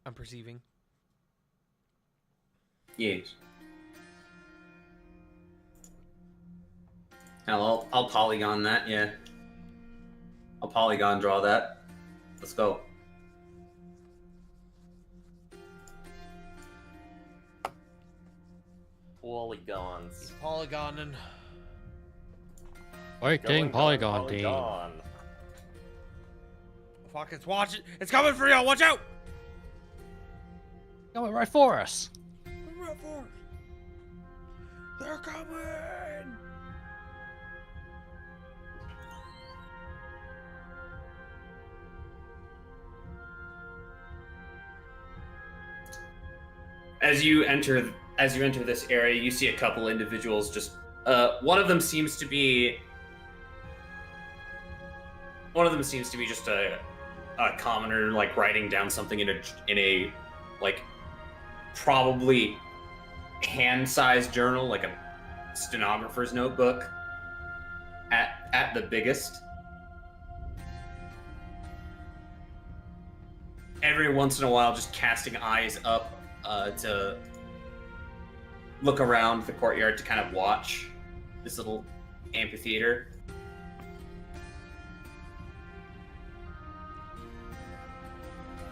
I'm perceiving. Yes. Hell, I'll polygon that, yeah. I'll polygon draw that. Let's go. Polygons. He's polygoning. Fighting Polygon team. Polygon. Fuck, it's watching. It's coming for y'all. Watch out! Coming right for us. They're coming! As you enter this area, you see a couple individuals. Just one of them seems to be just a commoner, like writing down something in a like probably hand-sized journal, like a stenographer's notebook at the biggest. Every once in a while, just casting eyes up to look around the courtyard to kind of watch this little amphitheater.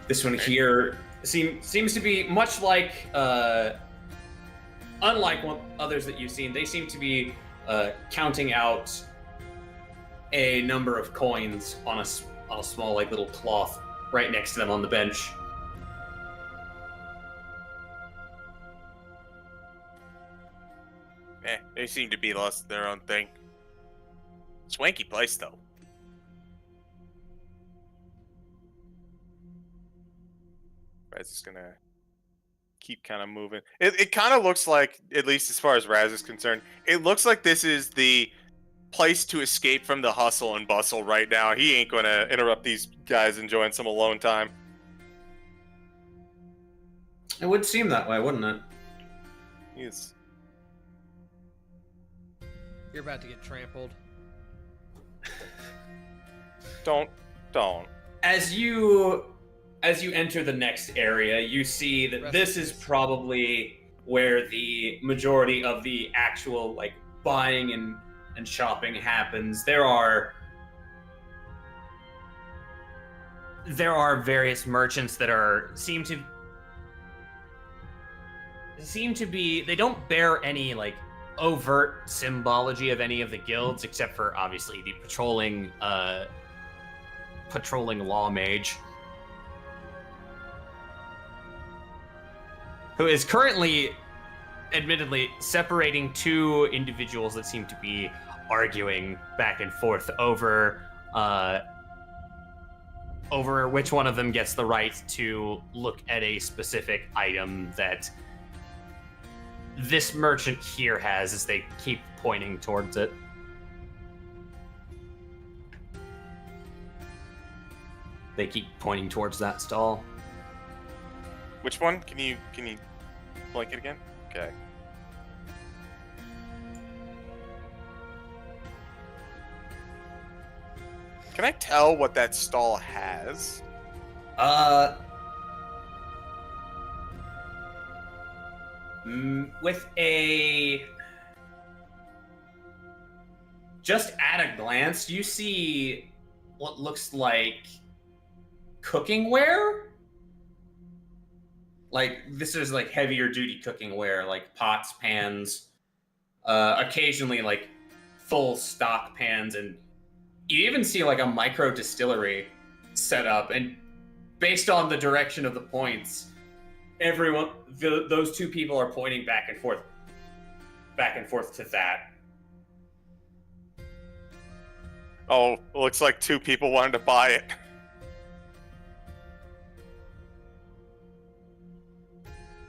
This one here seems to be much like, unlike others that you've seen. They seem to be counting out a number of coins on a small like little cloth right next to them on the bench. They seem to be lost in their own thing. Swanky place, though. Raz is gonna keep kind of moving. It kind of looks like, at least as far as Raz is concerned, it looks like this is the place to escape from the hustle and bustle right now. He ain't gonna interrupt these guys enjoying some alone time. It would seem that way, wouldn't it? He's... You're about to get trampled. Don't. As you enter the next area, you see that this is probably where the majority of the actual like buying and shopping happens. There are various merchants that seem to be, they don't bear any like overt symbology of any of the guilds except for obviously the patrolling law mage, who is currently, admittedly, separating two individuals that seem to be arguing back and forth over which one of them gets the right to look at a specific item that this merchant here has, as they keep pointing towards it. They keep pointing towards that stall. Which one? Can you blank it again? Okay. Can I tell what that stall has? With a... Just at a glance, you see what looks like cooking ware? Like, this is like heavier duty cooking ware, like pots, pans, occasionally like full stock pans, and you even see like a micro distillery set up, and based on the direction of the points, those two people are pointing back and forth to that. Oh, looks like two people wanted to buy it.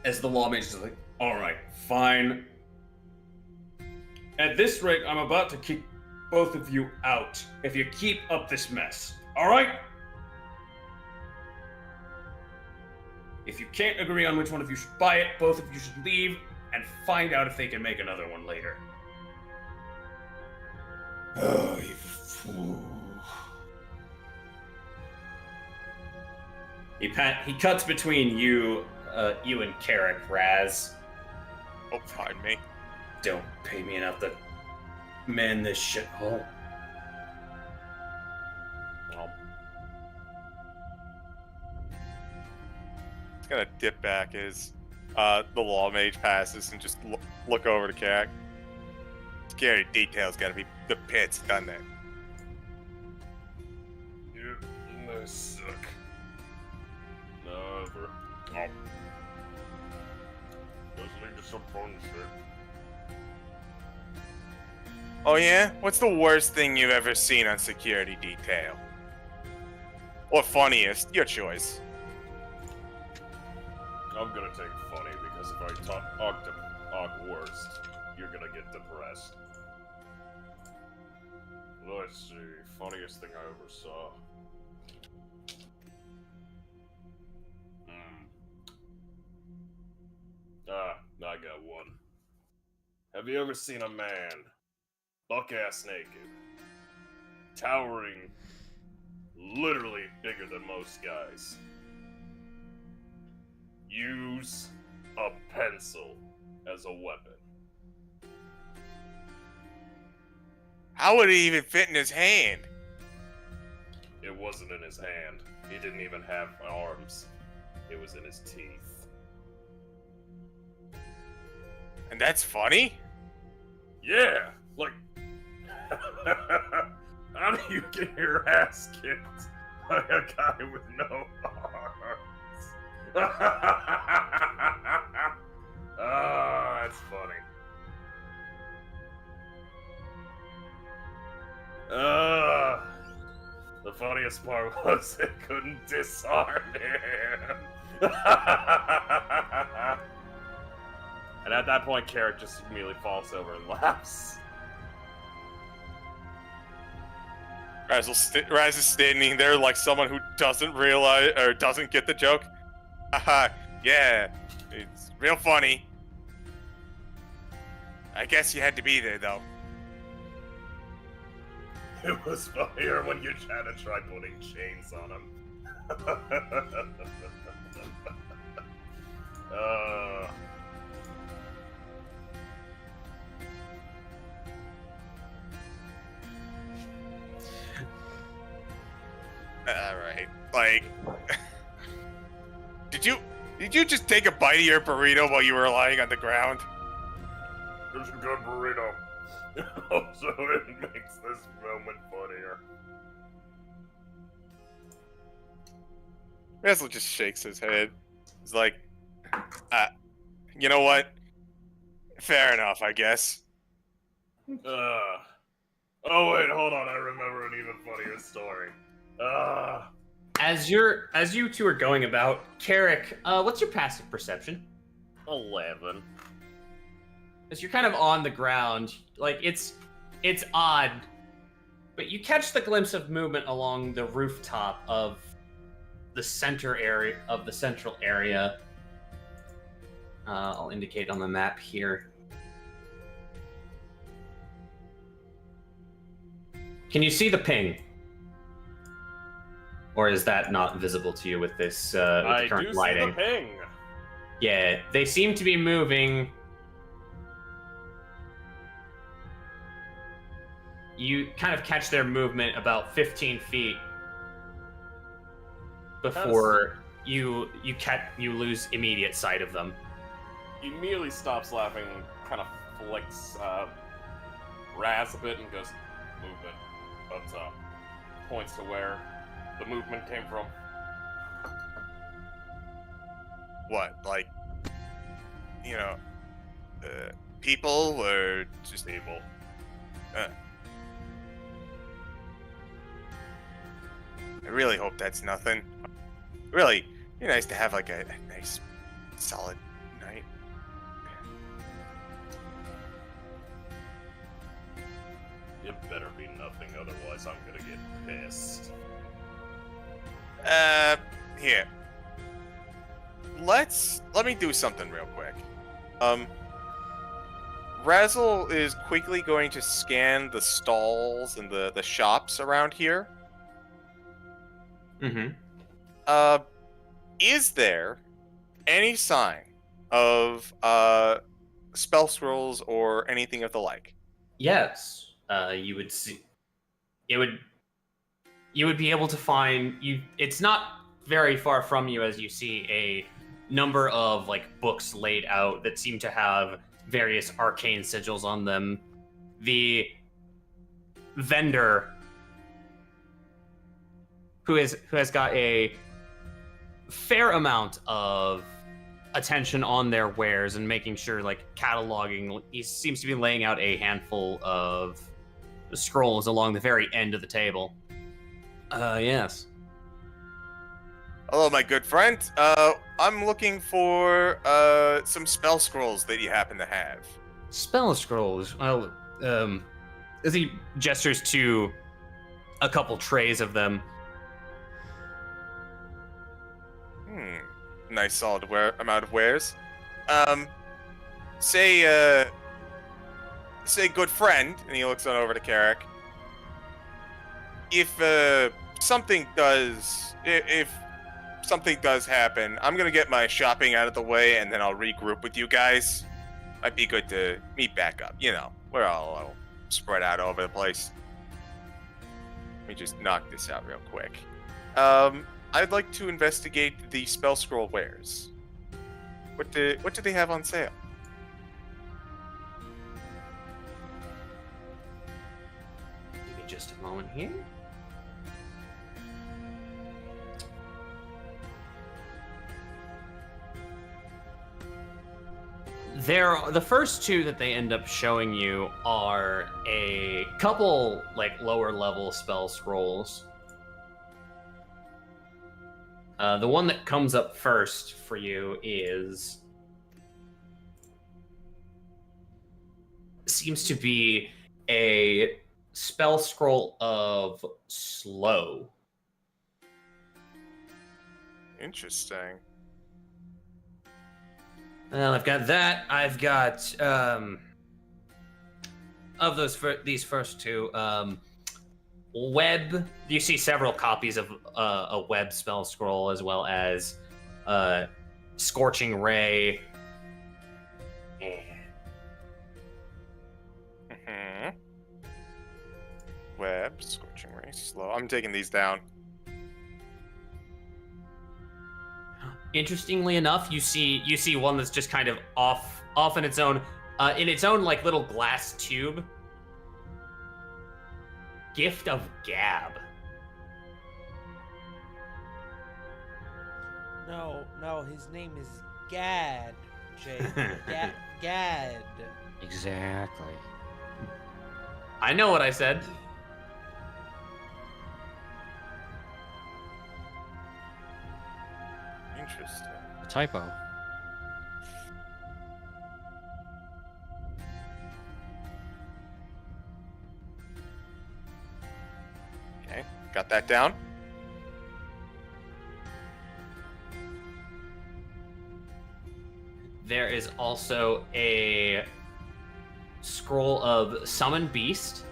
As the lawmage is like, all right, fine. At this rate, I'm about to kick both of you out if you keep up this mess. All right? If you can't agree on which one of you should buy it, both of you should leave and find out if they can make another one later. Oh, you fool. He cuts between you and Carrick, Raz. Oh, pardon me. Don't pay me enough to man this shithole. He's gonna dip back as the law mage passes and just look over to Carrick. Scary details gotta be the pits, doesn't it? You may suck. Never. Oh. Listening to some fun shit. Oh yeah? What's the worst thing you've ever seen on security detail? Or funniest? Your choice. I'm gonna take funny because if I talk worst, you're gonna get depressed. Let's see, funniest thing I ever saw. I got one. Have you ever seen a man, buck-ass naked, towering, literally bigger than most guys, use a pencil as a weapon? How would it even fit in his hand? It wasn't in his hand. He didn't even have arms. it was in his teeth. And that's funny? Yeah, like, how do you get your ass kicked by a guy with no arms? Ah, that's funny. The funniest part was it couldn't disarm him. And at that point, Carrot just immediately falls over and laughs. Raz is standing there like someone who doesn't realize or doesn't get the joke. Haha, yeah, it's real funny. I guess you had to be there though. It was funnier when you tried to try putting chains on him. Alright, like... Did you just take a bite of your burrito while you were lying on the ground? It's a good burrito. Also, it makes this moment funnier. Razzle just shakes his head. He's like, you know what? Fair enough, I guess. Oh wait, hold on, I remember an even funnier story. As you two are going about, Carrick, what's your passive perception? 11. As you're kind of on the ground, like it's odd, but you catch the glimpse of movement along the rooftop of the central area. I'll indicate on the map here. Can you see the ping? Or is that not visible to you with this with the current lighting? I do see the ping. Yeah, they seem to be moving. You kind of catch their movement about 15 feet before you lose immediate sight of them. He immediately stops laughing, kind of flicks Raz a bit and goes, movement, but points to where the movement came from. What, like, you know, people or just People. I really hope that's nothing. Really, it'd be nice to have like a nice, solid night. It better be nothing, otherwise I'm gonna get pissed. Here. Let me do something real quick. Razzle is quickly going to scan the stalls and the shops around here. Mm-hmm. Is there any sign of spell scrolls or anything of the like? Yes. You would see. You would be able to find you. It's not very far from you as you see a number of like books laid out that seem to have various arcane sigils on them. The vendor who has got a fair amount of attention on their wares and making sure, like, cataloging. He seems to be laying out a handful of scrolls along the very end of the table. Yes. Hello, my good friend. I'm looking for some spell scrolls that you happen to have. Spell scrolls. Well, as he gestures to a couple trays of them. Nice solid amount of wares. Say good friend, and he looks on over to Carrick. If something does happen, I'm gonna get my shopping out of the way, and then I'll regroup with you guys. Might be good to meet back up. You know, we're all spread out over the place. Let me just knock this out real quick. I'd like to investigate the spell scroll wares. What do they have on sale? Give me just a moment here. The first two that they end up showing you are a couple like lower level spell scrolls. The one that comes up first for you seems to be a spell scroll of slow. Interesting. Well, I've got that. I've got of these first two, web. You see several copies of a web spell scroll, as well as scorching ray. Mhm. Web, scorching ray, slow. I'm taking these down. Interestingly enough, you see one that's just kind of off in its own like little glass tube. Gift of Gab. No, his name is Gad, Jake. Gad. Exactly. I know what I said. Interesting. A typo. Okay, got that down. There is also a scroll of Summon Beast.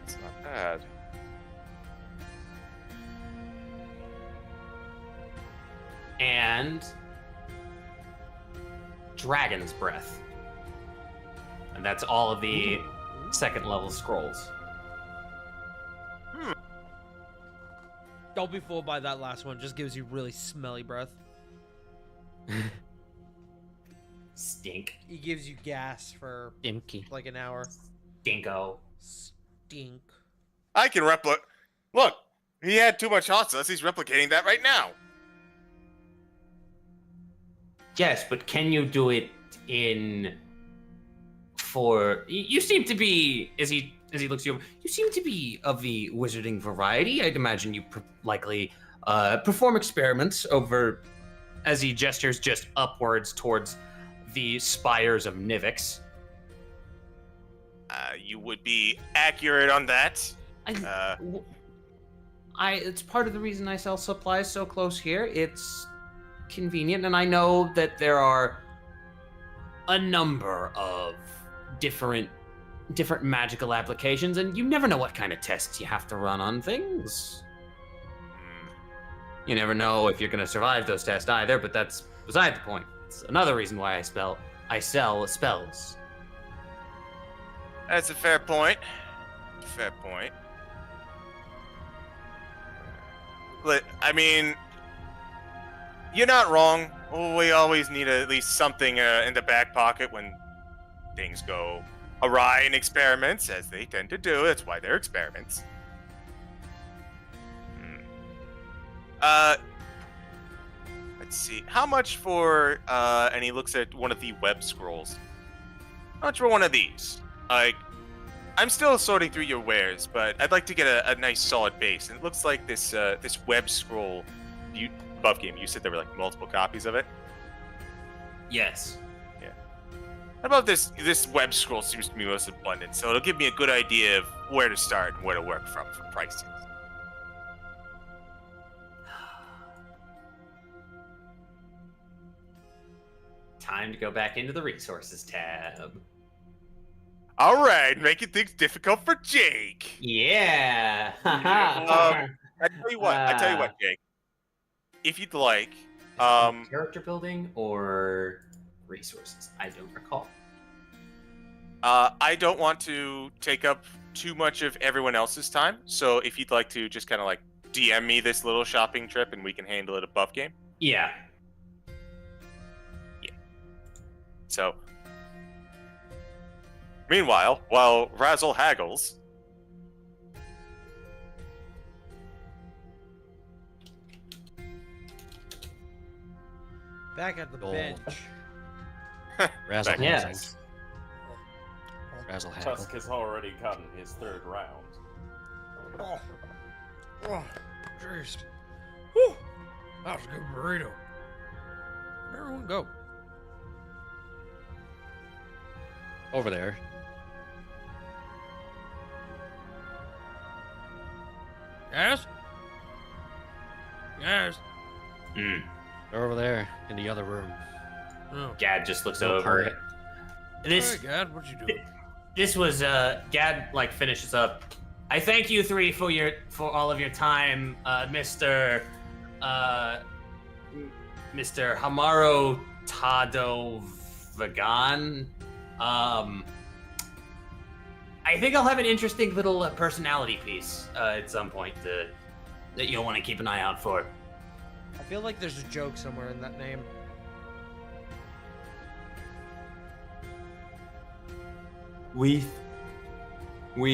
It's not bad. And Dragon's Breath. And that's all of the second level scrolls. Don't be fooled by that last one. Just gives you really smelly breath. Stink. He gives you gas for Dimky. like an hour. Dinko. Stink. I can replicate. Look, he had too much hot sauce. He's replicating that right now. Yes, but can you do it in for you seem to be as he looks at you, you seem to be of the wizarding variety. I'd imagine you likely perform experiments over as he gestures just upwards towards the spires of Nivix. You would be accurate on that. It's part of the reason I sell supplies so close here. It's convenient, and I know that there are a number of different magical applications, and you never know what kind of tests you have to run on things. You never know if you're going to survive those tests either, but that's beside the point. It's another reason why I sell spells. That's a fair point. Fair point. I mean, you're not wrong. We always need at least something in the back pocket when things go awry in experiments, as they tend to do. That's why they're experiments. Let's see. How much for, and he looks at one of the web scrolls. How much for one of these? Like, I'm still sorting through your wares, but I'd like to get a nice solid base. And it looks like this web scroll, above game, you said there were like multiple copies of it? Yes. How about this web scroll seems to be most abundant, so it'll give me a good idea of where to start and where to work from for pricing. Time to go back into the resources tab. All right, making things difficult for Jake. Yeah. I tell you what, Jake. If you'd like, character building or resources? I don't recall. I don't want to take up too much of everyone else's time, so if you'd like to just kind of like DM me this little shopping trip and we can handle it above game. Yeah. So, meanwhile, while Razzle haggles, Back at the Gold. bench. Razzle Back- Yes. housing. Razzle haggle. Tusk has already gotten his third round. Oh, jeez. Whew. That was a good burrito. Where everyone go? Over there. Yes? Yes. Mm. They're over there in the other room. Oh. Gad just looks No over. part. This Hey, God, what you doing? this was Gad like finishes up. I thank you three for all of your time, Mr. Mr. Hamaro Tado Vagan. I think I'll have an interesting little personality piece at some point that you'll want to keep an eye out for. I feel like there's a joke somewhere in that name. We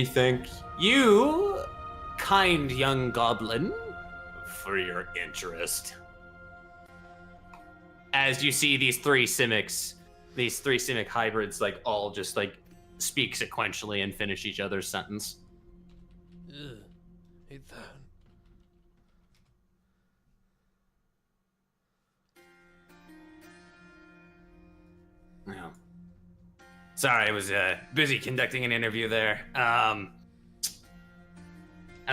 thank you, kind young goblin, for your interest. As you see these three Simic hybrids, like all just like speak sequentially and finish each other's sentence. Ugh. Hate that. Yeah. Sorry, I was busy conducting an interview there. I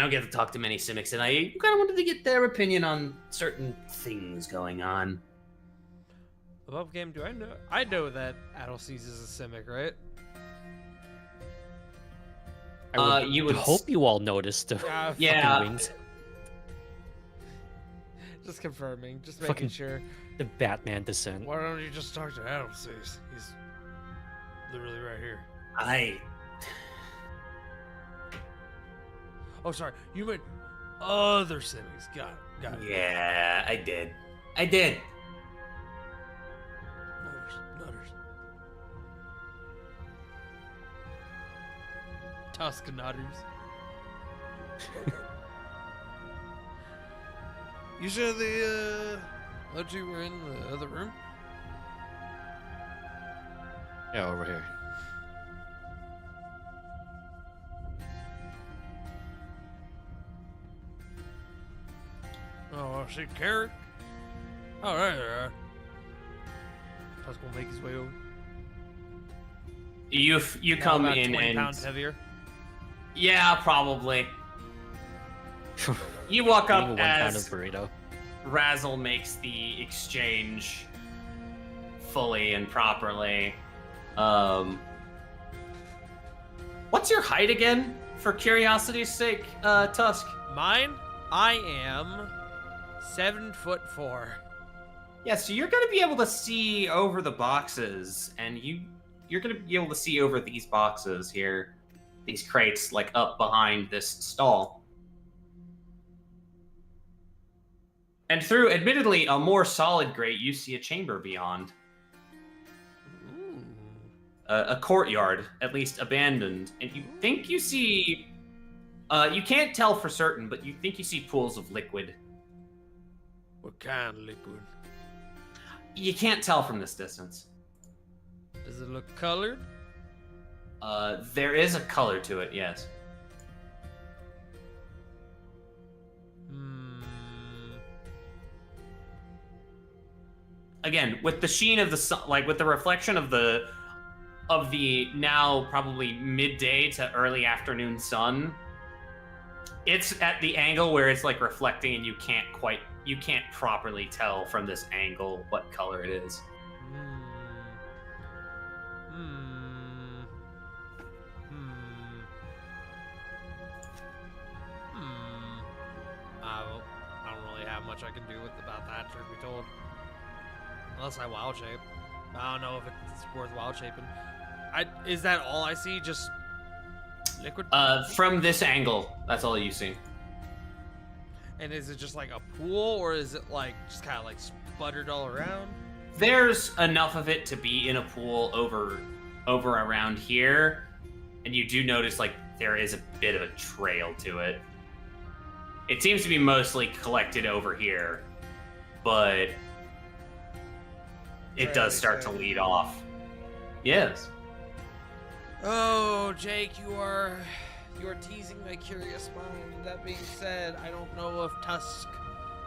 don't get to talk to many Simics, and I kind of wanted to get their opinion on certain things going on. Above game, do I know? I know that Adelcees is a Simic, right? I would you would hope you all noticed the Yeah. fucking wings. Just confirming, just making Fucking- sure. The Batman descent. Why don't you just talk to Adelcees? He's literally right here. Oh, sorry. You meant other Simics. Got it. Got it. Yeah, I did. Nutters. Tuscanauters. You said the let you were in the other room? Yeah, over here. Oh, I see Carrot. Oh, right there. Tusk will make his way over. You come About in 20 and pounds heavier. yeah, probably. You walk Eating up one pound of as burrito. Razzle makes the exchange fully and properly. What's your height again, for curiosity's sake, Tusk? Mine, I am 7'4". Yeah, so you're gonna be able to see over the boxes, and you're gonna be able to see over these boxes here, these crates, like up behind this stall. And through, admittedly, a more solid grate, you see a chamber beyond. A courtyard, at least abandoned, and you think you see. You can't tell for certain, but you think you see pools of liquid. What kind of liquid? You can't tell from this distance. Does it look colored? There is a color to it, yes. Again, with the sheen of the sun, like with the reflection of the now probably midday to early afternoon sun, it's at the angle where it's like reflecting, and you can't properly tell from this angle what color it is. I don't really have much I can do about that, truth be told. Unless I wild shape. I don't know if it's worth wild shaping. Is that all I see? Just liquid? From this angle, that's all you see. And is it just like a pool, or is it like just kind of like sputtered all around? There's enough of it to be in a pool over around here, and you do notice like there is a bit of a trail to it. It seems to be mostly collected over here, but it does start to lead off. Yes. Oh, Jake, you are teasing my curious mind. That being said, I don't know if Tusk,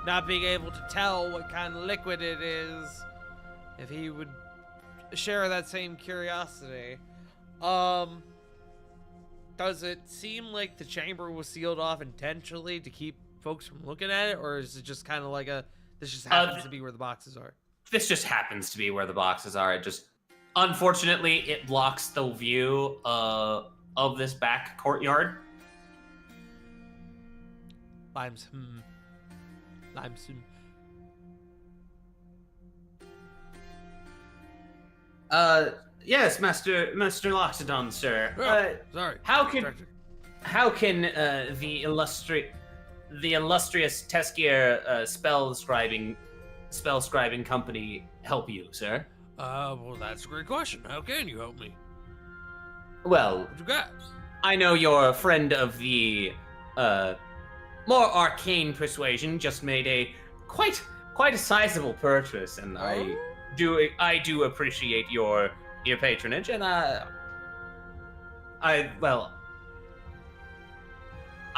not being able to tell what kind of liquid it is, if he would share that same curiosity. Does it seem like the chamber was sealed off intentionally to keep folks from looking at it, or is it just kind of like this just happens to be where the boxes are? This just happens to be where the boxes are. It just, unfortunately, it blocks the view of this back courtyard. Limes. Yes, Master Loxodon, sir. Sorry. How can the illustrious Teskier spell scribing company help you, sir? Well, that's a great question. How can you help me? Well, What you got? I know you're a friend of the more arcane persuasion. Just made a quite a sizable purchase, and I do appreciate your patronage, and I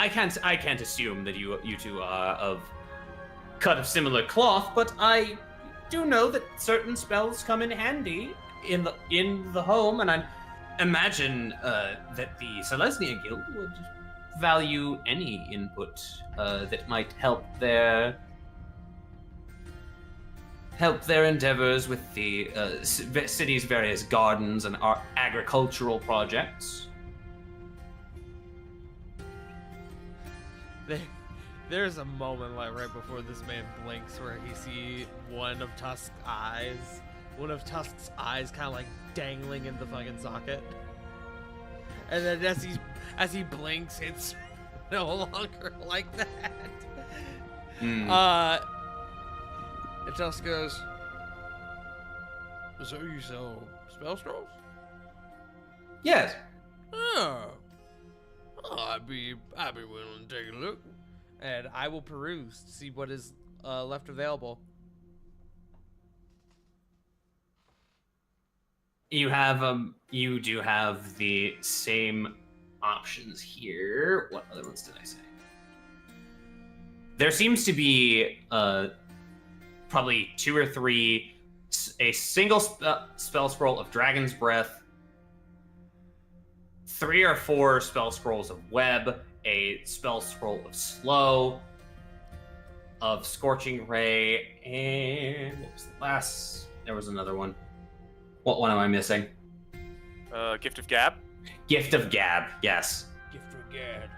can't assume that you two are of cut of similar cloth, but I do know that certain spells come in handy in the home, and I imagine that the Selesnya Guild would value any input that might help their endeavors with the city's various gardens and agricultural projects. There's a moment like right before this man blinks where he see one of Tusk's eyes kind of like dangling in the fucking socket, and then as he blinks, it's no longer like that. And Tusk goes, "So you sell spell scrolls?" Yes. Oh, I'd be willing to take a look, and I will peruse to see what is left available. You do have the same options here. What other ones did I say? There seems to be probably 2 or 3, a single spell scroll of Dragon's Breath, 3 or 4 spell scrolls of Web, a spell scroll of Slow, of Scorching Ray, and what was the last? There was another one. What one am I missing? Gift of Gab. Gift of Gab, yes. Gift for Gad.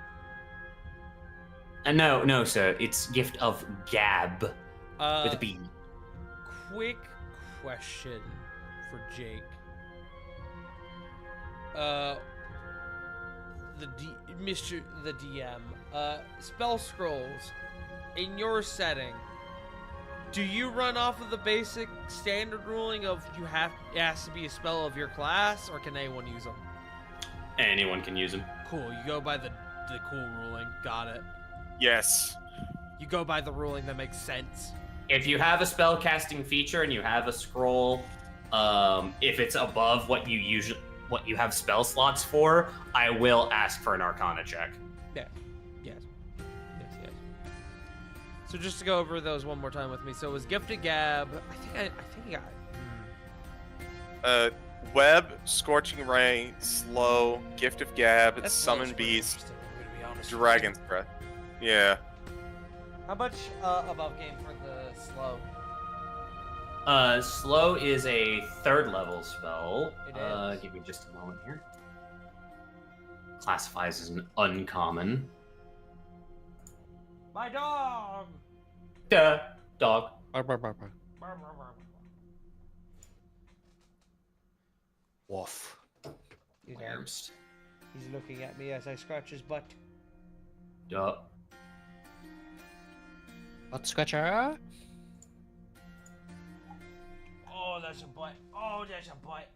No, sir. It's Gift of Gab with a B. Quick question for Jake. The DM. Spell scrolls. In your setting, do you run off of the basic standard ruling of it has to be a spell of your class, or can anyone use them? Anyone can use them. Cool. You go by the cool ruling. Got it. Yes. You go by the ruling that makes sense. If you have a spell casting feature and you have a scroll, if it's above what you have spell slots for, I will ask for an Arcana check. Yeah. Yes. So just to go over those one more time with me. So it was Gifted Gab. I think I got. Web, Scorching Ray, Slow, Gift of Gab, That Summon smells really Beast, interesting, I'm gonna be honest with you. Dragon's Breath. Yeah. How much above game for the slow? Slow is a 3rd level spell. It is. Give me just a moment here. Classifies as an uncommon. My dog. Duh. Dog. Bark, bark, bark, bark. Woof. Wurmst. He's looking at me as I scratch his butt. Duh. Butt scratcher. Oh, that's a butt. Oh, that's a butt.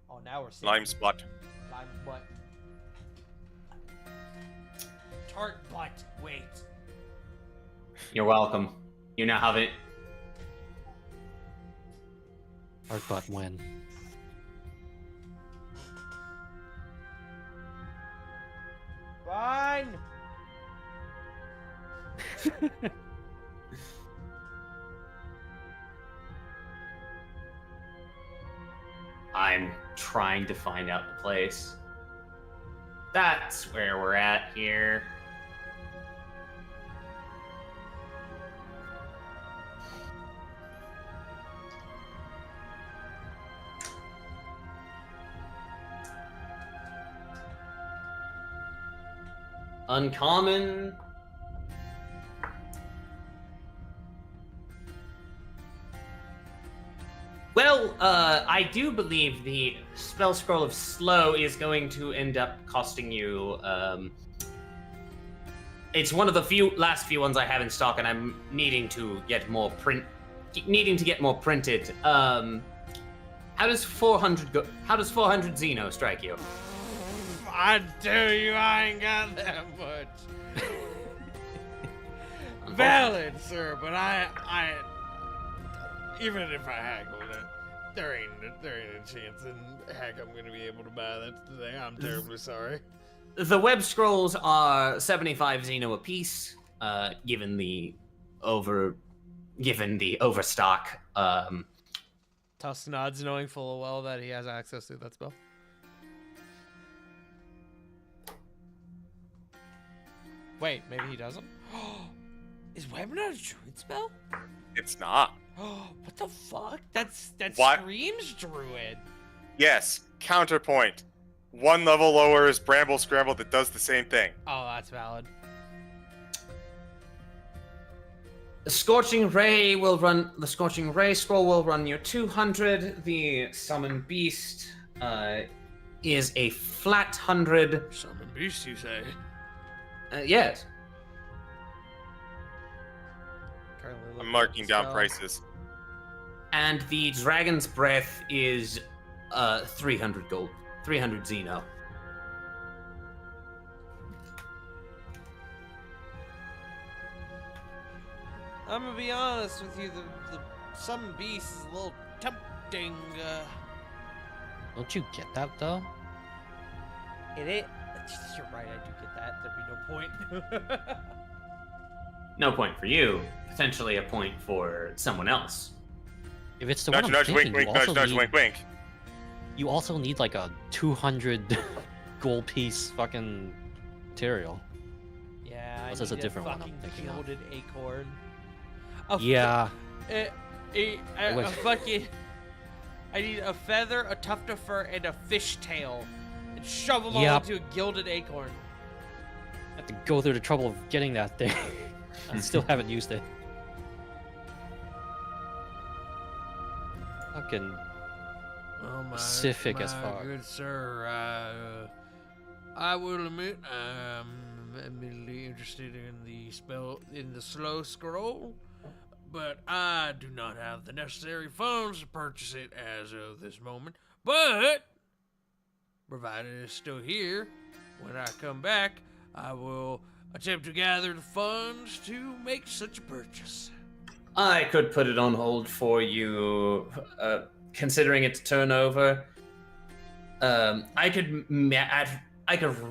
Oh, now we're seeing Lime spot. lime butt. Tart butt. Wait. You're welcome. You now have it. Hard butt when. Fine. I'm trying to find out the place. That's where we're at here. Uncommon. Well, I do believe the spell scroll of slow is going to end up costing you. It's one of the last few ones I have in stock, and I'm needing to get more printed. How does 400 go? How does 400 Xeno strike you? I tell you, I ain't got that much. Valid, sir, but I even if I haggled it, there ain't a chance in heck I'm gonna be able to buy that today. I'm terribly sorry. The web scrolls are 75 Xeno apiece, given the overstock. Tusk nods, knowing full well that he has access to that spell. Wait, maybe he doesn't? Is Weapon not a druid spell? It's not. What the fuck? That What? screams druid. Yes, counterpoint. One level lower is Bramble Scramble that does the same thing. Oh, that's valid. The Scorching Ray scroll will run you 200. The Summon Beast is a flat 100. Summon beast, you say? Yes. I'm marking down prices. And the Dragon's Breath is 300 gold. 300 Xeno. I'm gonna be honest with you, the Summon Beast is a little tempting. Don't you get that though? You're right, I do get that. There'd be no point. No point for you. Potentially a point for someone else. If it's the Nudge, one I'm nudge, thinking, wink, wink, nudge, nudge, wink, wink. You also need like a 200 gold piece fucking material. Yeah, Unless I it's a need different one I'm fucking thinking of. gilded acorn. Yeah. A fucking. I need a feather, a tuft of fur, and a fish tail, and shove them all Yep. into a gilded acorn. I have to go through the trouble of getting that thing. I still haven't used it. Fucking Oh my, Pacific as fuck. good sir, I will admit I'm immediately interested in the slow scroll, but I do not have the necessary funds to purchase it as of this moment. But provided it's still here, when I come back, I will attempt to gather the funds to make such a purchase. I could put it on hold for you, considering its turnover. I could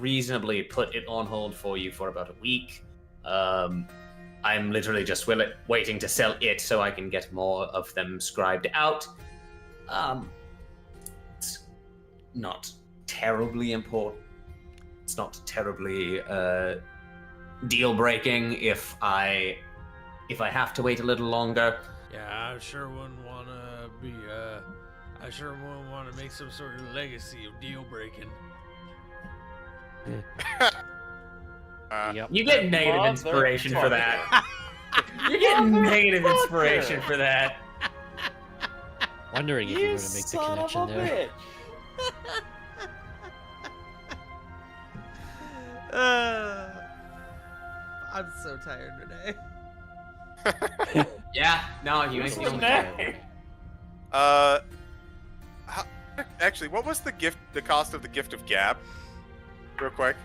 reasonably put it on hold for you for about a week. I'm literally just waiting to sell it so I can get more of them scribed out. It's not terribly important. It's not terribly deal breaking if I have to wait a little longer. Yeah, I sure wouldn't want to be, I sure wouldn't want to make some sort of legacy of deal breaking. Yep. You get negative inspiration for that. You get negative inspiration for that. Wondering if you're going to make the connection there. I'm so tired today. Yeah, no, you make Who's me feel Renee? tired. How, actually, what was the cost of the gift of gab? Real quick.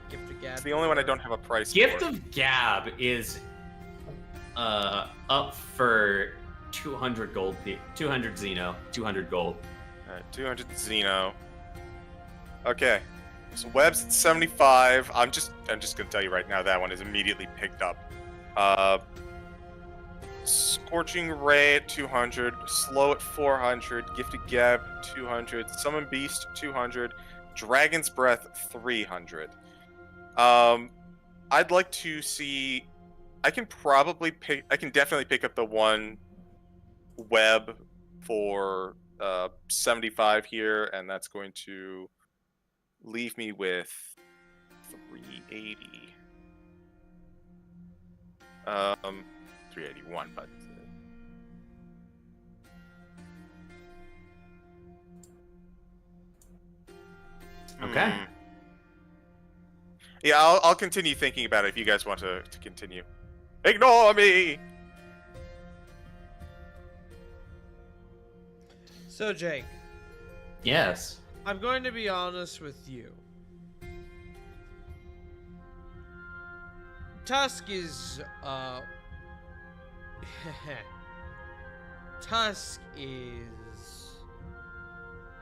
Gift of Gab. It's the only one I don't have a price Gift for. of Gab is up for 200 gold, 200 Xeno, 200 gold. Alright, 200 Xeno. Okay. So Web's at 75. I'm just gonna tell you right now that one is immediately picked up. Scorching Ray at 200, Slow at 400, Gifted Gab 200, Summon Beast 200, Dragon's Breath 300. I'd like to see. I can definitely pick up the one Web for 75 here, and that's going to leave me with 380. 381, but Okay. Yeah, I'll continue thinking about it if you guys want to continue. Ignore me. So, Jake, Yes. I'm going to be honest with you. Tusk is, Tusk is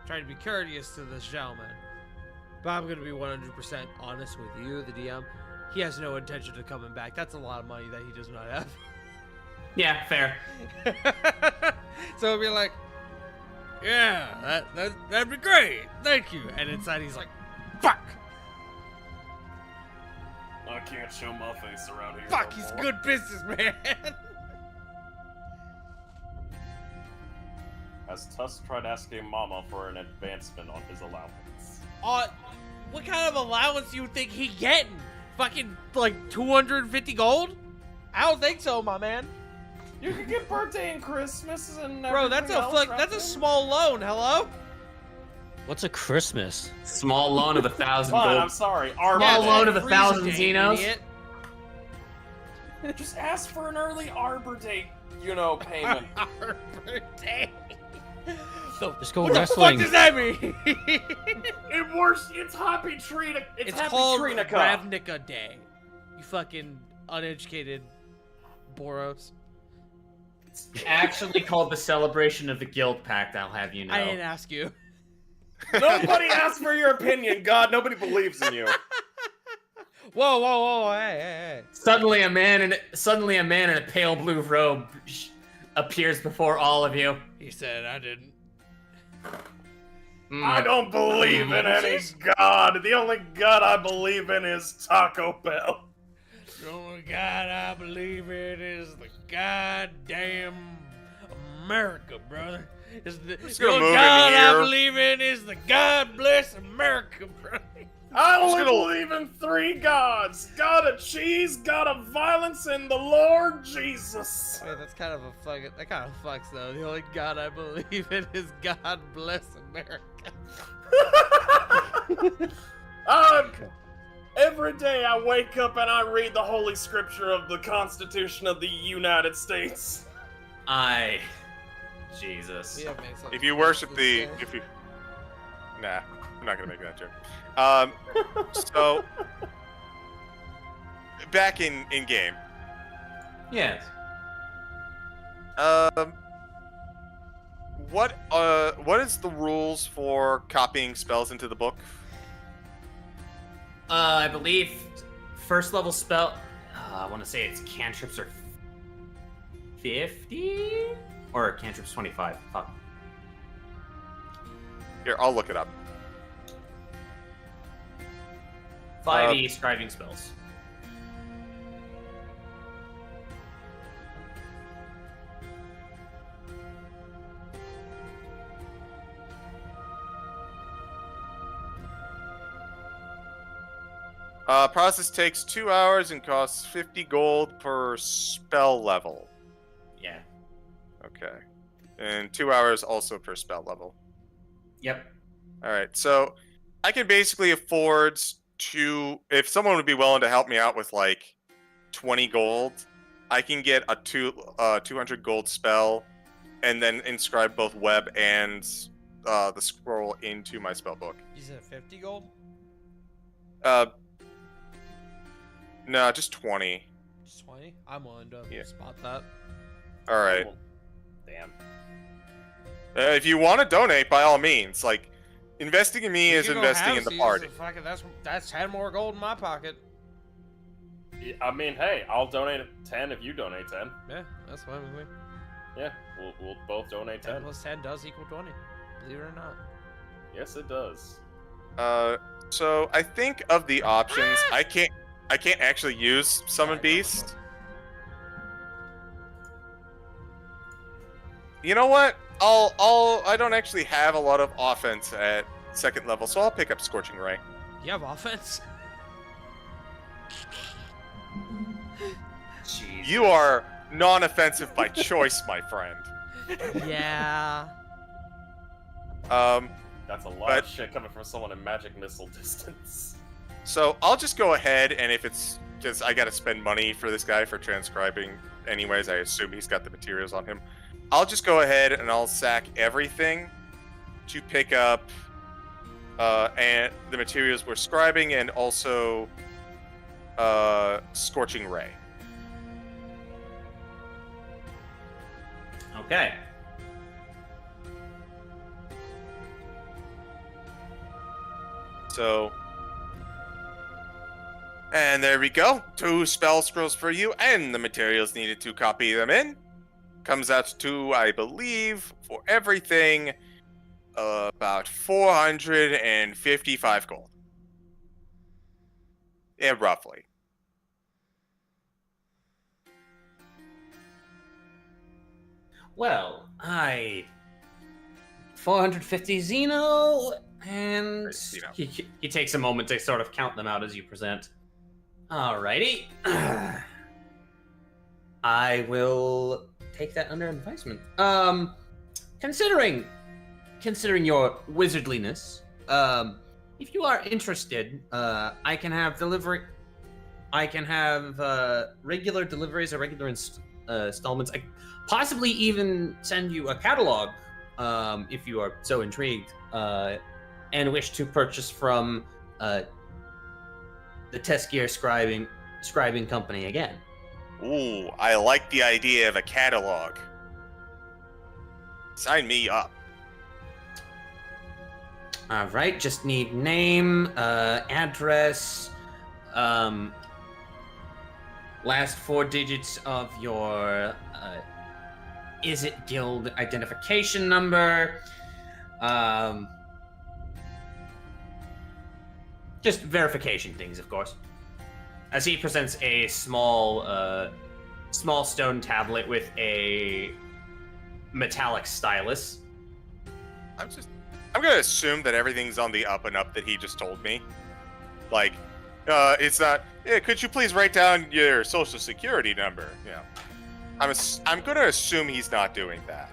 trying to be courteous to this gentleman. But I'm going to be 100% honest with you, the DM. He has no intention of coming back. That's a lot of money that he does not have. Yeah, fair. So it'll be like, yeah, that'd be great. Thank you. And inside he's like, fuck. I can't show my face around here. Fuck, no he's more. good businessman. As Tusk tried asking Mama for an advancement on his allowance. What kind of allowance you think he getting? Fucking like 250 gold? I don't think so, my man. You could get birthday and Christmas and Bro, that's a small loan. Hello? What's a Christmas? Small loan of 1,000 Fine, gold. I'm sorry. Small Yeah, loan of freeze 1,000 it, Xenos. idiot. Just ask for an early Arbor Day, payment. Birthday. Just go What wrestling. the fuck does that mean? It's Happy Tree. It's Happy called Trinity. Ravnica Day. You fucking uneducated Boros. It's actually called the Celebration of the Guild Pact, I'll have you know. I didn't ask you. Nobody asked for your opinion, God. Nobody believes in you. Whoa, hey. Suddenly a man in a pale blue robe appears before all of you. He said I didn't. I don't believe in any God. The only God I believe in is Taco Bell. The only God I believe in is the goddamn America, brother. The gonna only move in God I here. believe in is the God bless America, brother. I only believe in three gods: God of cheese, God of violence, and the Lord Jesus. Wait, that kind of fucks though. The only God I believe in is God bless America. Every day I wake up and I read the Holy Scripture of the Constitution of the United States. Jesus. Yeah, makes sense. If you worship the, nah, I'm not gonna make that joke. So back in game. Yes. What is the rules for copying spells into the book? I believe first level spell. I want to say it's cantrips are 50 or cantrips 25. Fuck. Here, I'll look it up. 5e scribing spells. Process takes 2 hours and costs 50 gold per spell level. Yeah. Okay. And 2 hours also per spell level. Yep. Alright, so I can basically afford to, if someone would be willing to help me out with like 20 gold, I can get a 200 gold spell, and then inscribe both web and the scroll into my spell book. You said 50 gold? No, just 20. Just 20? I'm willing to Yeah. spot that. All right. Cool. Damn. If you want to donate, by all means. Like, investing in me You is can go investing in the halvesies, party. so fuck it, that's 10 more gold in my pocket. Yeah, I mean, hey, I'll donate 10 if you donate 10. Yeah, that's fine with me. Yeah, we'll both donate 10 10. plus 10 does equal 20. Believe it or not. Yes, it does. So I think of the options, I can't actually use Summon Beast. You know what? I don't actually have a lot of offense at second level, so I'll pick up Scorching Ray. You have offense? Jeez. You are non-offensive by choice, my friend. Yeah. That's a lot But- of shit coming from someone in magic missile distance. So I'll just go ahead, and if it's because I gotta spend money for this guy for transcribing anyways, I assume he's got the materials on him. I'll just go ahead and I'll sack everything to pick up and the materials we're scribing, and also Scorching Ray. Okay. So, and there we go. 2 spell scrolls for you, and the materials needed to copy them in. Comes out to, I believe, for everything, about 455 gold. Yeah, roughly. Well, 450 Xeno, and Right, Xeno. he takes a moment to sort of count them out as you present. Alrighty. I will take that under advisement. Considering your wizardliness, if you are interested, I can have regular deliveries or regular installments. I possibly even send you a catalog, if you are so intrigued, and wish to purchase from the Teskier scribing company again. Ooh, I like the idea of a catalog. Sign me up. All right, just need name, address, last 4 digits of your Is It Guild identification number, just verification things, of course. As he presents a small stone tablet with a metallic stylus. I'm gonna assume that everything's on the up and up that he just told me. Like, it's not. Yeah, could you please write down your social security number? Yeah. I'm gonna assume he's not doing that.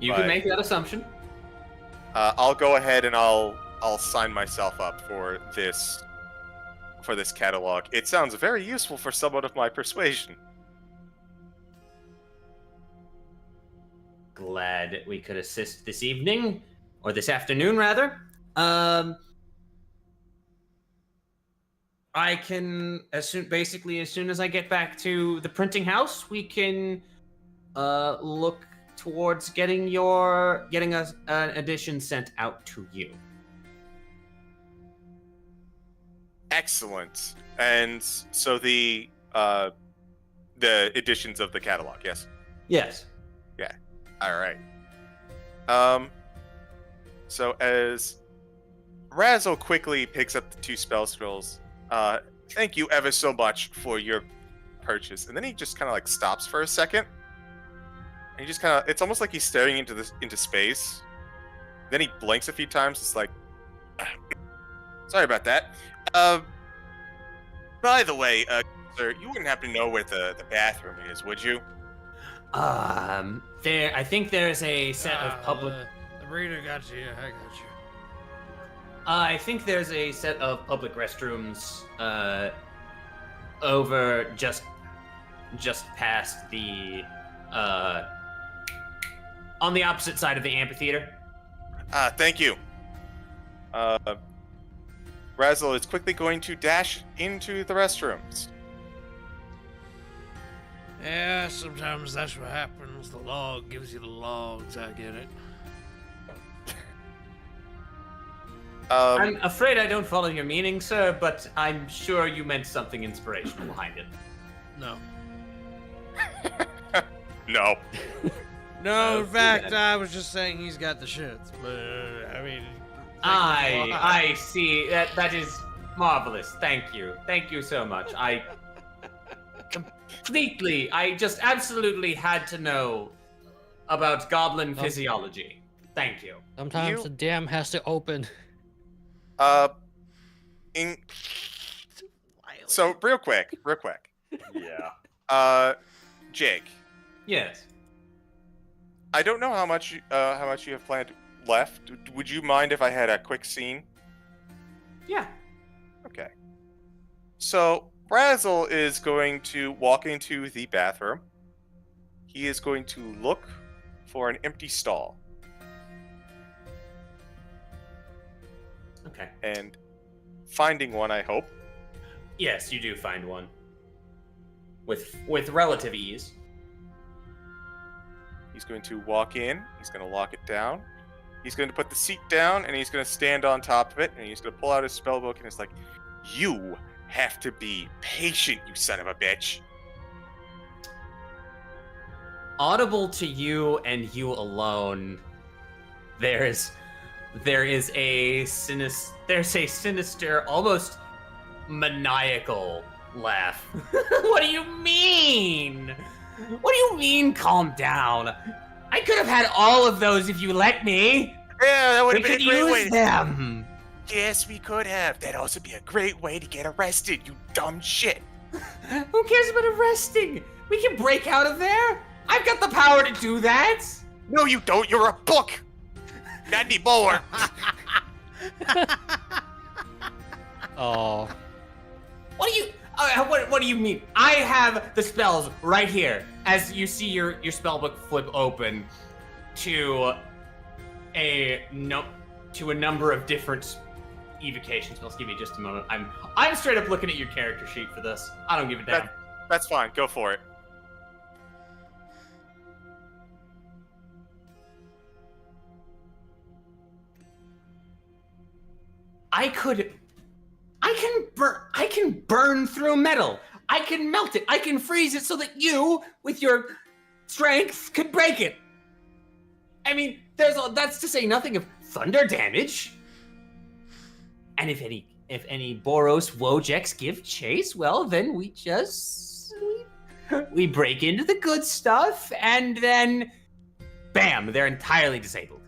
You But- can make that assumption. I'll go ahead and I'll sign myself up for this catalog. It sounds very useful for someone of my persuasion. Glad we could assist this evening, or this afternoon, rather. I can, as soon as I get back to the printing house, we can look towards getting us an edition sent out to you. Excellent. And so the editions of the catalog, yes. Yes. All right. So as Razzle quickly picks up the 2 spell scrolls, thank you ever so much for your purchase. And then he just kind of like stops for a second. And he just kind of, it's almost like he's staring into space. Then he blinks a few times. It's like, sorry about that. By the way, sir, you wouldn't happen to know where the bathroom is, would you? I think there's a set of public. The reader got you. I got you. I think there's a set of public restrooms over just past the on the opposite side of the amphitheater. Thank you. Razzle is quickly going to dash into the restrooms. Yeah, sometimes that's what happens. The log gives you the logs. I get it. I'm afraid I don't follow your meaning, sir, but I'm sure you meant something inspirational behind it. No. No. No, in Okay, fact, then. I was just saying he's got the shits. But, I mean... I see. That is marvelous. Thank you. Thank you so much. I just absolutely had to know about goblin physiology. Thank you. Sometimes the dam has to open. So real quick. Yeah. Jake, Yes. I don't know how much you have planned left. Would you mind if I had a quick scene? Yeah. Okay. So Razzle is going to walk into the bathroom. He is going to look for an empty stall. Okay. And finding one, I hope. Yes, you do find one. With relative ease. He's going to walk in. He's going to lock it down. He's going to put the seat down, and he's going to stand on top of it, and he's going to pull out his spellbook, and it's like, you have to be patient, you son of a bitch. Audible to you and you alone, there's a sinister, almost maniacal laugh. What do you mean? What do you mean, calm down? I could have had all of those if you let me. Yeah, that would We have been could a great way. use them. Yes, we could have. That'd also be a great way to get arrested, you dumb shit. Who cares about arresting? We can break out of there. I've got the power to do that. No, you don't. You're a book. Not anymore. Oh, What do you mean? I have the spells right here. As you see your spellbook flip open to a number of different evocation spells. Give me just a moment. I'm straight up looking at your character sheet for this. I don't give a damn. That's fine. Go for it. I can burn through metal. I can melt it. I can freeze it so that you, with your strength, could break it. I mean, that's to say nothing of thunder damage. And if any Boros Wojeks give chase, well, then we break into the good stuff, and then, bam, they're entirely disabled.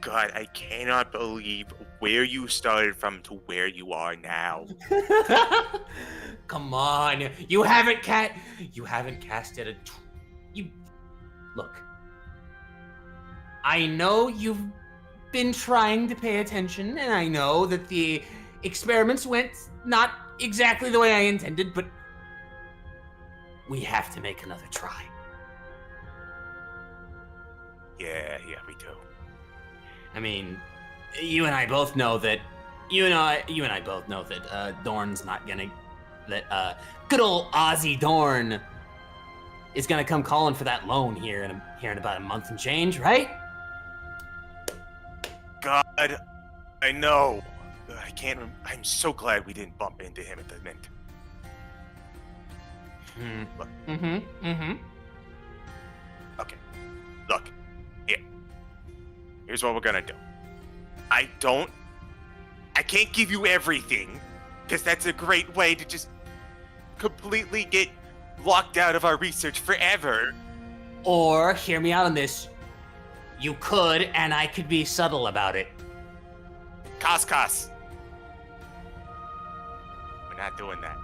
God, I cannot believe where you started from to where you are now. Come on, you haven't casted a. Look. I know you've been trying to pay attention, and I know that the experiments went not exactly the way I intended, but we have to make another try. Yeah, we do. I mean, you and I both know that. Dorn's not gonna. That good old Ozzy Dorn is gonna come calling for that loan here in about a month and change, right? God, I know. I can't. I'm so glad we didn't bump into him at the mint. Look. Okay. Look. Here's what we're gonna do. I can't give you everything, because that's a great way to just completely get locked out of our research forever. Or, hear me out on this, you could, and I could be subtle about it. Kas. We're not doing that.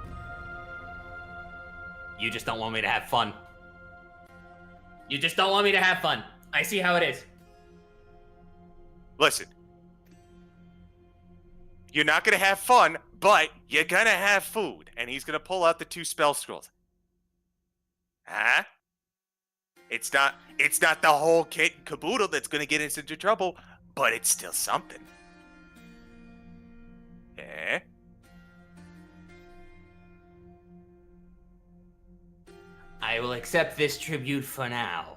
You just don't want me to have fun. You just don't want me to have fun. I see how it is. Listen, you're not gonna have fun, but you're gonna have food. And he's gonna pull out the 2 spell scrolls. Huh? It's not the whole kit and caboodle that's gonna get us into trouble, but it's still something. Eh? I will accept this tribute for now,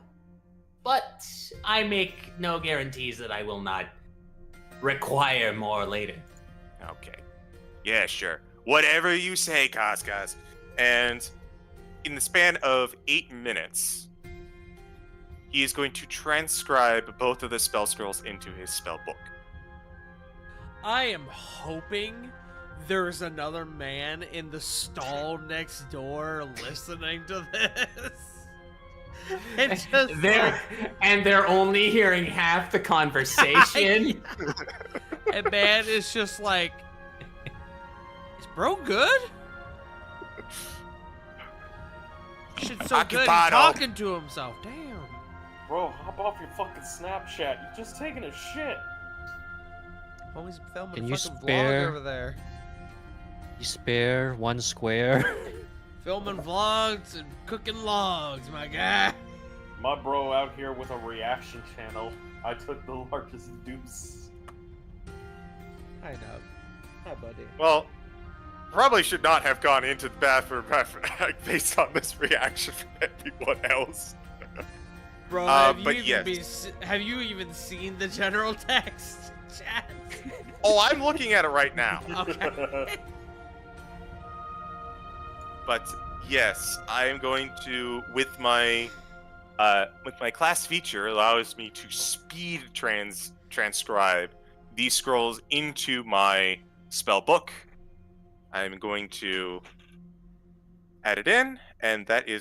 but I make no guarantees that I will not require more later. Okay. Yeah, sure. Whatever you say, Kazkaz. And in the span of 8 minutes, he is going to transcribe both of the spell scrolls into his spell book. I am hoping there's another man in the stall next door listening to this. It's just They're only hearing half the conversation. and man is just like, is bro good? Shit's so good, he's Occupado. talking to himself. Damn. Bro, hop off your fucking Snapchat. You're just taking a shit. Homie's filming Can a you fucking vlog spare- over there. You spare 1 square. Filming vlogs and cooking logs, my guy. My bro out here with a reaction channel. I took the largest deuce. I know. Hi, buddy. Well, probably should not have gone into the bathroom based on this reaction from everyone else. Bro, have you even seen the general text chat? Oh, I'm looking at it right now. Okay. But yes, I am going to with my class feature allows me to speed transcribe these scrolls into my spell book. I'm going to add it in, and that's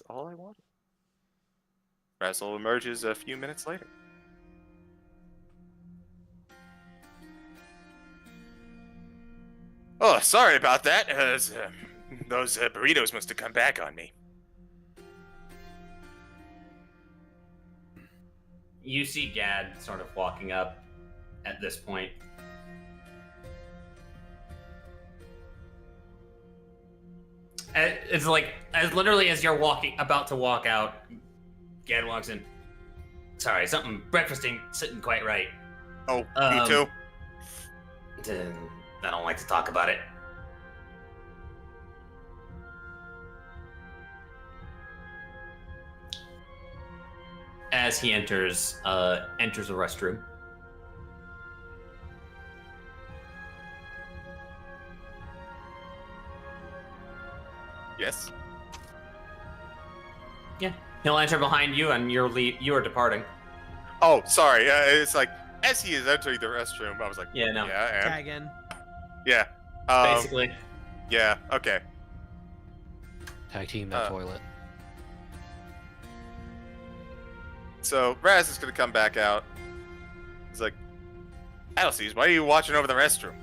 all I wanted. Razzle emerges a few minutes later. Oh, sorry about that. Those burritos must have come back on me. You see Gad sort of walking up at this point. It's like, as literally as you're about to walk out, Gad walks in. Sorry, breakfast ain't sitting quite right. Oh, me too. I don't like to talk about it. As he enters a restroom. Yes. Yeah, he'll enter behind you, and you are departing. Oh, sorry. It's like as he is entering the restroom, I was like, Yeah, no. yeah, and Tag in. yeah. Basically, Yeah. Okay. Tag team that toilet. So Raz is gonna come back out. He's like, Alice, why are you watching over the restroom?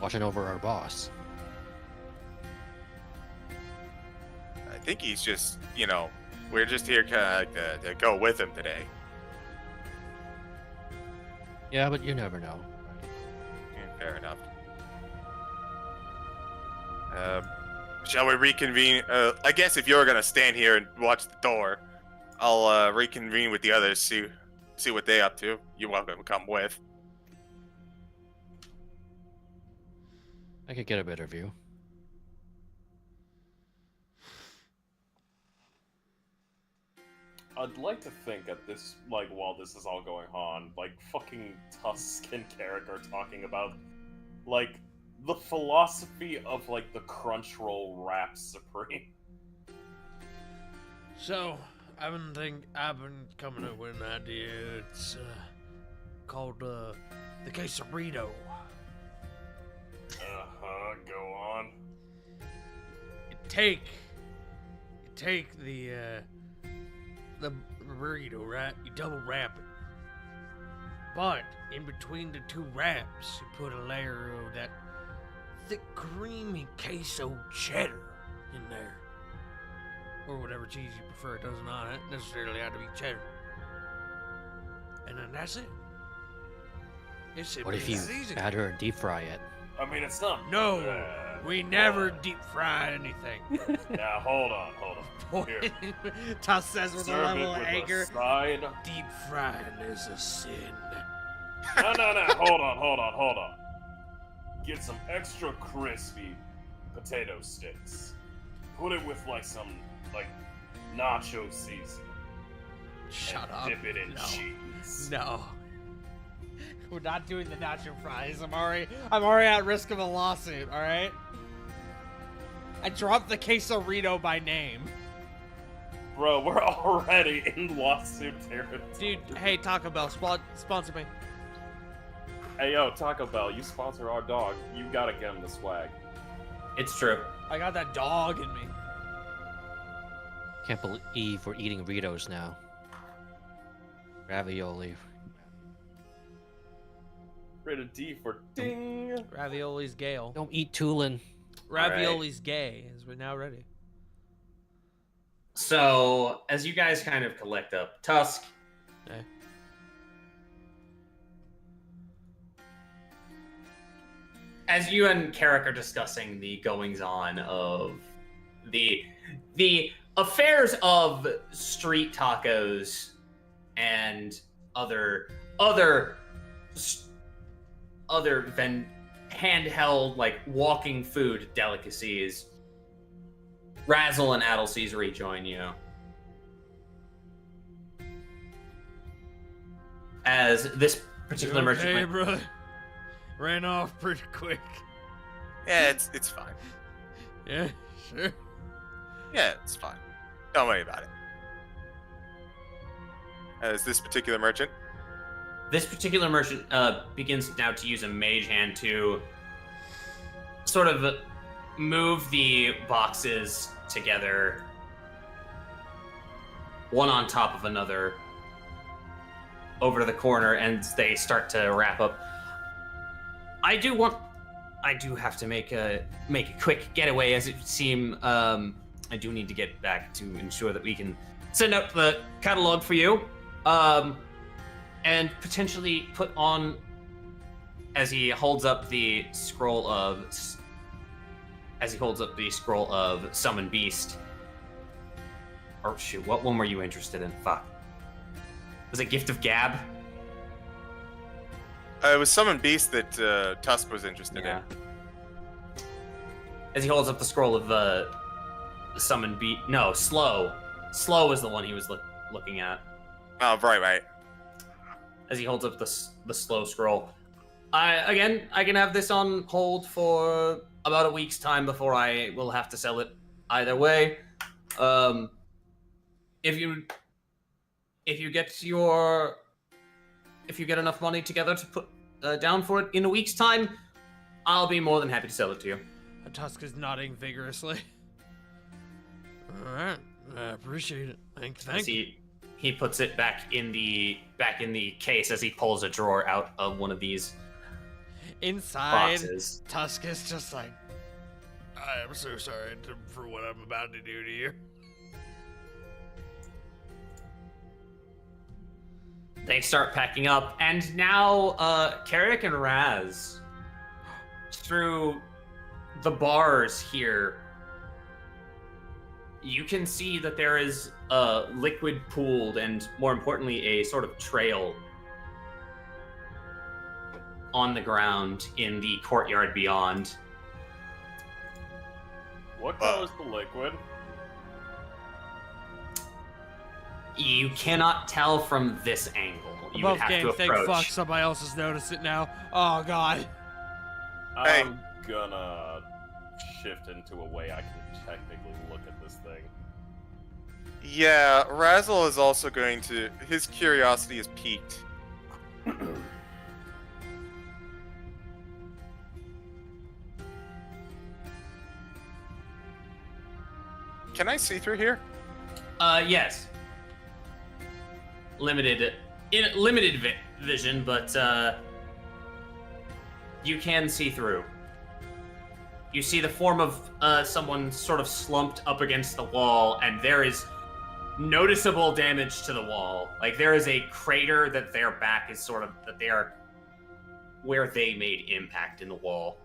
Watching over our boss. I think he's just, we're just here to go with him today. Yeah, but you never know. Yeah, fair enough. Shall we reconvene? I guess if you're gonna stand here and watch the door, I'll reconvene with the others, see what they up to. You're welcome to come with. I could get a better view. I'd like to think at this, while this is all going on, fucking Tusk and Carrick are talking about, the philosophy of, the Crunchyroll Rap Supreme. So, I've been coming up with an idea. It's called the quesarito. Go on. You take the burrito, right? You double wrap it. But in between the 2 wraps, you put a layer of that thick, creamy queso cheddar in there. Or whatever cheese you prefer. It doesn't necessarily have to be cheddar. And then that's it. It should What be if you seasoned. batter and deep fry it? I mean, it's not No, bad, we never but- deep fry anything. Now, hold on. Here. Toss says with a Serve level it of with anger. a side. Deep frying is a sin. No. Hold on. Get some extra crispy potato sticks. Put it with some nacho seasoning. Shut and up. Dip it in No. cheese. No. We're not doing the nacho fries. I'm already at risk of a lawsuit, alright? I dropped the quesarito by name. Bro, we're already in lawsuit territory. Dude, hey, Taco Bell, sponsor me. Hey, yo, Taco Bell, you sponsor our dog. You gotta get him the swag. It's true. I got that dog in me. Can't believe we're eating Ritos now. Ravioli. Rated D for ding. Ravioli's Gale. Don't eat Tulin. Ravioli's gay, as we're now ready. So, as you guys kind of collect up, Tusk. Okay. As you and Carrick are discussing the goings on of the affairs of street tacos and other handheld walking food delicacies, Razzle and Addleseas rejoin you. As this particular merchant Hey, brother. Ran off pretty quick. Yeah, it's fine. Yeah, sure. Yeah, it's fine. Don't worry about it. As this particular merchant, begins now to use a mage hand to sort of move the boxes together, one on top of another, over to the corner, and they start to wrap up. I do have to make a quick getaway, as it seems. I do need to get back to ensure that we can send out the catalog for you, and potentially put on, as he holds up the scroll of Summon Beast. Or shoot, what one were you interested in? Fuck. Was it Gift of Gab? it was Summon Beast that Tusk was interested in. As he holds up the scroll of Summon Beast. No, Slow. Slow is the one he was looking at. Oh, right. As he holds up the Slow scroll. I can have this on hold for about a week's time before I will have to sell it. Either way, if you get enough money together to put down for it in a week's time, I'll be more than happy to sell it to you. Tusk is nodding vigorously. All right, I appreciate it. Thank you. He puts it back in the case as he pulls a drawer out of one of these Inside, boxes. Tusk is just like, I am so sorry for what I'm about to do to you. They start packing up, and now Carrick and Raz, through the bars here, you can see that there is a liquid pooled, and more importantly, a sort of trail on the ground in the courtyard beyond. What color's the liquid? You cannot tell from this angle. You Above would have game, to thank approach. fuck somebody else has noticed it now. Oh god. Hey. I'm gonna shift into a way I can technically look at this thing. Yeah, Razzle is also going to... His curiosity is piqued. Can I see through here? Yes. Limited vision, but you can see through. You see the form of someone sort of slumped up against the wall, and there is noticeable damage to the wall. Like there is a crater that their back is sort of where they made impact in the wall.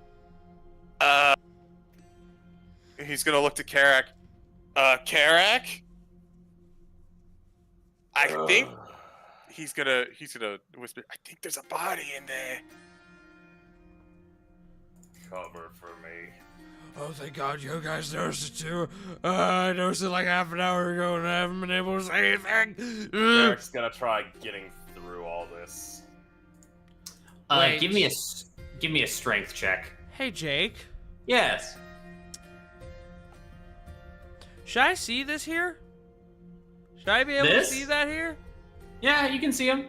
He's gonna look to Karak. Karak? I think he's gonna whisper, I think there's a body in there. Cover for me. Oh, thank God you guys noticed it too. I noticed it like half an hour ago and I haven't been able to say anything. Eric's gonna try getting through all this. Wait. Give me a strength check. Hey, Jake. Yes. Should I see this here? Should I be able This? to see that here? Yeah, you can see him.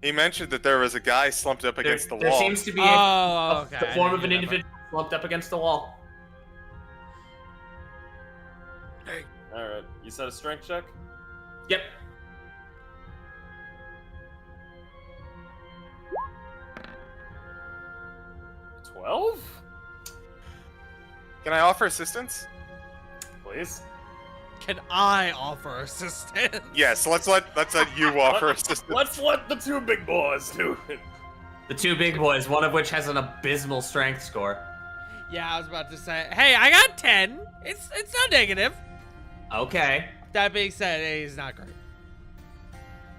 He mentioned that there was a guy slumped up against the There wall. seems to be Oh, okay. the form of an individual slumped up against the wall. Alright, you said a strength check? Yep. $12? Can I offer assistance? Please? Can I offer assistance? Yes, let's let you offer assistance. Let's let the two big boys do it. The two big boys, one of which has an abysmal strength score. Yeah, I was about to say. Hey, I got 10. It's not negative. Okay. That being said, he's not great.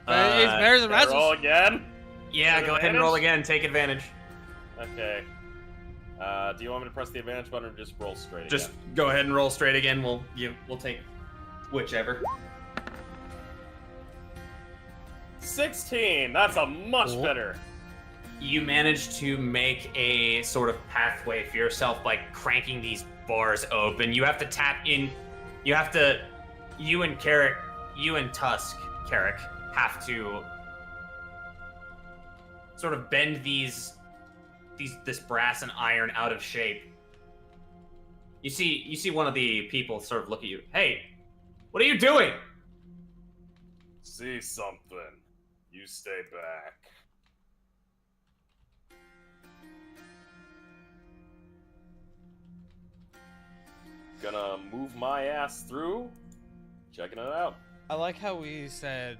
But it's better than Can I roll Rascals. again? Yeah, go ahead and roll again. Take advantage. Okay. Do you want me to press the advantage button or just roll straight Just again? go ahead and roll straight again. We'll take whichever. 16! That's a much Cool. better. You manage to make a sort of pathway for yourself by cranking these bars open. You have to tap in. You and Tusk, Carrick, have to sort of bend this brass and iron out of shape. You see one of the people sort of look at you. Hey, what are you doing? See something. You stay back. Gonna move my ass through. Checking it out. I like how we said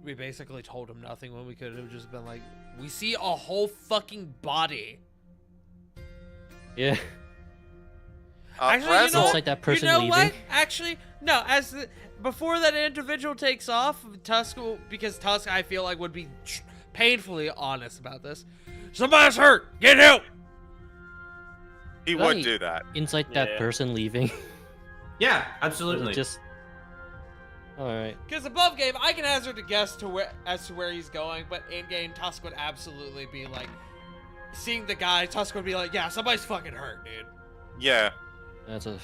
we basically told him nothing when we could have just been like, we see a whole fucking body. Yeah. Actually, you Razzle, know Looks like that person you know leaving. what? Actually, no. Before that individual takes off, because Tusk, I feel like would be painfully honest about this. Somebody's hurt. Get help. he Right. would do that. Inside Yeah. that person leaving. Yeah, absolutely. Just. Alright. Because above game, I can hazard a guess as to where he's going, but in game, Tusk would absolutely be like, seeing the guy, Tusk would be like, yeah, somebody's fucking hurt, dude. Yeah. That's a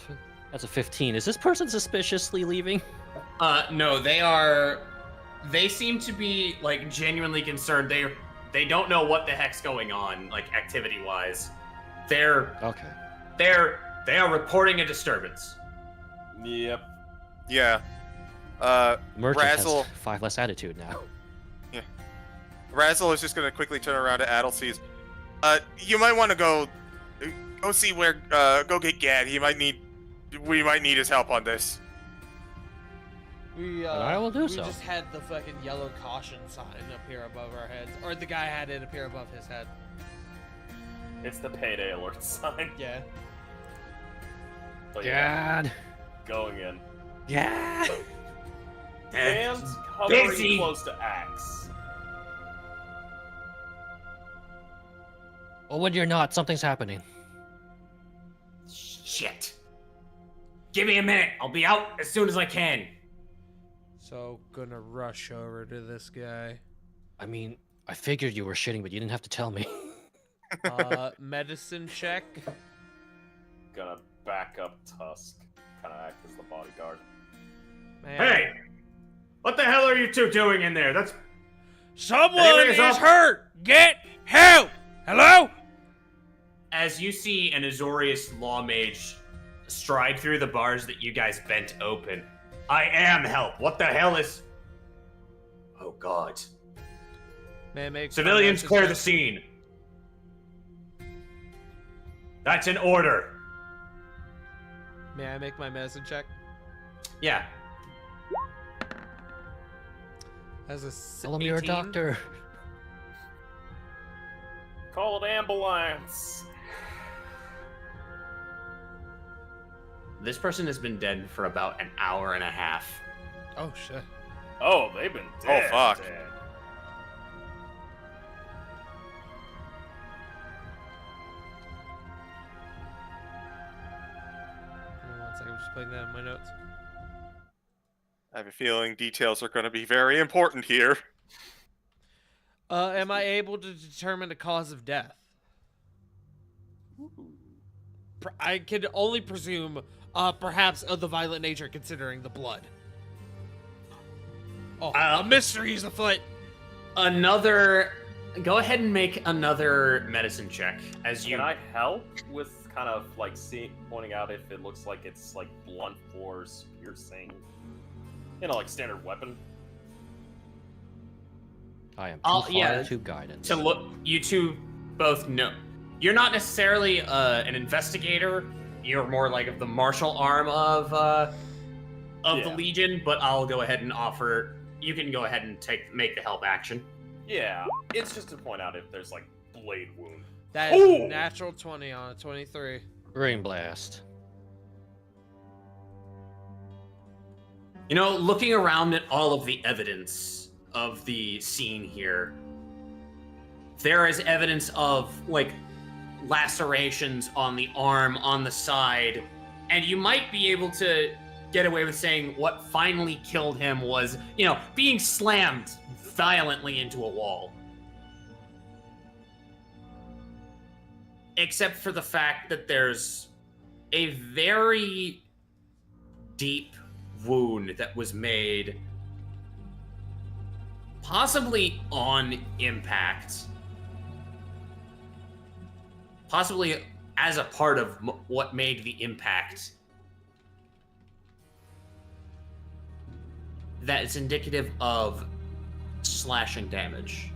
15. Is this person suspiciously leaving? No, they seem to be like genuinely concerned. They don't know what the heck's going on, like activity wise. Okay. They are reporting a disturbance. Yep. Yeah. Merchant Razzle. has 5 less attitude now. Razzle is just gonna quickly turn around to Adelsees. You might want to go see where, go get Gad. We might need his help on this. I will do we so. just had the fucking yellow caution sign appear above our heads, or the guy had it appear above his head. It's the payday alert sign. Yeah. But yeah, God. going in. Yeah. Hands hovering busy. close to axe. Well, when you're not, something's happening. Shit. Give me a minute. I'll be out as soon as I can. So gonna rush over to this guy. I mean, I figured you were shitting, but you didn't have to tell me. Medicine check. Gonna back up Tusk. Kind of act as the bodyguard. Man. Hey, what the hell are you two doing in there? That's Someone Anybody's is up? hurt! Get help! Hello? as you see an Azorius law mage stride through the bars that you guys bent open. I am help. What the hell is? Oh God. Man, make Civilians medicine clear check. the scene. That's an order. May I make my medicine check? Yeah. As a Tell him you're a 18. doctor. Call an ambulance. This person has been dead for about an hour and a half. Oh shit. Oh, they've been dead. fuck. Dead. Give me 1 second, I'm just putting that in my notes. I have a feeling details are going to be very important here. Am I able to determine the cause of death? I can only presume, perhaps of the violent nature, considering the blood. Oh, a mystery is afoot. Go ahead and make another medicine check as you. Can I help with kind of like pointing out if it looks like it's like blunt force, piercing, like standard weapon? I am too far yeah, to guidance. To look, you two both know. You're not necessarily an investigator. You're more like of the martial arm of the Legion. But I'll go ahead and offer. You can go ahead and make the help action. Yeah, it's just to point out if there's like blade wound. That is a natural 20 on a 23. Brain blast. Looking around at all of the evidence of the scene here, there is evidence of like lacerations on the arm, on the side, and you might be able to get away with saying what finally killed him was, being slammed violently into a wall. Except for the fact that there's a very deep wound that was made possibly on impact. Possibly as a part of what made the impact. That it's indicative of slashing damage.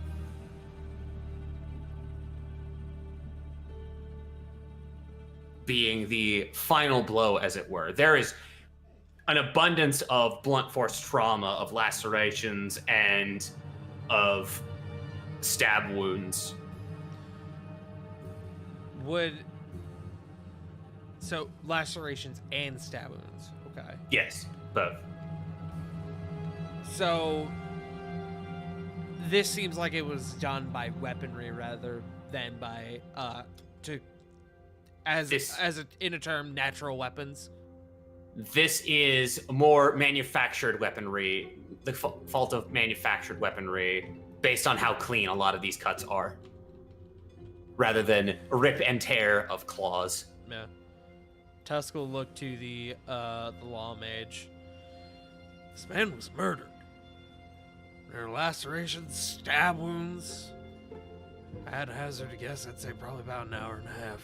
Being the final blow, as it were. There is an abundance of blunt force trauma, of lacerations, and of stab wounds. So lacerations and stab wounds. Okay. Yes, both. So this seems like it was done by weaponry rather than by in a term, natural weapons. This is more manufactured weaponry, the fault of manufactured weaponry, based on how clean a lot of these cuts are, rather than rip and tear of claws. Yeah. Tusk will look to the law mage. This man was murdered. There are lacerations, stab wounds. I had a hazard to guess, I'd say probably about an hour and a half.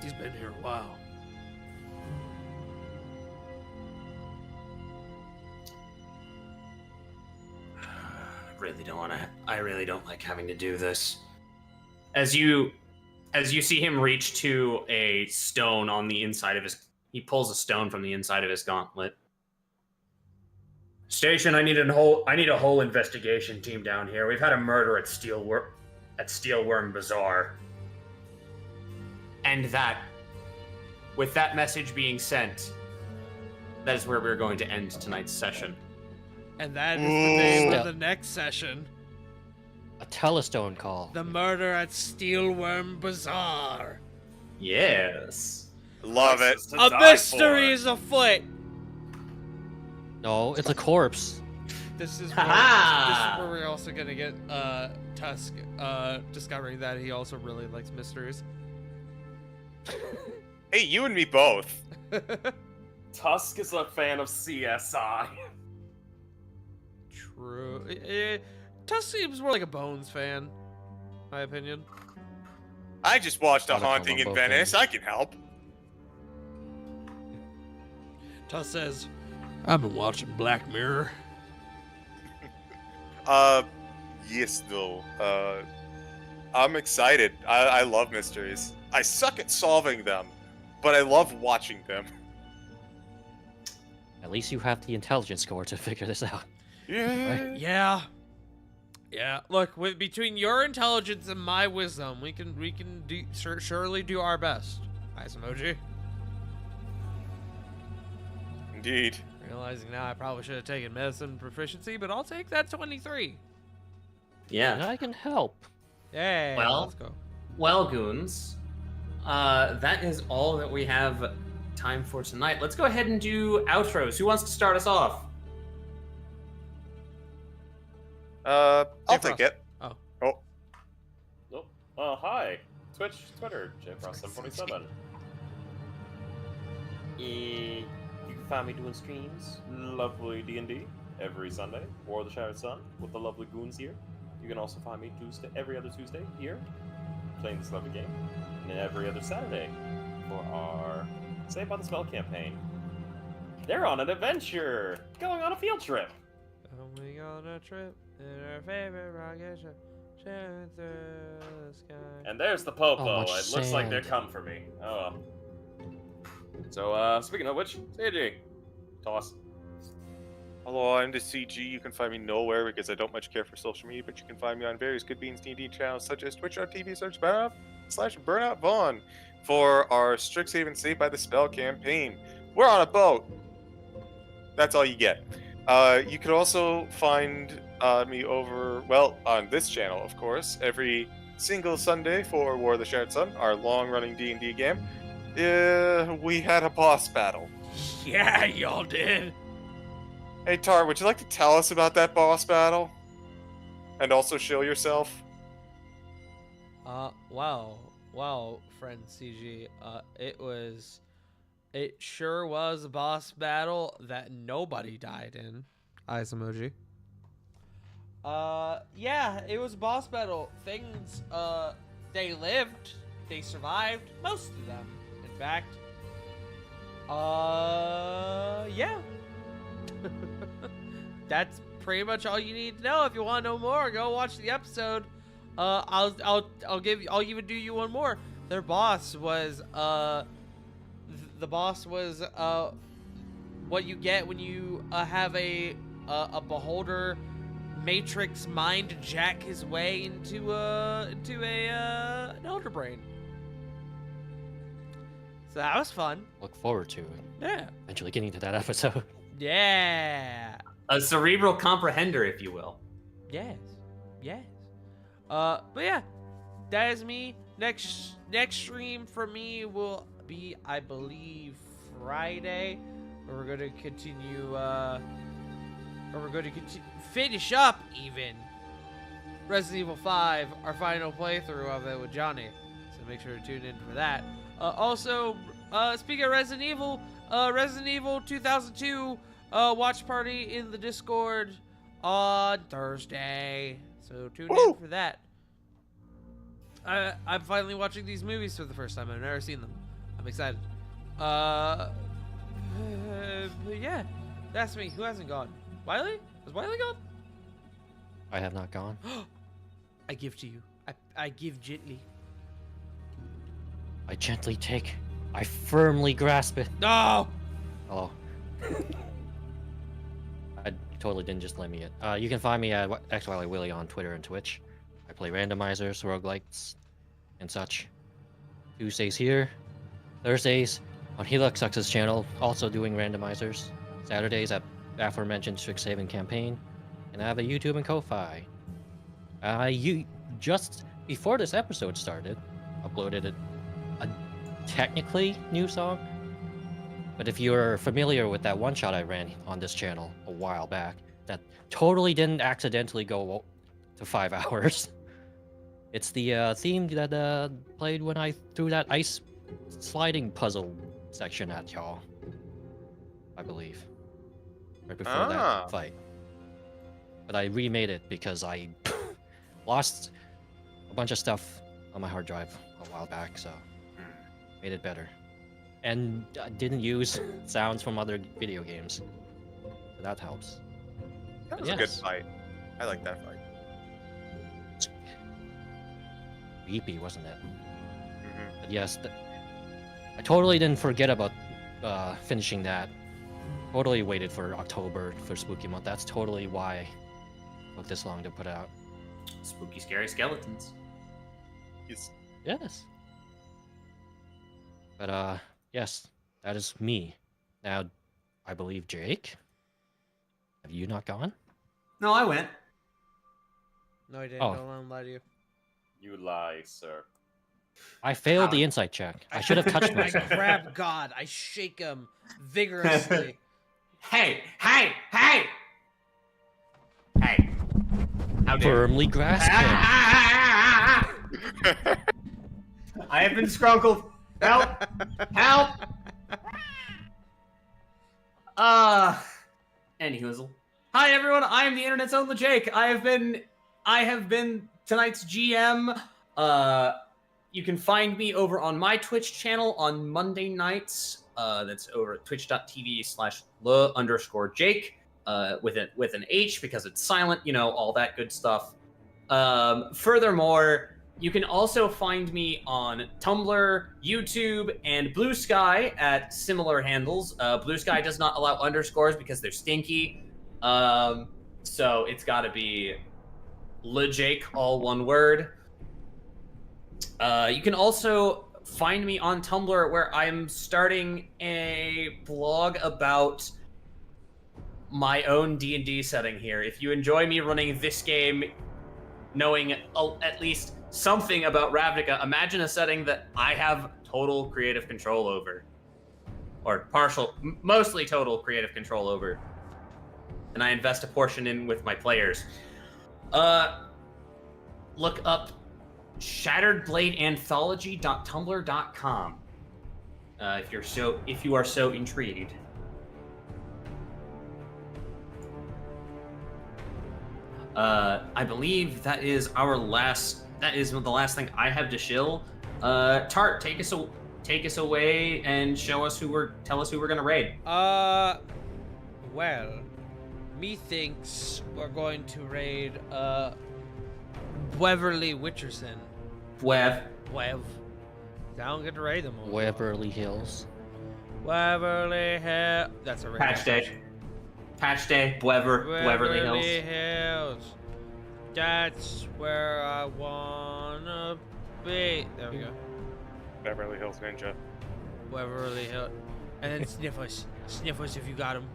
He's been here a while. I really don't like having to do this. As you see him reach to a stone on the inside of he pulls a stone from the inside of his gauntlet. Station, I need a whole investigation team down here. We've had a murder at Steelworm Bazaar. And with that message being sent, that is where we're going to end tonight's session. And that is the name of the next session. A telestone call. The murder at Steelworm Bazaar. Yes. Love it. A mystery is afoot. No, it's a corpse. This is where we're also gonna get Tusk discovering that he also really likes mysteries. Hey, you and me both. Tusk is a fan of CSI. True. Tusk seems more like a Bones fan, in my opinion. I just watched A Not a Haunting in Columbo Venice. fan. I can help. Tusk says, I've been watching Black Mirror. Yes, though. I'm excited. I love mysteries. I suck at solving them, but I love watching them. At least you have the intelligence score to figure this out. Yeah. Yeah. Yeah. Look, between your intelligence and my wisdom, we can surely do our best. Ice emoji. Indeed. Realizing now I probably should have taken medicine proficiency, but I'll take that 23. Yeah. And I can help. Yay. Well- Let's go. Well, goons, that is all that we have time for tonight. Let's go ahead and do outros. Who wants to start us off? I'll Hey, take Frost. it. Oh. Oh. Nope. Hi. Twitch, Twitter, JFrost747. You can find me doing streams, lovely D&D, every Sunday, War of the Shattered Sun, with the lovely goons here. You can also find me every other Tuesday here, playing this lovely game, and then every other Saturday for our Save by the Spell campaign. They're on an adventure, going on a field trip. Going on a trip in our favorite rocket ship, sharing through the sky. And there's the Popo. much It looks like they're sand. come for me. Oh well. So, speaking of which, CG, toss. Hello, I'm the CG. You can find me nowhere because I don't much care for social media, but you can find me on various Good Beans D&D channels such as twitch.tv /Burnout Vaughn for our Strixhaven Save by the Spell campaign. We're on a boat. That's all you get. You can also find me on this channel, of course, every single Sunday for War of the Shattered Sun, our long-running D&D game. We had a boss battle. Yeah, y'all did. Hey, Tar, would you like to tell us about that boss battle? And also show yourself? Well, friend CG, it sure was a boss battle that nobody died in. Eyes emoji. Yeah, it was a boss battle. Things, they lived, they survived, most of them, in fact. Yeah. That's pretty much all you need to know. If you want to know more, go watch the episode. I'll even do you one more. Their boss was what you get when you have a beholder matrix mind jack his way into an elder brain. So that was fun. Look forward to it. Yeah. Eventually getting to that episode. Yeah. A cerebral comprehender, if you will. Yes. Yes. But yeah, that is me. Next stream for me will be, I believe, Friday. We're gonna continue. Finish up even Resident Evil 5, our final playthrough of it with Johnny. So make sure to tune in for that. Also, speaking of Resident Evil 2002 watch party in the Discord on Thursday. So tune in for that. I'm finally watching these movies for the first time. I've never seen them. I'm excited. But yeah, that's me. Who hasn't gone? Wiley? Was Wiley gone? I have not gone. I give to you. I give gently. I gently take. I firmly grasp it. No! Oh. I totally didn't just let me it. You can find me at XWiley on Twitter and Twitch. I play randomizers, roguelites, and such. Tuesdays here. Thursdays on Helixux's channel, also doing randomizers. Saturdays at aforementioned Strixhaven campaign. And I have a YouTube and Ko-Fi. You just before this episode started, uploaded a technically new song. But if you're familiar with that one shot I ran on this channel a while back, that totally didn't accidentally go to 5 hours. It's the theme that played when I threw that ice sliding puzzle section at y'all, I believe, right before that fight. But I remade it because I lost a bunch of stuff on my hard drive a while back, so made it better. And didn't use sounds from other video games, so that helps. That was a good fight. I like that fight. Weepy, wasn't it? Mm-hmm. But yes, I totally didn't forget about finishing that. totally waited for October for Spooky Month. That's totally why it took this long to put out. Spooky, scary skeletons. He's- Yes. But yes, that is me. Now, I believe Jake. Have you not gone? No, I went. No, I didn't. Oh. Don't let him lie to you. You lie, sir. I failed the How- insight check. I should have touched I myself. grab God. I shake him vigorously. Hey! Hey! Hey! Hey! How dare you. Firmly grasp him. I have been scrunkled. Help! Help! Anywho. Hi everyone, I am the internet's own Jake. I have been tonight's GM. You can find me over on my Twitch channel on Monday nights. That's over at twitch.tv/le_Jake. With an H because it's silent, all that good stuff. Furthermore, you can also find me on Tumblr, YouTube, and Blue Sky at similar handles. Blue Sky does not allow underscores because they're stinky. So it's got to be LeJake, all one word. You can also find me on Tumblr where I'm starting a blog about my own D&D setting here. If you enjoy me running this game, knowing at least something about Ravnica, imagine a setting that I have total creative control over. Or mostly total creative control over. And I invest a portion in with my players. Look up shatteredbladeanthology.tumblr.com if you are so intrigued. I believe that is the last thing I have to shill. Tart, take us away and tell us who we're gonna raid. Well, methinks we're going to raid Beverly Witcherson. Wev. I don't get to raid them all. Waverly Hills. Beverly Hills. That's a raid. Patch Day. Beverly Hills. Hills. That's where I wanna be. There we go. Beverly Hills Ninja. Beverly Hills. And then sniff us. Sniff us if you got him.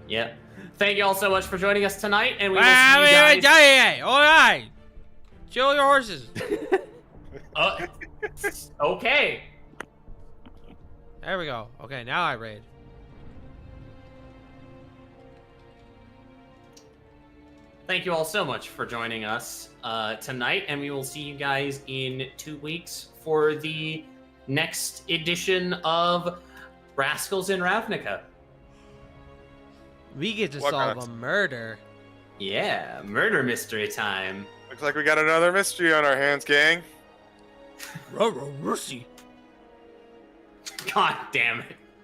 Yep. Thank you all so much for joining us tonight, and we will see you guys. All right. Chill your horses. Okay. There we go. Okay, now I raid. Thank you all so much for joining us tonight, and we will see you guys in 2 weeks for the next edition of Rascals in Ravnica. We get to What solve kind a of- murder. Yeah, murder mystery time. Looks like we got another mystery on our hands, gang. Mercy. God damn it.